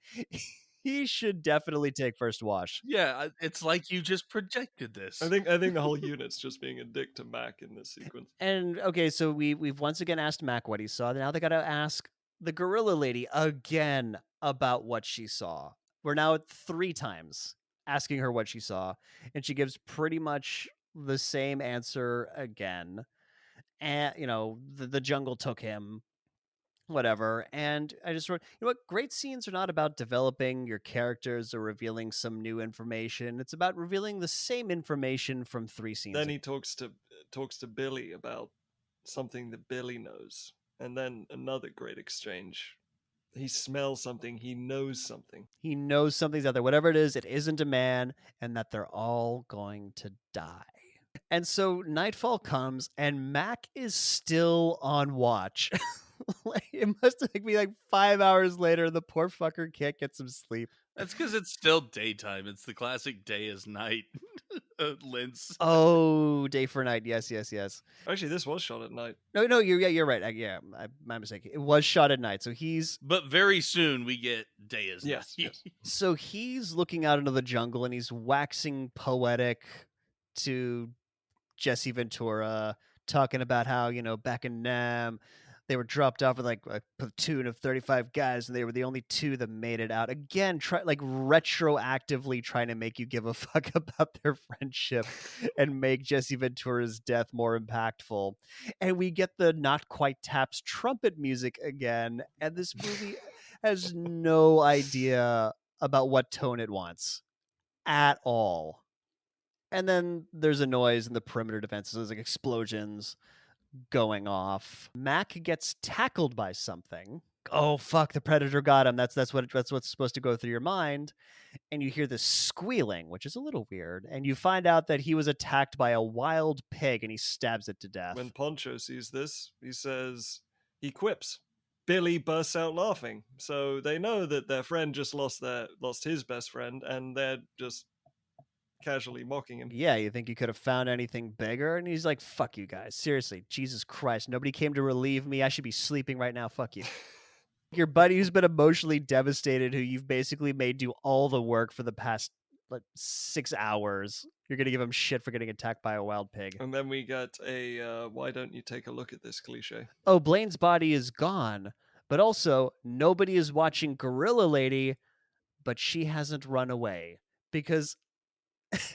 He should definitely take first watch. Yeah, it's like you just projected this. I think the whole unit's just being a dick to Mac in this sequence. And okay, so we've once again asked Mac what he saw. Now they gotta ask the gorilla lady again about what she saw. We're now at 3 times asking her what she saw, and she gives pretty much the same answer again. And the jungle took him, whatever. And I just wrote, what, great scenes are not about developing your characters or revealing some new information. It's about revealing the same information from 3 scenes. Then he talks to Billy about something that Billy knows. And then another great exchange. He smells something, he knows something. He knows something's out there. Whatever it isn't a man, and that they're all going to die. And so nightfall comes, and Mac is still on watch. It must be like 5 hours later. The poor fucker can't get some sleep. That's because it's still daytime. It's the classic day is night, Linz. Oh, day for night. Yes. Actually, this was shot at night. No, you're right. My mistake. It was shot at night. So But very soon we get day is Yes, night. yes. so he's looking out into the jungle, and he's waxing poetic to Jesse Ventura, talking about how, back in Nam, they were dropped off with like a platoon of 35 guys, and they were the only 2 that made it out. Again, retroactively trying to make you give a fuck about their friendship and make Jesse Ventura's death more impactful. And we get the Not Quite Taps trumpet music again, and this movie has no idea about what tone it wants at all. And then there's a noise in the perimeter defenses. There's like explosions going off. Mac gets tackled by something. Oh fuck! The predator got him. That's what's supposed to go through your mind. And you hear this squealing, which is a little weird. And you find out that he was attacked by a wild pig, and he stabs it to death. When Poncho sees this, he quips. Billy bursts out laughing. So they know that their friend just lost his best friend, and they're just casually mocking him. Yeah, you think you could have found anything bigger? And he's like, fuck you guys. Seriously, Jesus Christ. Nobody came to relieve me. I should be sleeping right now. Fuck you. Your buddy who's been emotionally devastated, who you've basically made do all the work for the past 6 hours. You're going to give him shit for getting attacked by a wild pig. And then we get a, why don't you take a look at this cliche? Oh, Blaine's body is gone. But also, nobody is watching Gorilla Lady, but she hasn't run away. Because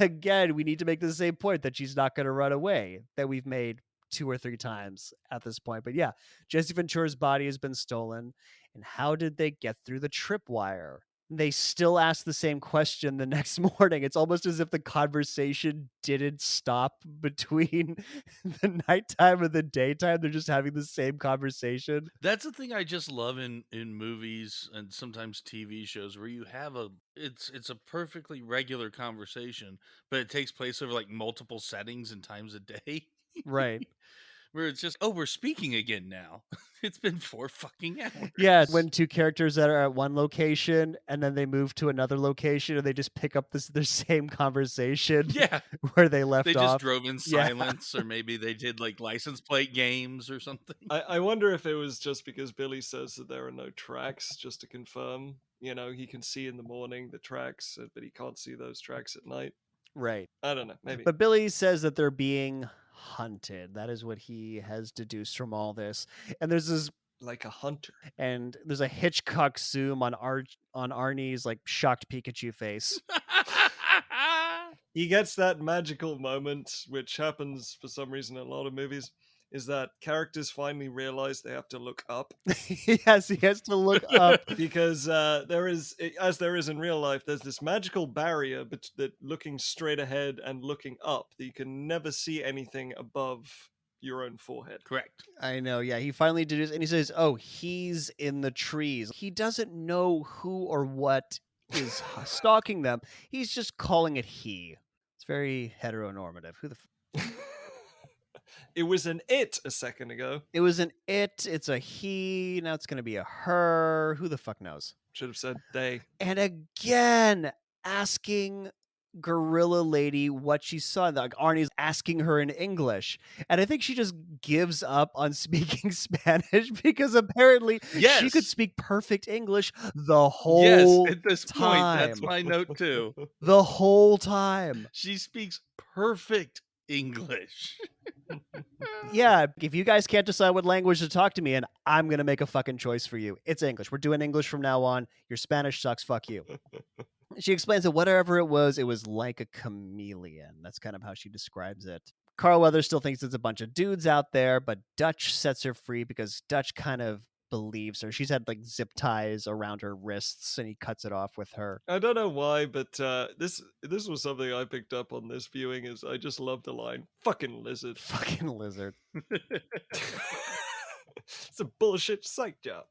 again, we need to make the same point that she's not going to run away, that we've made 2 or 3 times at this point. But yeah, Jesse Ventura's body has been stolen. And how did they get through the tripwire? They still ask the same question the next morning. It's almost as if the conversation didn't stop between the nighttime and the daytime. They're just having the same conversation. That's the thing I just love in movies and sometimes TV shows, where you have it's a perfectly regular conversation, but it takes place over like multiple settings and times a day. Right. Where it's just, oh, we're speaking again now. It's been 4 fucking hours. Yeah, when 2 characters that are at one location and then they move to another location, and they just pick up their same conversation. Yeah, where they left they off. just drove in silence, or maybe they did like license plate games or something. I wonder if it was just because Billy says that there are no tracks, just to confirm. He can see in the morning the tracks, but he can't see those tracks at night. Right. I don't know, maybe. But Billy says that they're being hunted. That is what he has deduced from all this. And there's this, like a hunter. and there's a Hitchcock zoom on Arnie's like shocked Pikachu face. He gets that magical moment, which happens for some reason in a lot of movies, is that characters finally realize they have to look up. Yes, he has to look up. Because there is, as there is in real life, there's this magical barrier that looking straight ahead and looking up, that you can never see anything above your own forehead. Correct. I know, yeah. He finally deduced, and he says, oh, he's in the trees. He doesn't know who or what is stalking them. He's just calling it he. It's very heteronormative. Who the It was an it a second ago. It was an it. It's a he. Now it's going to be a her. Who the fuck knows? Should have said they. And again, asking Gorilla Lady what she saw. Like Arnie's asking her in English. And I think she just gives up on speaking Spanish, because apparently she could speak perfect English the whole at this time. point, that's my note too. The whole time. She speaks perfect English. Yeah, if you guys can't decide what language to talk to me in, I'm going to make a fucking choice for you. It's English. We're doing English from now on. Your Spanish sucks. Fuck you. She explains that whatever it was like a chameleon. That's kind of how she describes it. Carl Weathers still thinks it's a bunch of dudes out there, but Dutch sets her free because Dutch kind of believes her. She's had like zip ties around her wrists, and he cuts it off with her. I don't know why, but this was something I picked up on this viewing. Is I just love the line "fucking lizard." Fucking lizard. It's a bullshit psych job,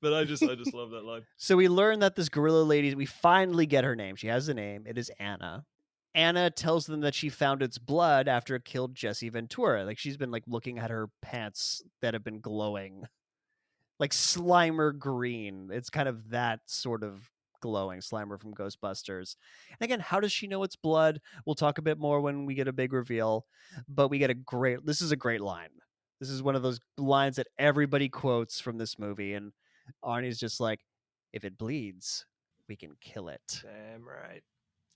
but I just love that line. So we learn that this gorilla lady, we finally get her name. She has a name. It is Anna. Anna tells them that she found its blood after it killed Jesse Ventura. Like she's been like looking at her pants that have been glowing, like Slimer green. It's kind of that sort of glowing Slimer from Ghostbusters. And again, how does she know it's blood? We'll talk a bit more when we get a big reveal, but we get this is a great line. This is one of those lines that everybody quotes from this movie. And Arnie's just like, if it bleeds, we can kill it. Damn right.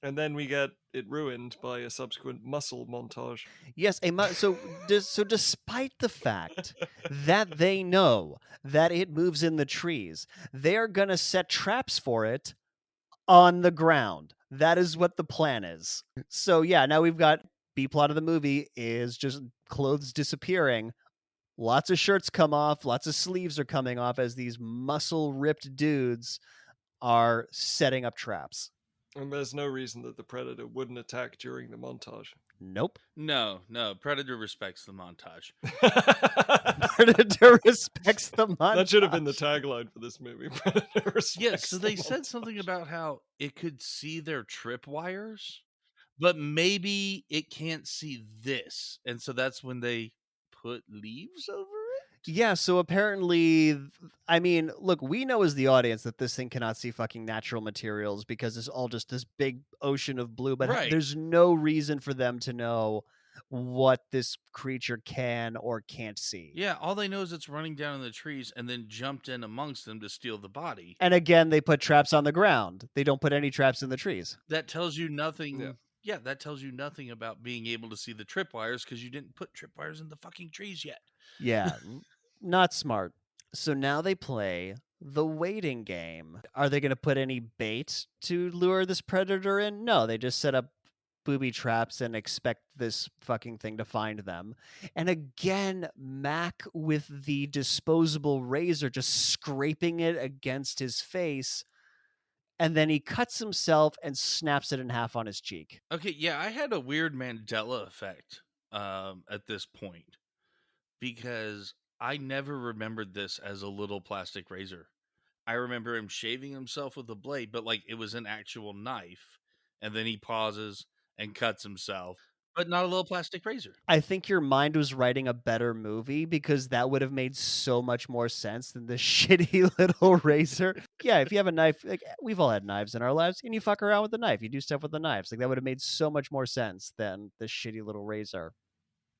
And then we get it ruined by a subsequent muscle montage. Yes, so despite the fact that they know that it moves in the trees, they're gonna set traps for it on the ground. That is what the plan is. So yeah, now we've got B plot of the movie is just clothes disappearing. Lots of shirts come off, lots of sleeves are coming off as these muscle ripped dudes are setting up traps. And there's no reason that the Predator wouldn't attack during the montage. Nope. No, Predator respects the montage. Predator respects the montage. That should have been the tagline for this movie. Predator respects Yes, so they the said montage. something about how it could see their tripwires, but maybe it can't see this. And so that's when they put leaves over it? Yeah, so apparently, I mean, look, we know as the audience that this thing cannot see fucking natural materials because it's all just this big ocean of blue, but Right. there's no reason for them to know what this creature can or can't see. Yeah, all they know is it's running down in the trees and then jumped in amongst them to steal the body. And again, they put traps on the ground. They don't put any traps in the trees. That tells you nothing. Yeah. That tells you nothing about being able to see the tripwires because you didn't put tripwires in the fucking trees yet. Yeah, not smart. So now they play the waiting game. Are they going to put any bait to lure this predator in? No, they just set up booby traps and expect this fucking thing to find them. And again, Mac with the disposable razor just scraping it against his face. And then he cuts himself and snaps it in half on his cheek. Okay, yeah, I had a weird Mandela effect at this point because I never remembered this as a little plastic razor. I remember him shaving himself with a blade, but like it was an actual knife. And then he pauses and cuts himself, but not a little plastic razor. I think your mind was writing a better movie because that would have made so much more sense than this shitty little razor. Yeah, if you have a knife, like we've all had knives in our lives, and you fuck around with the knife, you do stuff with the knives. Like that would have made so much more sense than this shitty little razor.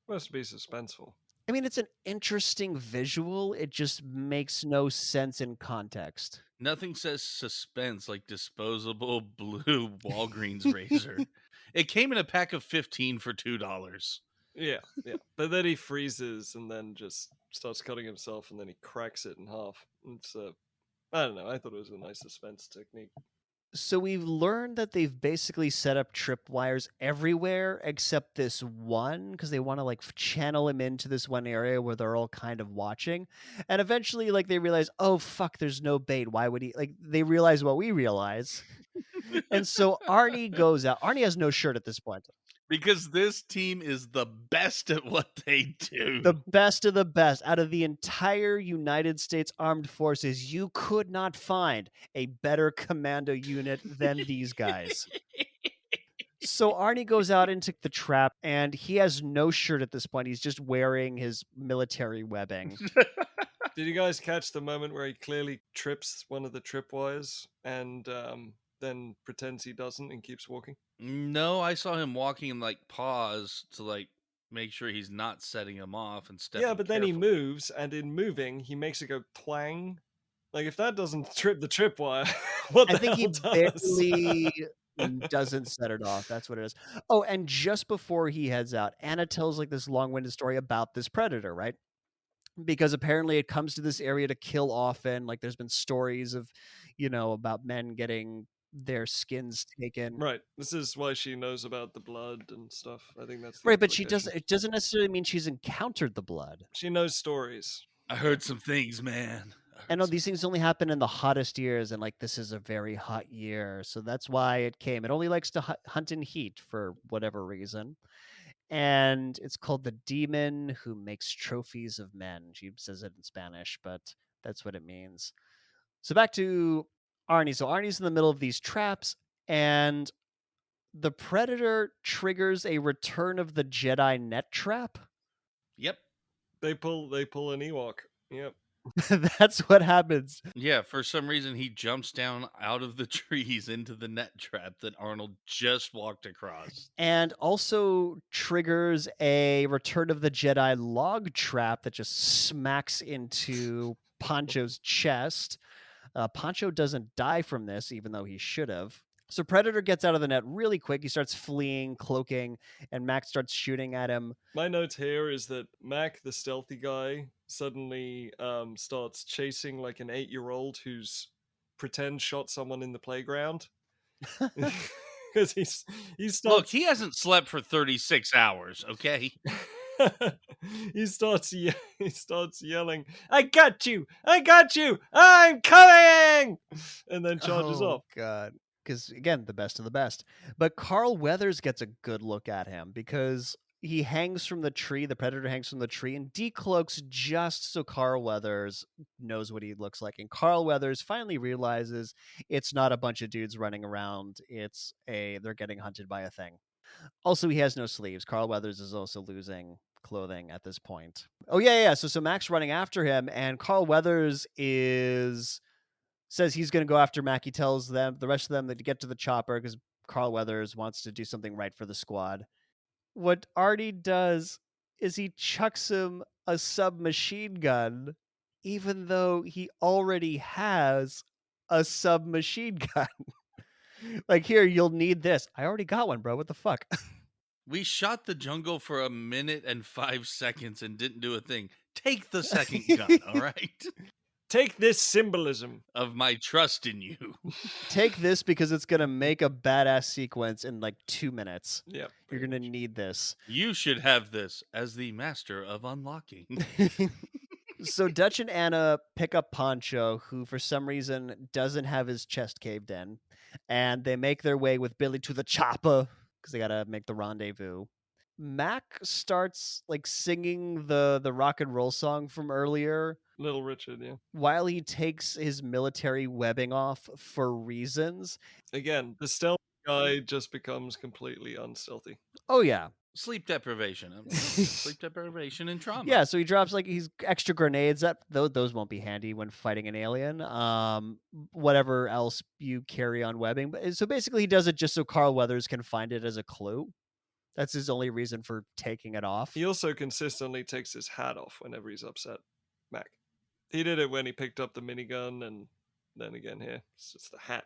Must be suspenseful. I mean, it's an interesting visual. It just makes no sense in context. Nothing says suspense like disposable blue Walgreens razor. It came in a pack of 15 for $2. Yeah. But then he freezes and then just starts cutting himself, and then he cracks it in half. It's I don't know. I thought it was a nice suspense technique. So we've learned that they've basically set up tripwires everywhere except this one because they want to like channel him into this one area where they're all kind of watching. And eventually like they realize, oh fuck, there's no bait. Why would he like they realize what we realize. And so Arnie goes out. Arnie has no shirt at this point. Because this team is the best at what they do. The best of the best. Out of the entire United States Armed Forces, you could not find a better commando unit than these guys. So Arnie goes out into the trap, and he has no shirt at this point. He's just wearing his military webbing. Did you guys catch the moment where he clearly trips one of the tripwires and then pretends he doesn't and keeps walking? No, I saw him walking and like pause to like make sure he's not setting him off and stepping. Yeah, but then he carefully. moves, and in moving, he makes it go twang. Like if that doesn't trip the tripwire, what I the think he hell does? barely doesn't set it off. That's what it is. Oh, and just before he heads out, Anna tells like this long-winded story about this predator, right? Because apparently it comes to this area to kill often. Like there's been stories of, about men getting their skins taken. Right. This is why she knows about the blood and stuff. I think that's the Right, but implication. it doesn't necessarily mean she's encountered the blood. She knows stories. I heard some things, man. And all hurts. these things only happen in the hottest years, and like this is a very hot year, so that's why it came. It only likes to hunt in heat for whatever reason. And it's called the demon who makes trophies of men. She says it in Spanish, but that's what it means. So back to Arnie. So Arnie's in the middle of these traps, and the Predator triggers a Return of the Jedi net trap. Yep. They pull an Ewok. Yep. That's what happens. Yeah, for some reason he jumps down out of the trees into the net trap that Arnold just walked across. And also triggers a Return of the Jedi log trap that just smacks into Poncho's chest. Poncho doesn't die from this, even though he should have. So Predator gets out of the net really quick. He starts fleeing, cloaking, and Max starts shooting at him. My note here is that Mac, the stealthy guy, suddenly starts chasing like an 8-year-old who's pretend shot someone in the playground. Because he Look, starts he hasn't slept for 36 hours, okay? he starts yelling, I got you, I'm coming, and then charges off. God. Because, again, the best of the best. But Carl Weathers gets a good look at him because he hangs from the tree. The Predator hangs from the tree and decloaks just so Carl Weathers knows what he looks like. And Carl Weathers finally realizes it's not a bunch of dudes running around. They're getting hunted by a thing. Also, he has no sleeves. Carl Weathers is also losing clothing at this point. Oh, yeah. So Mac's running after him, and Carl Weathers says he's going to go after Mac. He tells the rest of them that to get to the chopper because Carl Weathers wants to do something right for the squad. What Arnie does is he chucks him a submachine gun, even though he already has a submachine gun. Like, here, you'll need this. I already got one, bro. What the fuck? We shot the jungle for 1 minute and 5 seconds and didn't do a thing. Take the second gun, all right? Take this symbolism. Of my trust in you. Take this because it's going to make a badass sequence in like 2 minutes. Yep. You're going to need this. You should have this as the master of unlocking. So Dutch and Anna pick up Poncho, who for some reason doesn't have his chest caved in, and they make their way with Billy to the chopper because they got to make the rendezvous. Mac starts like singing the rock and roll song from earlier. Little Richard, yeah. While he takes his military webbing off for reasons. Again, the stealth guy just becomes completely unstealthy. Oh, yeah. Sleep deprivation. Sleep deprivation and trauma. Yeah, so he drops like he's extra grenades. Those won't be handy when fighting an alien. Whatever else you carry on webbing. But so basically he does it just so Carl Weathers can find it as a clue. That's his only reason for taking it off. He also consistently takes his hat off whenever he's upset, Mac. He did it when he picked up the minigun, and then again here. It's just the hat.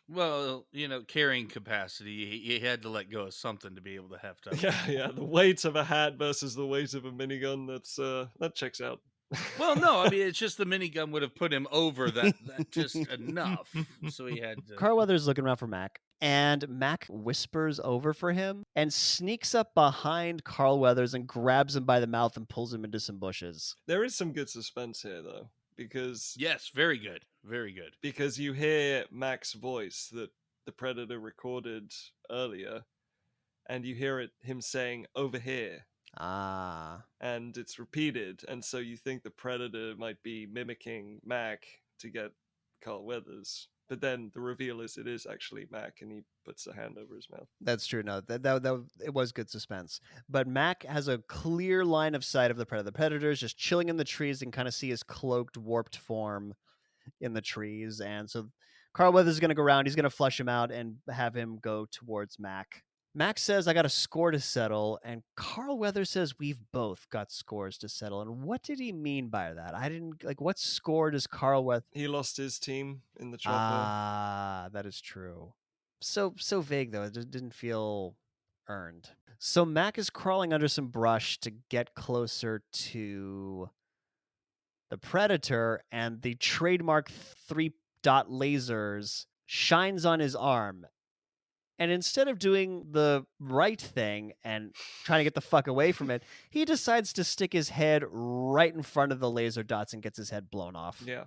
Well, carrying capacity, he had to let go of something to be able to heft up. Yeah. The weight of a hat versus the weight of a minigun, that checks out. Well, no, I mean, it's just the minigun would have put him over that just enough. So he had to... Carl Weathers looking around for Mac, and Mac whispers over for him and sneaks up behind Carl Weathers and grabs him by the mouth and pulls him into some bushes. There is some good suspense here, though, because... Yes, very good. Very good. Because you hear Mac's voice that the Predator recorded earlier, and you hear him saying, over here. Ah. And it's repeated, and so you think the Predator might be mimicking Mac to get Carl Weathers. But then the reveal is it is actually Mac, and he puts a hand over his mouth. That's true. No, that it was good suspense. But Mac has a clear line of sight of the Predator. The Predator is just chilling in the trees and kind of see his cloaked, warped form in the trees. And so Carl Weathers is going to go around. He's going to flush him out and have him go towards Mac. Mac says, I got a score to settle. And Carl Weathers says, we've both got scores to settle. And what did he mean by that? I didn't what score does Carl Weathers? He lost his team in the chopper. Ah, that is true. So vague, though. It just didn't feel earned. So Mac is crawling under some brush to get closer to the Predator, and the trademark 3-dot lasers shines on his arm. And instead of doing the right thing and trying to get the fuck away from it, he decides to stick his head right in front of the laser dots and gets his head blown off. Yeah.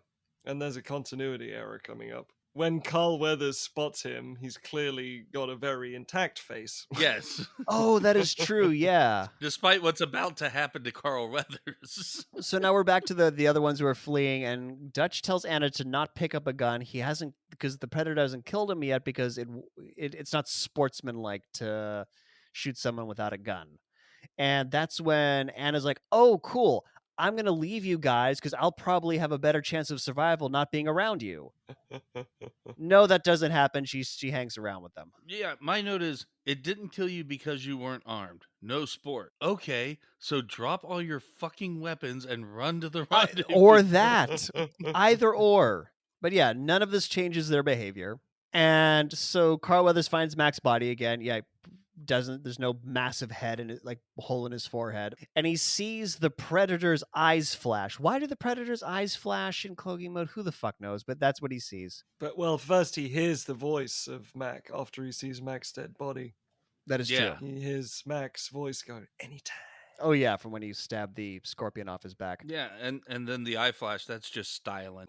And there's a continuity error coming up. When Carl Weathers spots him, he's clearly got a very intact face. Yes. Oh, that is true. Yeah. Despite what's about to happen to Carl Weathers. So now we're back to the other ones who are fleeing, and Dutch tells Anna to not pick up a gun. He hasn't, because the predator hasn't killed him yet, because it's not sportsmanlike to shoot someone without a gun. And that's when Anna's like, "Oh, cool. I'm gonna leave you guys because I'll probably have a better chance of survival not being around you." No, that doesn't happen. She hangs around with them. Yeah, my note is it didn't kill you because you weren't armed. No sport. Okay, so drop all your fucking weapons and run to the rendezvous. Or that. Either or. But yeah, none of this changes their behavior. And so Carl Weathers finds Mac's body again. Yeah, there's no massive head and like hole in his forehead. And he sees the predator's eyes flash. Why do the predator's eyes flash in cloaking mode? Who the fuck knows? But that's what he sees. But, well, first he hears the voice of Mac after he sees Mac's dead body. That is Yeah. true. He hears Mac's voice go, anytime. Oh yeah, from when he stabbed the scorpion off his back. Yeah, and then the eye flash, that's just styling.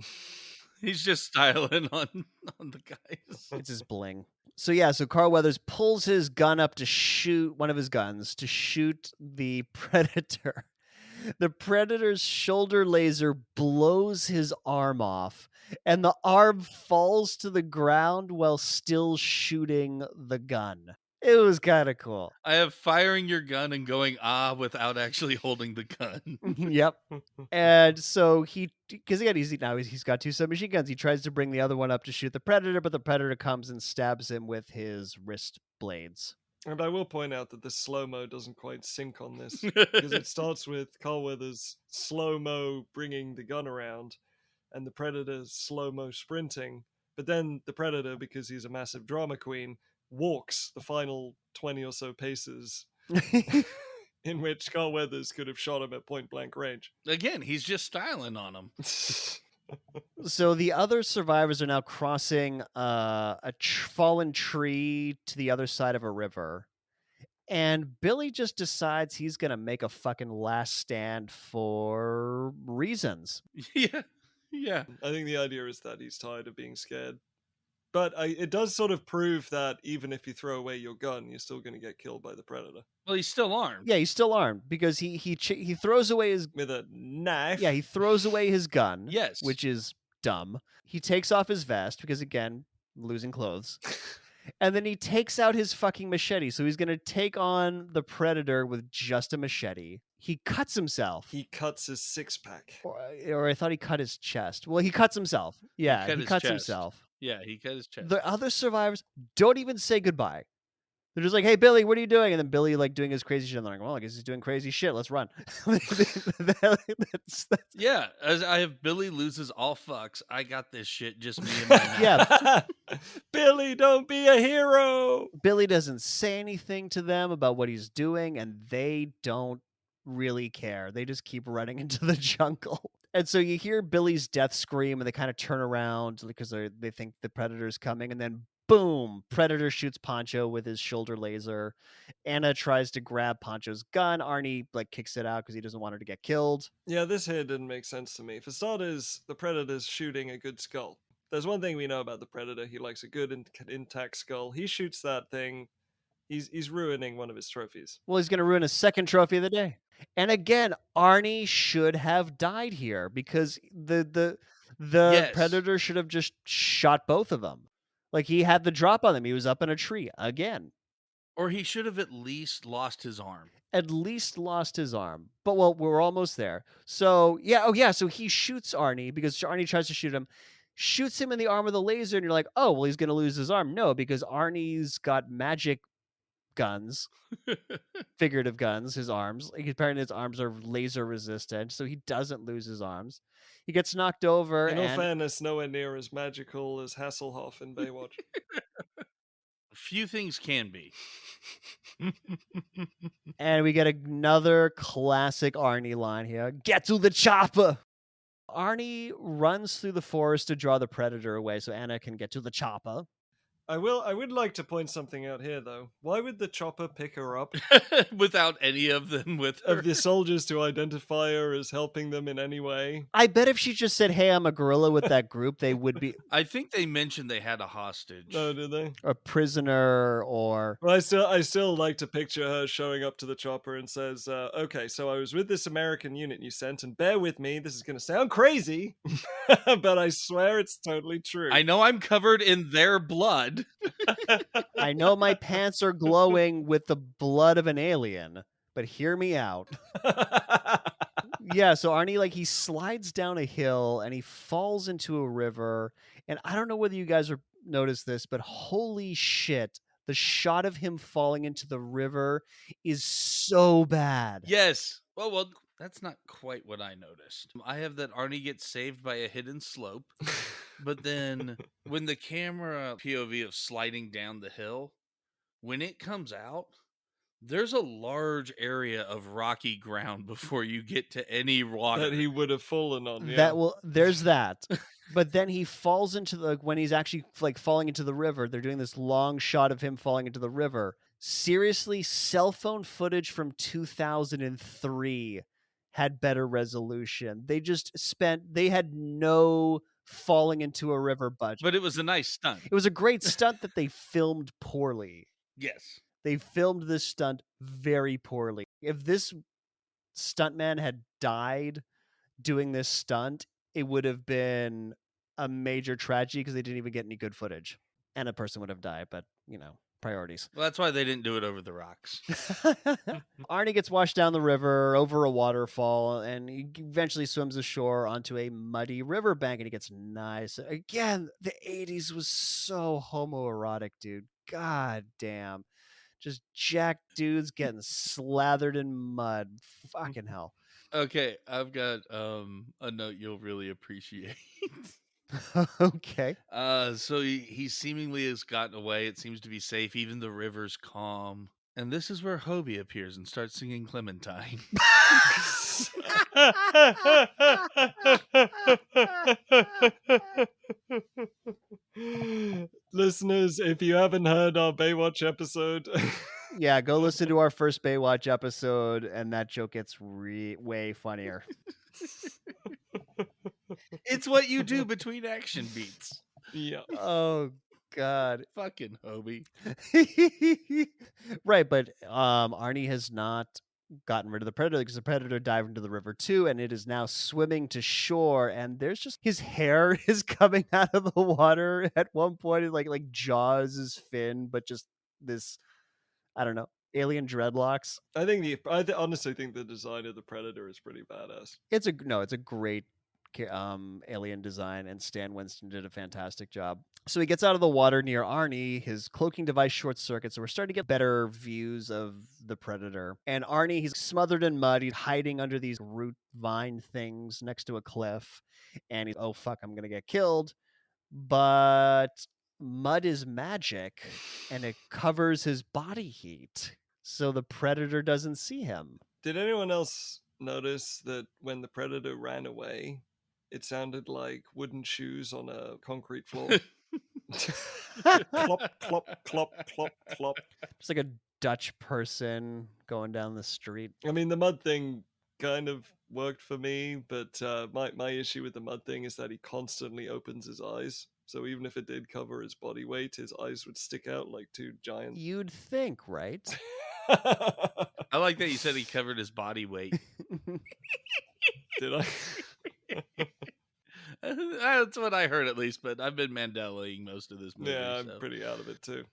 He's just styling on the guys. It's his bling. So yeah, so Carl Weathers pulls his gun up to shoot one of his guns to shoot the predator. The predator's shoulder laser blows his arm off, and the arm falls to the ground while still shooting the gun. It was kind of cool. I have firing your gun and going without actually holding the gun. Yep. And so because again, he's got two submachine guns. He tries to bring the other one up to shoot the predator, but the predator comes and stabs him with his wrist blades. And I will point out that the slow-mo doesn't quite sync on this, because it starts with Carl Weathers slow-mo bringing the gun around, and the Predator slow-mo sprinting, but then the Predator, because he's a massive drama queen, walks the final 20 or so paces, in which Carl Weathers could have shot him at point-blank range. Again, he's just styling on him. So the other survivors are now crossing a fallen tree to the other side of a river. And Billy just decides he's going to make a fucking last stand for reasons. Yeah. Yeah. I think the idea is that he's tired of being scared. But it does sort of prove that even if you throw away your gun, you're still going to get killed by the Predator. Well, he's still armed. Yeah, he's still armed because he throws away his... With a knife. Yeah, he throws away his gun. Yes. Which is dumb. He takes off his vest because, again, losing clothes. And then he takes out his fucking machete. So he's going to take on the Predator with just a machete. He cuts himself. He cuts his six-pack. Or I thought he cut his chest. Well, he cuts himself. Yeah, he cuts himself. Yeah, he cut his chest. The other survivors don't even say goodbye. They're just like, "Hey, Billy, what are you doing?" And then Billy, like, doing his crazy shit. And they're like, "Well, I guess he's doing crazy shit. Let's run." That's... Yeah, as I have Billy loses all fucks. I got this shit, just me and my mouth. Yeah. Billy, don't be a hero. Billy doesn't say anything to them about what he's doing, and they don't really care. They just keep running into the jungle. And so you hear Billy's death scream, and they kind of turn around because they think the Predator's coming, and then boom, Predator shoots Pancho with his shoulder laser. Anna tries to grab Pancho's gun. Arnie like kicks it out because he doesn't want her to get killed. Yeah, this here didn't make sense to me. For starters, the Predator's shooting a good skull. There's one thing we know about the Predator. He likes a good intact skull. He shoots that thing. He's ruining one of his trophies. Well, he's going to ruin his second trophy of the day. And again, Arnie should have died here because the Yes. Predator should have just shot both of them. Like, he had the drop on them. He was up in a tree again. Or he should have at least lost his arm. At least lost his arm. But, well, we're almost there. So, yeah. Oh, yeah. So he shoots Arnie because Arnie tries to shoot him. Shoots him in the arm with a laser. And you're like, oh, well, he's going to lose his arm. No, because Arnie's got magic guns. Figurative guns, his arms. Like, apparently his arms are laser resistant, so he doesn't lose his arms. He gets knocked over. In all fairness, nowhere near as magical as Hasselhoff in Baywatch. Few things can be. And we get another classic Arnie line here. Get to the chopper! Arnie runs through the forest to draw the Predator away so Anna can get to the chopper. I would like to point something out here, though. Why would the chopper pick her up? Without any of them with her. Of the soldiers to identify her as helping them in any way? I bet if she just said, "Hey, I'm a gorilla," with that group, they would be I think they mentioned they had a hostage. No, did they? a prisoner or Well, I still like to picture her showing up to the chopper and says, "Okay, so I was with this American unit you sent, and bear with me, this is going to sound crazy, but I swear it's totally true." I know I'm covered in their blood. I know my pants are glowing with the blood of an alien, but hear me out. Yeah, so Arnie, like, he slides down a hill and he falls into a river. And I don't know whether you guys are noticed this, but holy shit, the shot of him falling into the river is so bad. Yes. Well, that's not quite what I noticed. I have that Arnie gets saved by a hidden slope, but then when the camera POV of sliding down the hill, when it comes out, there's a large area of rocky ground before you get to any water. That he would have fallen on. Yeah. That will there's that. But then he falls into the when he's actually like falling into the river, they're doing this long shot of him falling into the river. Seriously, cell phone footage from 2003 had better resolution. They had no falling into a river budget. But it was a nice stunt. It was a great stunt that they filmed poorly. Yes. They filmed this stunt very poorly. If this stuntman had died doing this stunt, it would have been a major tragedy because they didn't even get any good footage. And a person would have died, but, priorities. Well, that's why they didn't do it over the rocks. Arnie gets washed down the river over a waterfall, and he eventually swims ashore onto a muddy riverbank, and he gets nice. Again, the 80s was so homoerotic, dude. God damn. Just jacked dudes getting slathered in mud. Fucking hell. Okay, I've got a note you'll really appreciate. Okay. So he seemingly has gotten away. It seems to be safe. Even the river's calm. And this is where Hobie appears and starts singing Clementine. Listeners, if you haven't heard our Baywatch episode, Yeah, go listen to our first Baywatch episode, and that joke gets way funnier. It's what you do between action beats. yeah. Oh God. Fucking Hobie. Right, but Arnie has not gotten rid of the predator because the predator dived into the river too, and it is now swimming to shore. And there's just his hair is coming out of the water at one point. It like Jaws is fin, but just this, I don't know, alien dreadlocks. I honestly think the design of the Predator is pretty badass. It's a great alien design, and Stan Winston did a fantastic job. So he gets out of the water near Arnie. His cloaking device short circuits, so we're starting to get better views of the predator. And Arnie, he's smothered in mud. He's hiding under these root vine things next to a cliff. And he's, oh fuck, I'm gonna get killed. But mud is magic, and it covers his body heat, so the predator doesn't see him. Did anyone else notice that when the Predator ran away, it sounded like wooden shoes on a concrete floor? Clop, clop, clop, clop, clop. Just like a Dutch person going down the street. I mean, the mud thing kind of worked for me, but my issue with the mud thing is that he constantly opens his eyes. So even if it did cover his body weight, his eyes would stick out like two giant. You'd think, right? I like that you said he covered his body weight. Did I? That's what I heard, at least, but I've been Mandelaing most of this movie. Yeah, I'm so. pretty out of it too.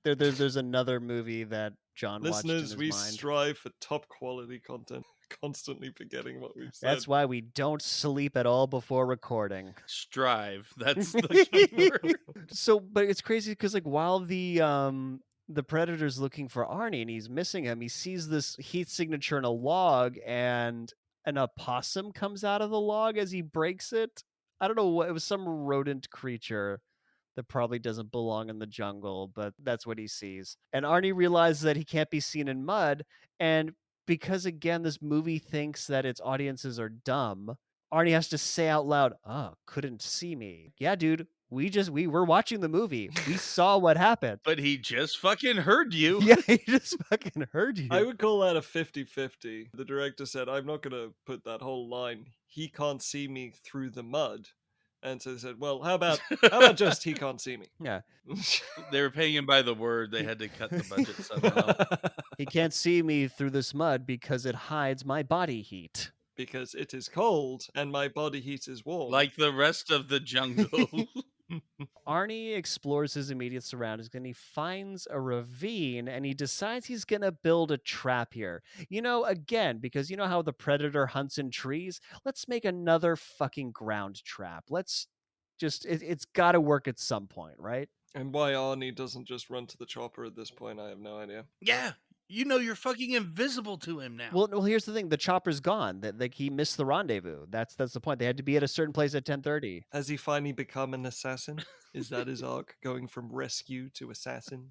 There's another movie that John watched in Listeners, his we mind. strive for top quality content, constantly forgetting what we've said. That's why we don't sleep at all before recording. Strive. That's the key word. So, but it's crazy because like while the predator's looking for Arnie and he's missing him, he sees this heat signature in a log, and an opossum comes out of the log as he breaks it. I don't know what it was, some rodent creature that probably doesn't belong in the jungle, but that's what he sees. And Arnie realizes that he can't be seen in mud, and because again this movie thinks that its audiences are dumb, Arnie has to say out loud, "Oh, couldn't see me." Yeah, dude, We were watching the movie. We saw what happened. But he just fucking heard you. Yeah, he just fucking heard you. I would call that a 50-50. The director said, I'm not going to put that whole line, he can't see me through the mud. And so they said, well, how about just he can't see me? Yeah. They were paying him by the word. They had to cut the budget somehow. He can't see me through this mud because it hides my body heat. Because it is cold and my body heat is warm. Like the rest of the jungle. Arnie explores his immediate surroundings and he finds a ravine and he decides he's going to build a trap here. You know, again, because you know how the predator hunts in trees? Let's make another fucking ground trap. Let's just, it's got to work at some point, right? And why Arnie doesn't just run to the chopper at this point, I have no idea. Yeah. You know you're fucking invisible to him now. Well, here's the thing: the chopper's gone. That like he missed the rendezvous. That's the point. They had to be at a certain place at 10:30. Has he finally become an assassin? Is that his arc, going from rescue to assassin?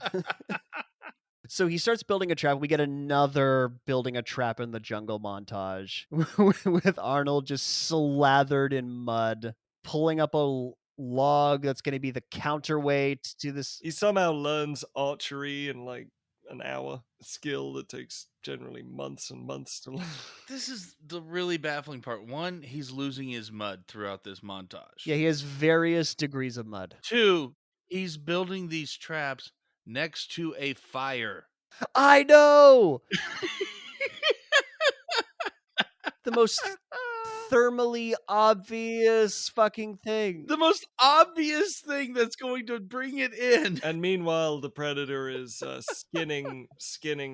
So he starts building a trap. We get another building a trap in the jungle montage with Arnold just slathered in mud, pulling up a log that's going to be the counterweight to this. He somehow learns archery in like an hour, a skill that takes generally months and months to learn. This is the really baffling part. One, he's losing his mud throughout this montage. Yeah, he has various degrees of mud. Two, he's building these traps next to a fire. I know! The most thermally obvious fucking thing. The most obvious thing that's going to bring it in. And meanwhile, the predator is skinning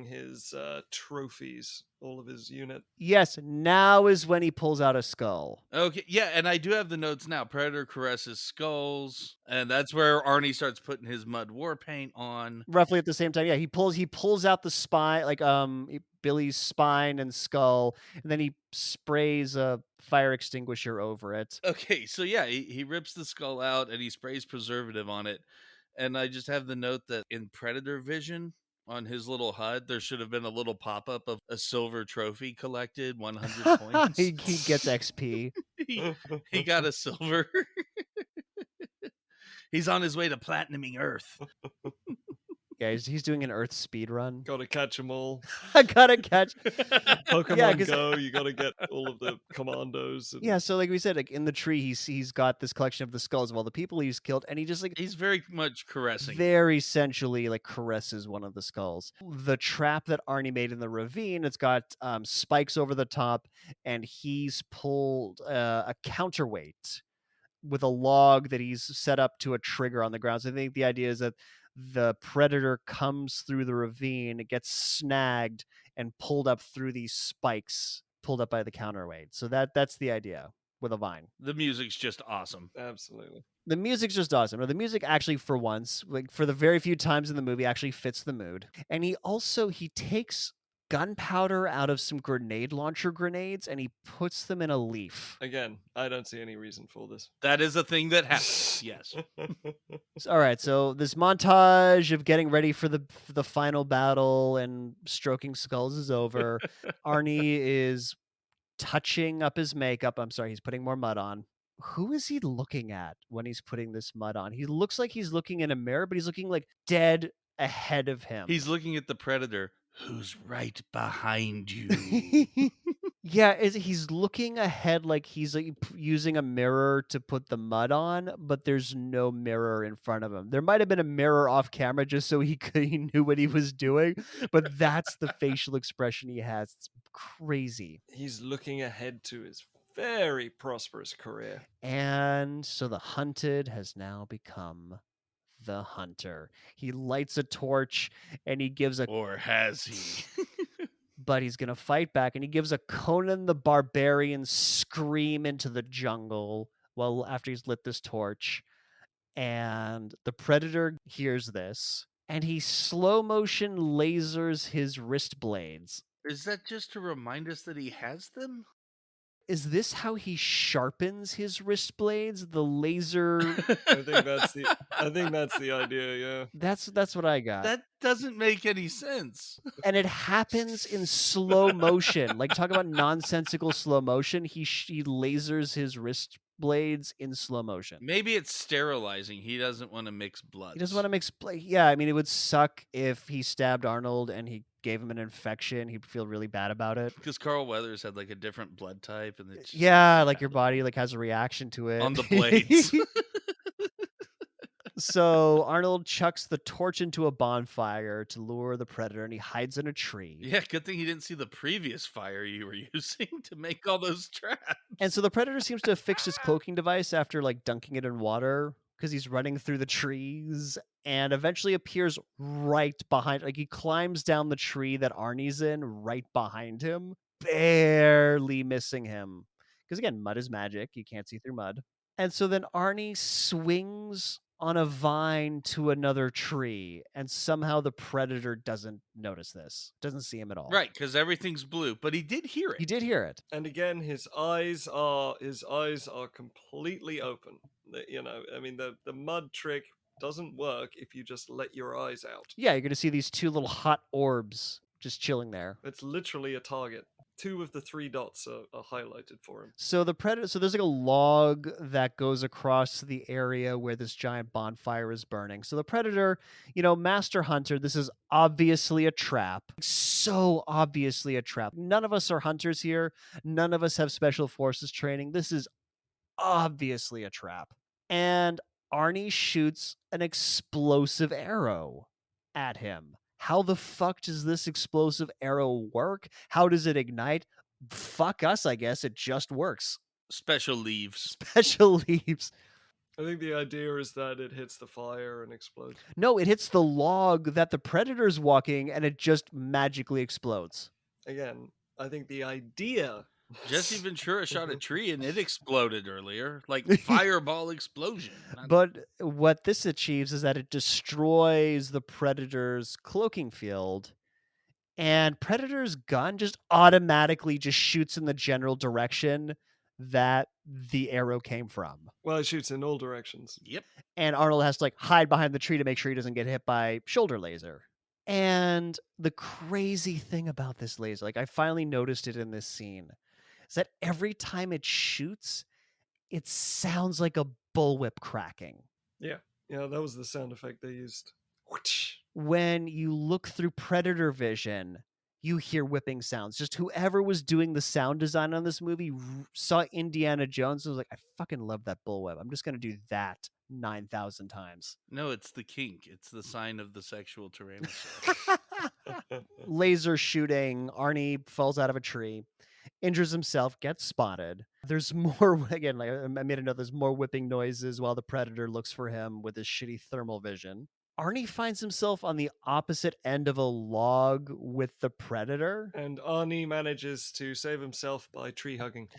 his trophies, all of his unit. Yes, now is when he pulls out a skull. Okay, yeah, and I do have the notes now. Predator caresses skulls, and that's where Arnie starts putting his mud war paint on. Roughly at the same time, yeah, he pulls out the spine, like Billy's spine and skull, and then he sprays a fire extinguisher over it. Okay, so yeah, he rips the skull out and he sprays preservative on it. And I just have the note that in Predator Vision on his little HUD, there should have been a little pop-up of a silver trophy collected, 100 points. he gets XP. he got a silver. He's on his way to platinuming Earth. Yeah, he's doing an Earth speed run. Gotta catch them all. I gotta catch. Pokemon Go, you gotta get all of the commandos. And... Yeah, so like we said, like in the tree, he's got this collection of the skulls of all the people he's killed, and he just like he's very much caressing, very sensually like caresses one of the skulls. The trap that Arnie made in the ravine, it's got spikes over the top, and he's pulled a counterweight with a log that he's set up to a trigger on the ground. So I think the idea is that the predator comes through the ravine, it gets snagged and pulled up through these spikes, pulled up by the counterweight. So that's the idea with a vine. The music's just awesome. Absolutely. The music's just awesome. The music actually, for once, like for the very few times in the movie, actually fits the mood. And he takes gunpowder out of some grenade launcher grenades and he puts them in a leaf. Again, I don't see any reason for this. That is a thing that happens. Yes. All right, so this montage of getting ready for the final battle and stroking skulls is over. Arnie is touching up his makeup. I'm sorry, he's putting more mud on. Who is he looking at when he's putting this mud on? He looks like he's looking in a mirror, but he's looking like dead ahead of him. He's looking at the predator who's right behind you. Yeah, he's looking ahead like he's like using a mirror to put the mud on, but there's no mirror in front of him. There might have been a mirror off camera just so he knew what he was doing, but that's the facial expression he has. It's crazy. He's looking ahead to his very prosperous career. And so the hunted has now become the hunter. He lights a torch and he gives a... Or has he? But he's going to fight back, and he gives a Conan the Barbarian scream into the jungle well after he's lit this torch. And the predator hears this, and he slow motion lasers his wrist blades. Is that just to remind us that he has them? Is this how he sharpens his wrist blades? The laser... I think that's the idea, yeah. That's what I got. That doesn't make any sense. And it happens in slow motion. Like, talk about nonsensical slow motion. He lasers his wrist blades in slow motion. Maybe it's sterilizing. He doesn't want to mix bloods. He doesn't want to mix. Yeah, I mean, it would suck if he stabbed Arnold and he gave him an infection. He'd feel really bad about it. Because Carl Weathers had like a different blood type, and it's just, Yeah, like your body like has a reaction to it on the blades. So Arnold chucks the torch into a bonfire to lure the predator, and he hides in a tree. Yeah, good thing he didn't see the previous fire you were using to make all those traps. And so the predator seems to have fixed his cloaking device after like dunking it in water because he's running through the trees and eventually appears right behind. Like he climbs down the tree that Arnie's in right behind him, barely missing him. Because again, mud is magic. You can't see through mud. And so then Arnie swings on a vine to another tree, and somehow the predator doesn't notice this, doesn't see him at all. Right, because everything's blue, but he did hear it. He did hear it. And again, his eyes are completely open. You know, I mean, the mud trick doesn't work if you just let your eyes out. Yeah, you're going to see these two little hot orbs just chilling there. It's literally a target. 2 of the 3 dots are highlighted for him. So the predator, so there's like a log that goes across the area where this giant bonfire is burning. So the predator, you know, master hunter, this is obviously a trap. So obviously a trap. None of us are hunters here. None of us have special forces training. This is obviously a trap. And Arnie shoots an explosive arrow at him. How the fuck does this explosive arrow work? How does it ignite? Fuck us, I guess. It just works. Special leaves. Special leaves. I think the idea is that it hits the fire and explodes. No, it hits the log that the predator's walking and it just magically explodes. Again, I think the idea... Jesse Ventura shot a tree and it exploded earlier. Like fireball explosion. But what this achieves is that it destroys the predator's cloaking field, and Predator's gun just automatically just shoots in the general direction that the arrow came from. Well, it shoots in all directions. Yep. And Arnold has to like hide behind the tree to make sure he doesn't get hit by shoulder laser. And the crazy thing about this laser, like I finally noticed it in this scene, is that every time it shoots, it sounds like a bullwhip cracking. Yeah, that was the sound effect they used. Whoosh. When you look through Predator vision, you hear whipping sounds. Just whoever was doing the sound design on this movie saw Indiana Jones and was like, I fucking love that bullwhip. I'm just going to do that 9,000 times. No, it's the kink. It's the sign of the sexual tyrannosaurus. Laser shooting. Arnie falls out of a tree, injures himself, gets spotted. There's more, again, like I made a note, there's more whipping noises while the Predator looks for him with his shitty thermal vision. Arnie finds himself on the opposite end of a log with the Predator. And Arnie manages to save himself by tree hugging.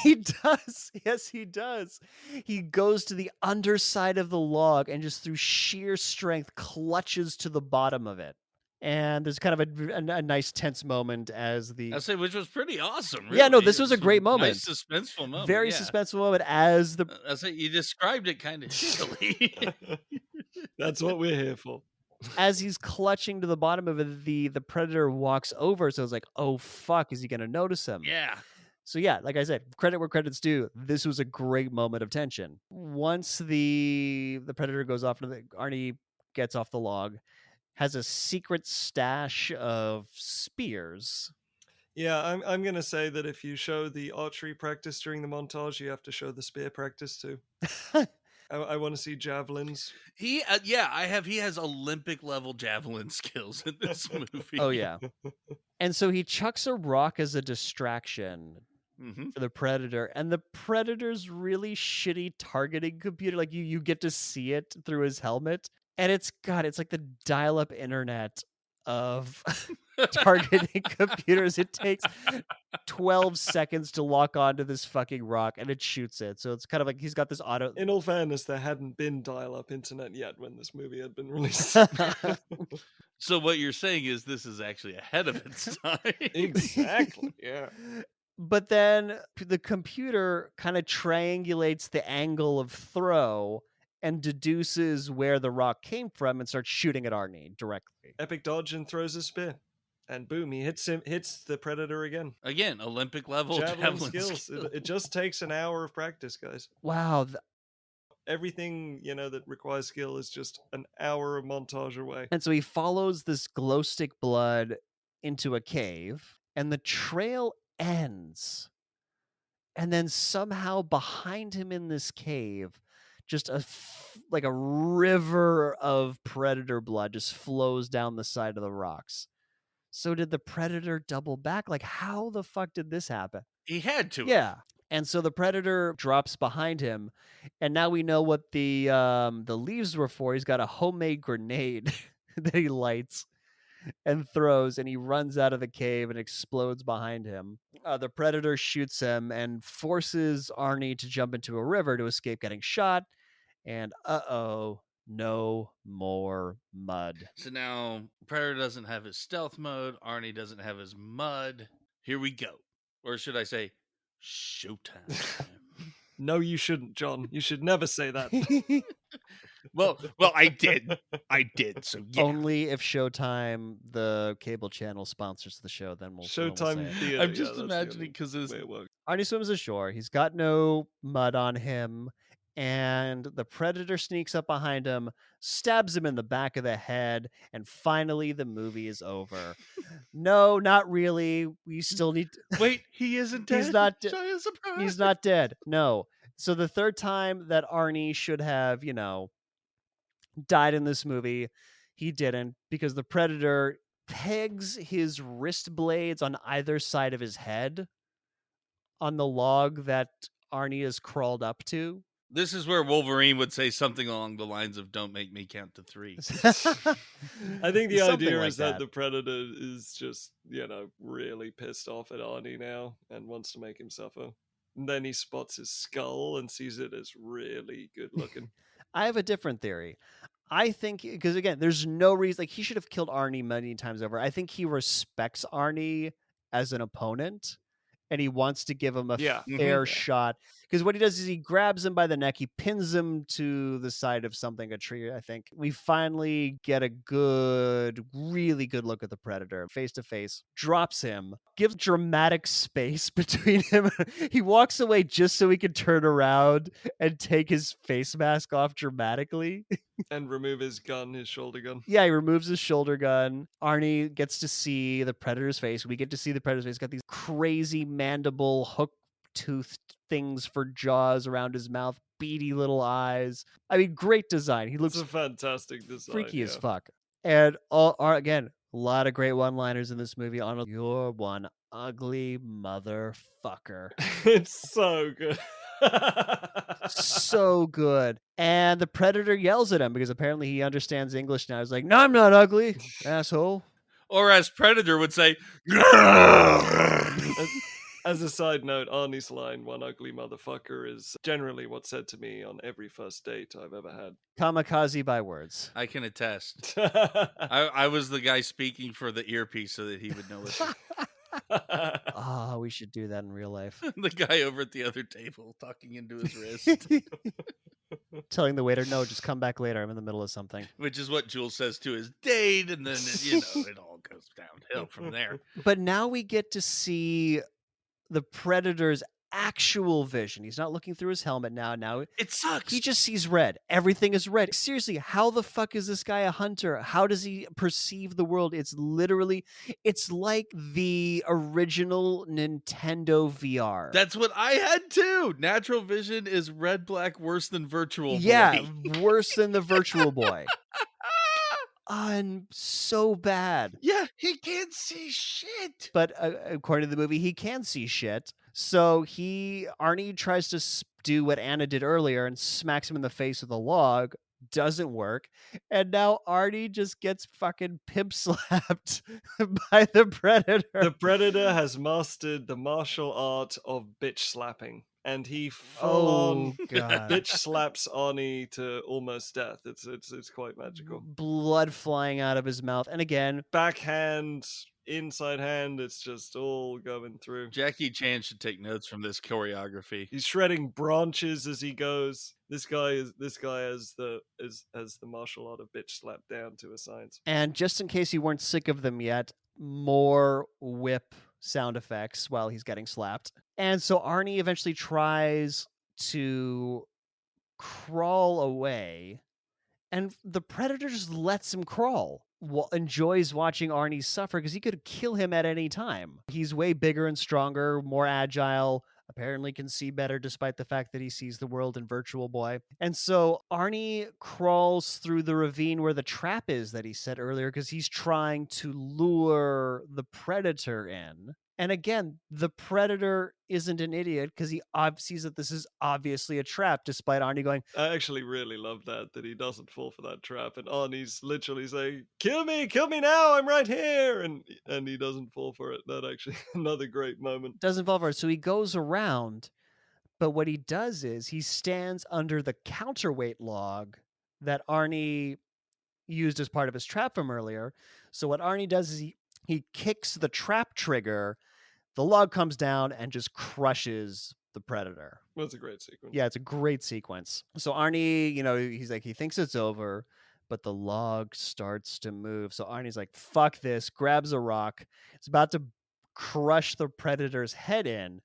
He does. Yes, he does. He goes to the underside of the log and just through sheer strength clutches to the bottom of it. And there's kind of a nice tense moment as the... I'll say, which was pretty awesome. Really. Yeah, no, this was a great moment. Nice suspenseful moment. Very suspenseful moment as the... I'll say, you described it kind of shittily. That's what we're here for. As he's clutching to the bottom of it, the Predator walks over. So it's like, oh, fuck, is he going to notice him? Yeah. So yeah, like I said, credit where credit's due. This was a great moment of tension. Once the Predator goes off, Arnie gets off the log, has a secret stash of spears. Yeah, I'm going to say that if you show the archery practice during the montage, you have to show the spear practice too. I want to see javelins. He has Olympic level javelin skills in this movie. Oh yeah. And so he chucks a rock as a distraction for the Predator, and the Predator's really shitty targeting computer, like you get to see it through his helmet, and it's like the dial-up internet of targeting computers. It takes 12 seconds to lock onto this fucking rock and it shoots it. So it's kind of like he's got this auto... In all fairness, there hadn't been dial-up internet yet when this movie had been released. So what you're saying is this is actually ahead of its time. Exactly, yeah. But then the computer kind of triangulates the angle of throw and deduces where the rock came from and starts shooting at Arnie directly. Epic dodge and throws a spear. And boom, he hits the predator again. Again, Olympic level Javelin javelin skills. It just takes an hour of practice, guys. Wow. Everything, that requires skill is just an hour of montage away. And so he follows this glow stick blood into a cave, and the trail ends. And then somehow behind him in this cave, just like a river of predator blood just flows down the side of the rocks. So did the predator double back? Like, how the fuck did this happen? He had to. Yeah. And so the predator drops behind him, and now we know what the leaves were for. He's got a homemade grenade that he lights and throws, and he runs out of the cave and explodes behind him. The predator shoots him and forces Arnie to jump into a river to escape getting shot. And no more mud. So now Predator doesn't have his stealth mode. Arnie doesn't have his mud. Here we go. Or should I say, showtime. No, you shouldn't, John. You should never say that. Well, I did. So yeah. Only if Showtime, the cable channel, sponsors the show, then we'll say Showtime it. theater. I'm just imagining because way it works. Arnie swims ashore. He's got no mud on him, and the predator sneaks up behind him, stabs him in the back of the head, and finally the movie is over. No, not really. We still need to... Wait, he isn't dead? He's not dead. Giant surprise. He's not dead. No. So the third time that Arnie should have, died in this movie, he didn't, because the predator pegs his wrist blades on either side of his head on the log that Arnie has crawled up to. This is where Wolverine would say something along the lines of "Don't make me count to 3." I think the Something idea like is that that. the predator is just, really pissed off at Arnie now and wants to make him suffer. And then he spots his skull and sees it as really good looking. I have a different theory. I think, because again, there's no reason, like, he should have killed Arnie many times over. I think he respects Arnie as an opponent, and he wants to give him a fair shot. Because what he does is he grabs him by the neck, he pins him to the side of something, a tree, I think. We finally get a really good look at the predator, face to face, drops him, gives dramatic space between him. He walks away just so he can turn around and take his face mask off dramatically. And remove his gun, his shoulder gun. Yeah, he removes his shoulder gun. Arnie gets to see the predator's face. We get to see the predator's face. He's got these crazy mandible, hook-toothed things for jaws around his mouth, beady little eyes. I mean, great design. He looks It's a fantastic design. freaky as fuck. And again, a lot of great one-liners in this movie. Arnold, you're one ugly motherfucker. It's so good. So good. And the predator yells at him because apparently he understands English now. He's like, "No, I'm not ugly, asshole." Or as Predator would say, As a side note, Arnie's line, "one ugly motherfucker," is generally what's said to me on every first date I've ever had. Kamikaze by words. I can attest. I was the guy speaking for the earpiece so that he would know it. Oh, we should do that in real life. The guy over at the other table talking into his wrist. Telling the waiter, "No, just come back later. I'm in the middle of something." Which is what Jules says to his date, and then, it all goes downhill from there. But now we get to see the predator's actual vision. He's not looking through his helmet now. Now It sucks. he just sees red. Everything is red. Seriously, how the fuck is this guy a hunter? How does he perceive the world? It's like the original Nintendo VR. That's what I had too. Natural vision is red black worse than virtual boy. Yeah, worse than the Virtual Boy. And so bad. Yeah, he can't see shit. But according to the movie, he can see shit. So Arnie tries to do what Anna did earlier and smacks him in the face with a log. Doesn't work. And now Arnie just gets fucking pimp slapped by the predator. The predator has mastered the martial art of bitch slapping. And he full on bitch slaps Arnie to almost death. It's quite magical. Blood flying out of his mouth. And again, backhand, inside hand, it's just all going through. Jackie Chan should take notes from this choreography. He's shredding branches as he goes. This guy has the martial art of bitch slap down to a science. And just in case you weren't sick of them yet, more whip sound effects while he's getting slapped. And so Arnie eventually tries to crawl away, and the predator just lets him crawl. Enjoys watching Arnie suffer because he could kill him at any time. He's way bigger and stronger, more agile, apparently can see better despite the fact that he sees the world in Virtual Boy. And so Arnie crawls through the ravine where the trap is that he set earlier because he's trying to lure the predator in. And again, the predator isn't an idiot because he sees that this is obviously a trap, despite Arnie going, I actually really love that he doesn't fall for that trap, and Arnie's literally saying, kill me now, I'm right here," and he doesn't fall for it. That actually another great moment. doesn't fall for it. So he goes around, but what he does is he stands under the counterweight log that Arnie used as part of his trap from earlier. So what Arnie does is he kicks the trap trigger, the log comes down and just crushes the predator. That's a great sequence. Yeah, it's a great sequence. So Arnie, he's like, he thinks it's over, but the log starts to move. So Arnie's like, fuck this, grabs a rock. It's about to crush the predator's head in,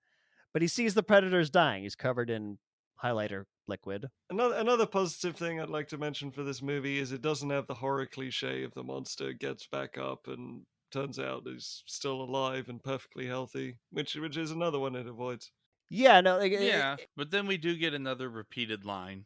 but he sees the predator's dying. He's covered in highlighter liquid. Another positive thing I'd like to mention for this movie is it doesn't have the horror cliche of the monster gets back up and turns out is still alive and perfectly healthy, which is another one it avoids. Yeah, no, Yeah, but then we do get another repeated line.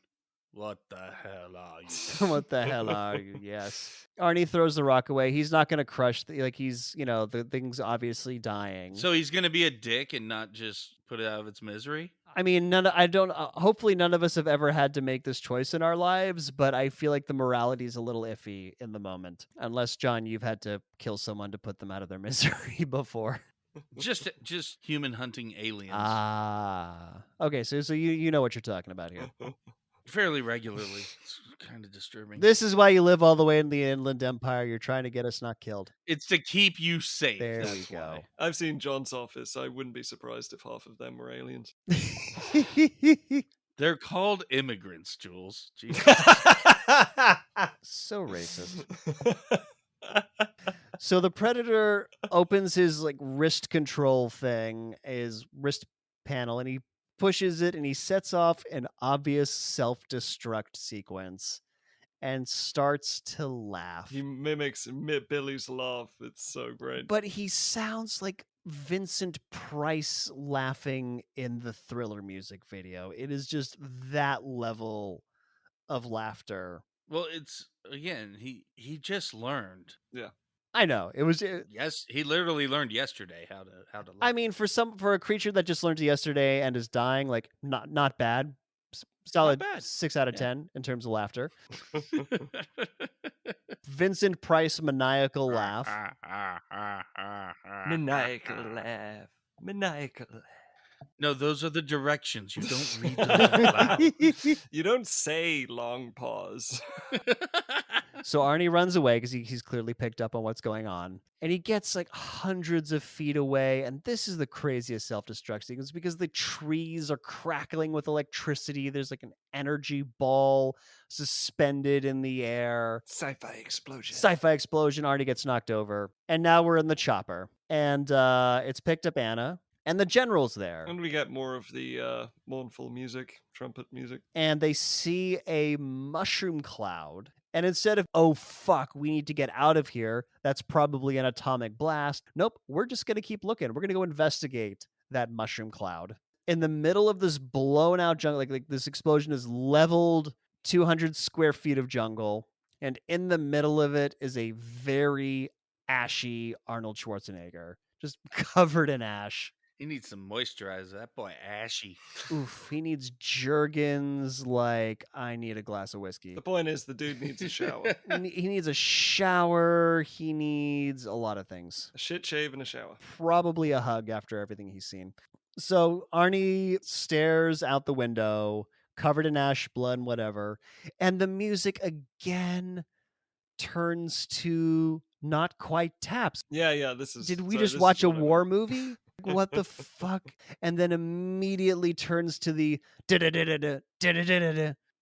What the hell are you? what the hell are you? Yes. Arnie throws the rock away. He's not going to crush he's, the thing's obviously dying. So he's going to be a dick and not just put it out of its misery? I mean, hopefully none of us have ever had to make this choice in our lives, but I feel like the morality is a little iffy in the moment. Unless, John, you've had to kill someone to put them out of their misery before. Just human hunting aliens. Ah. Okay, so you know what you're talking about here. Fairly regularly. It's kind of disturbing. This is why you live all the way in the Inland Empire. You're trying to get us not killed. It's to keep you safe. There we That's go. why. I've seen John's office. I wouldn't be surprised if half of them were aliens. They're called immigrants, Jules. Jesus. So racist. So the predator opens his wrist control thing, his wrist panel, and he pushes it and he sets off an obvious self-destruct sequence and starts to laugh. He mimics Billy's laugh. It's so great. But he sounds like Vincent Price laughing in the Thriller music video. It is just that level of laughter. Well, it's again, he just learned. Yeah. I know. Yes, he literally learned yesterday how to laugh. I mean, for a creature that just learned yesterday and is dying, not bad. Solid bad. 6 out of 10 in terms of laughter. Vincent Price maniacal laugh. Maniacal laugh. Maniacal laugh. No, those are the directions. You don't read them out loud. You don't say long pause. So Arnie runs away because he's clearly picked up on what's going on. And he gets hundreds of feet away. And this is the craziest self-destruct sequence because the trees are crackling with electricity. There's an energy ball suspended in the air. Sci-fi explosion. Sci-fi explosion. Arnie gets knocked over. And now we're in the chopper. And it's picked up Anna. And the general's there. And we get more of the mournful music, trumpet music. And they see a mushroom cloud. And instead of, oh, fuck, we need to get out of here, that's probably an atomic blast. Nope, we're just going to keep looking. We're going to go investigate that mushroom cloud. In the middle of this blown out jungle, this explosion has leveled 200 square feet of jungle. And in the middle of it is a very ashy Arnold Schwarzenegger, just covered in ash. He needs some moisturizer. That boy ashy. Oof, he needs Jergens I need a glass of whiskey. The point is the dude needs a shower. He needs a shower. He needs a lot of things. A shit shave and a shower. Probably a hug after everything he's seen. So Arnie stares out the window, covered in ash, blood, and whatever. And the music again turns to not quite taps. Yeah, this is... Did we just watch a war movie? What the fuck? And then immediately turns to the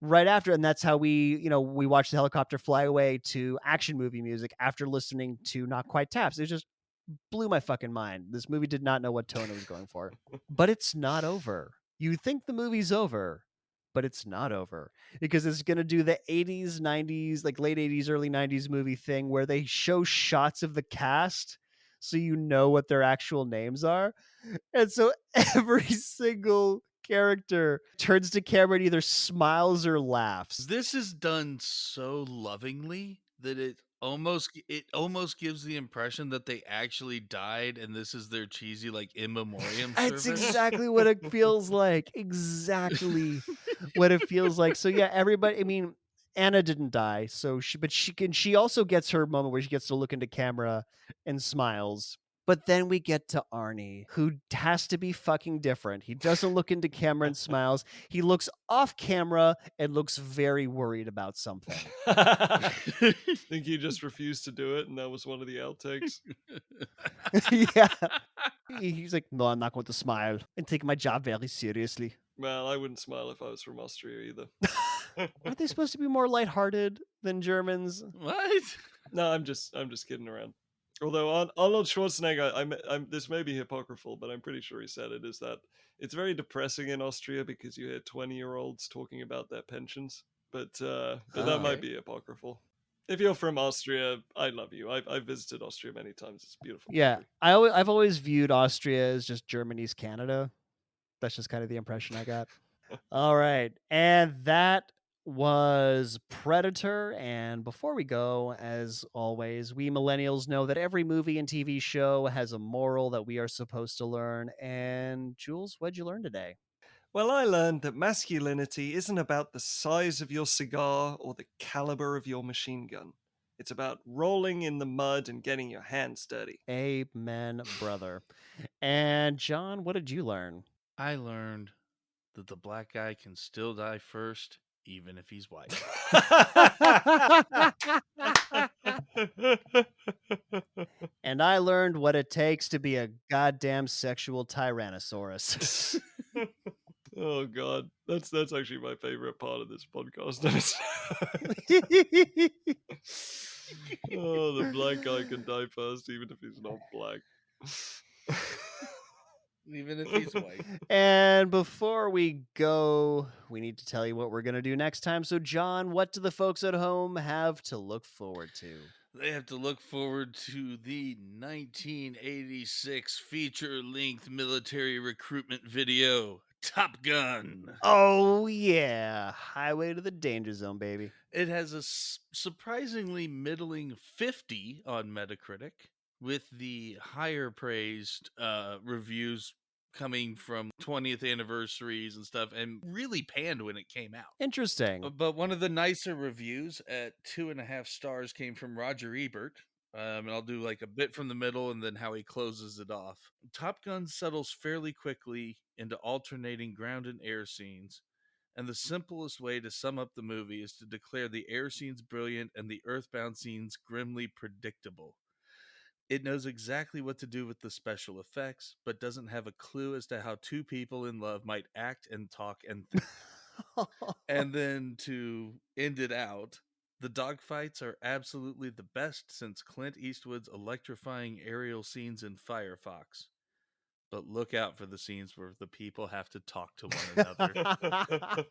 right after, and that's how we watch the helicopter fly away to action movie music after listening to Not Quite Taps. It's just blew my fucking mind. This movie did not know what tone it was going for. But it's not over. You think the movie's over, but it's not over because it's going to do the 80s, 90s, like late 80s, early 90s movie thing where they show shots of the cast so you know what their actual names are. And so every single character turns to camera and either smiles or laughs. This is done so lovingly that it almost gives the impression that they actually died and this is their cheesy like in memoriam That's service. exactly what it feels like. Exactly what it feels like. So yeah, everybody, I mean, Anna didn't die, so she also gets her moment where she gets to look into camera and smiles. But then we get to Arnie, who has to be fucking different. He doesn't look into camera and smiles. He looks off camera and looks very worried about something. Think he just refused to do it, and that was one of the outtakes. Yeah. He's like, no, I'm not going to smile and take my job very seriously. Well, I wouldn't smile if I was from Austria either. Aren't they supposed to be more lighthearted than Germans? What? No, I'm just kidding around. Although Arnold Schwarzenegger, this may be apocryphal, but I'm pretty sure he said it, is that it's very depressing in Austria because you hear 20-year-olds talking about their pensions. But that might be apocryphal. If you're from Austria, I love you. I've visited Austria many times. It's a beautiful Yeah, country. I've always viewed Austria as just Germany's Canada. That's just kind of the impression I got. All right, and that was Predator. And before we go, as always, we millennials know that every movie and TV show has a moral that we are supposed to learn. And Jules, what'd you learn today? Well, I learned that masculinity isn't about the size of your cigar or the caliber of your machine gun. It's about rolling in the mud and getting your hands dirty. Amen, brother. And John, what did you learn? I learned that the black guy can still die first, even if he's white. And I learned what it takes to be a goddamn sexual tyrannosaurus. Oh God, that's actually my favorite part of this podcast. Oh, the black guy can die first, even if he's not black. Even if he's white. And before we go, we need to tell you what we're going to do next time. So, John, what do the folks at home have to look forward to? They have to look forward to the 1986 feature-length military recruitment video, Top Gun. Oh, yeah. Highway to the Danger Zone, baby. It has a surprisingly middling 50 on Metacritic, with the higher praised reviews coming from 20th anniversaries and stuff, and really panned when it came out. Interesting. But one of the nicer reviews at 2.5 stars came from Roger Ebert. And I'll do like a bit from the middle and then how he closes it off. Top Gun settles fairly quickly into alternating ground and air scenes. And the simplest way to sum up the movie is to declare the air scenes brilliant and the earthbound scenes grimly predictable. It knows exactly what to do with the special effects, but doesn't have a clue as to how two people in love might act and talk and think. And then to end it out, the dogfights are absolutely the best since Clint Eastwood's electrifying aerial scenes in Firefox. But look out for the scenes where the people have to talk to one another.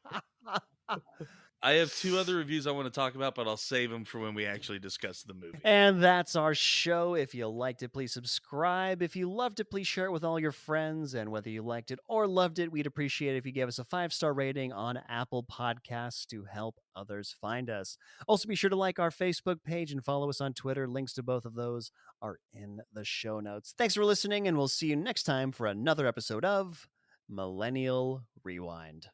I have 2 other reviews I want to talk about, but I'll save them for when we actually discuss the movie. And that's our show. If you liked it, please subscribe. If you loved it, please share it with all your friends. And whether you liked it or loved it, we'd appreciate it if you gave us a 5-star rating on Apple Podcasts to help others find us. Also, be sure to like our Facebook page and follow us on Twitter. Links to both of those are in the show notes. Thanks for listening, and we'll see you next time for another episode of Millennial Rewind.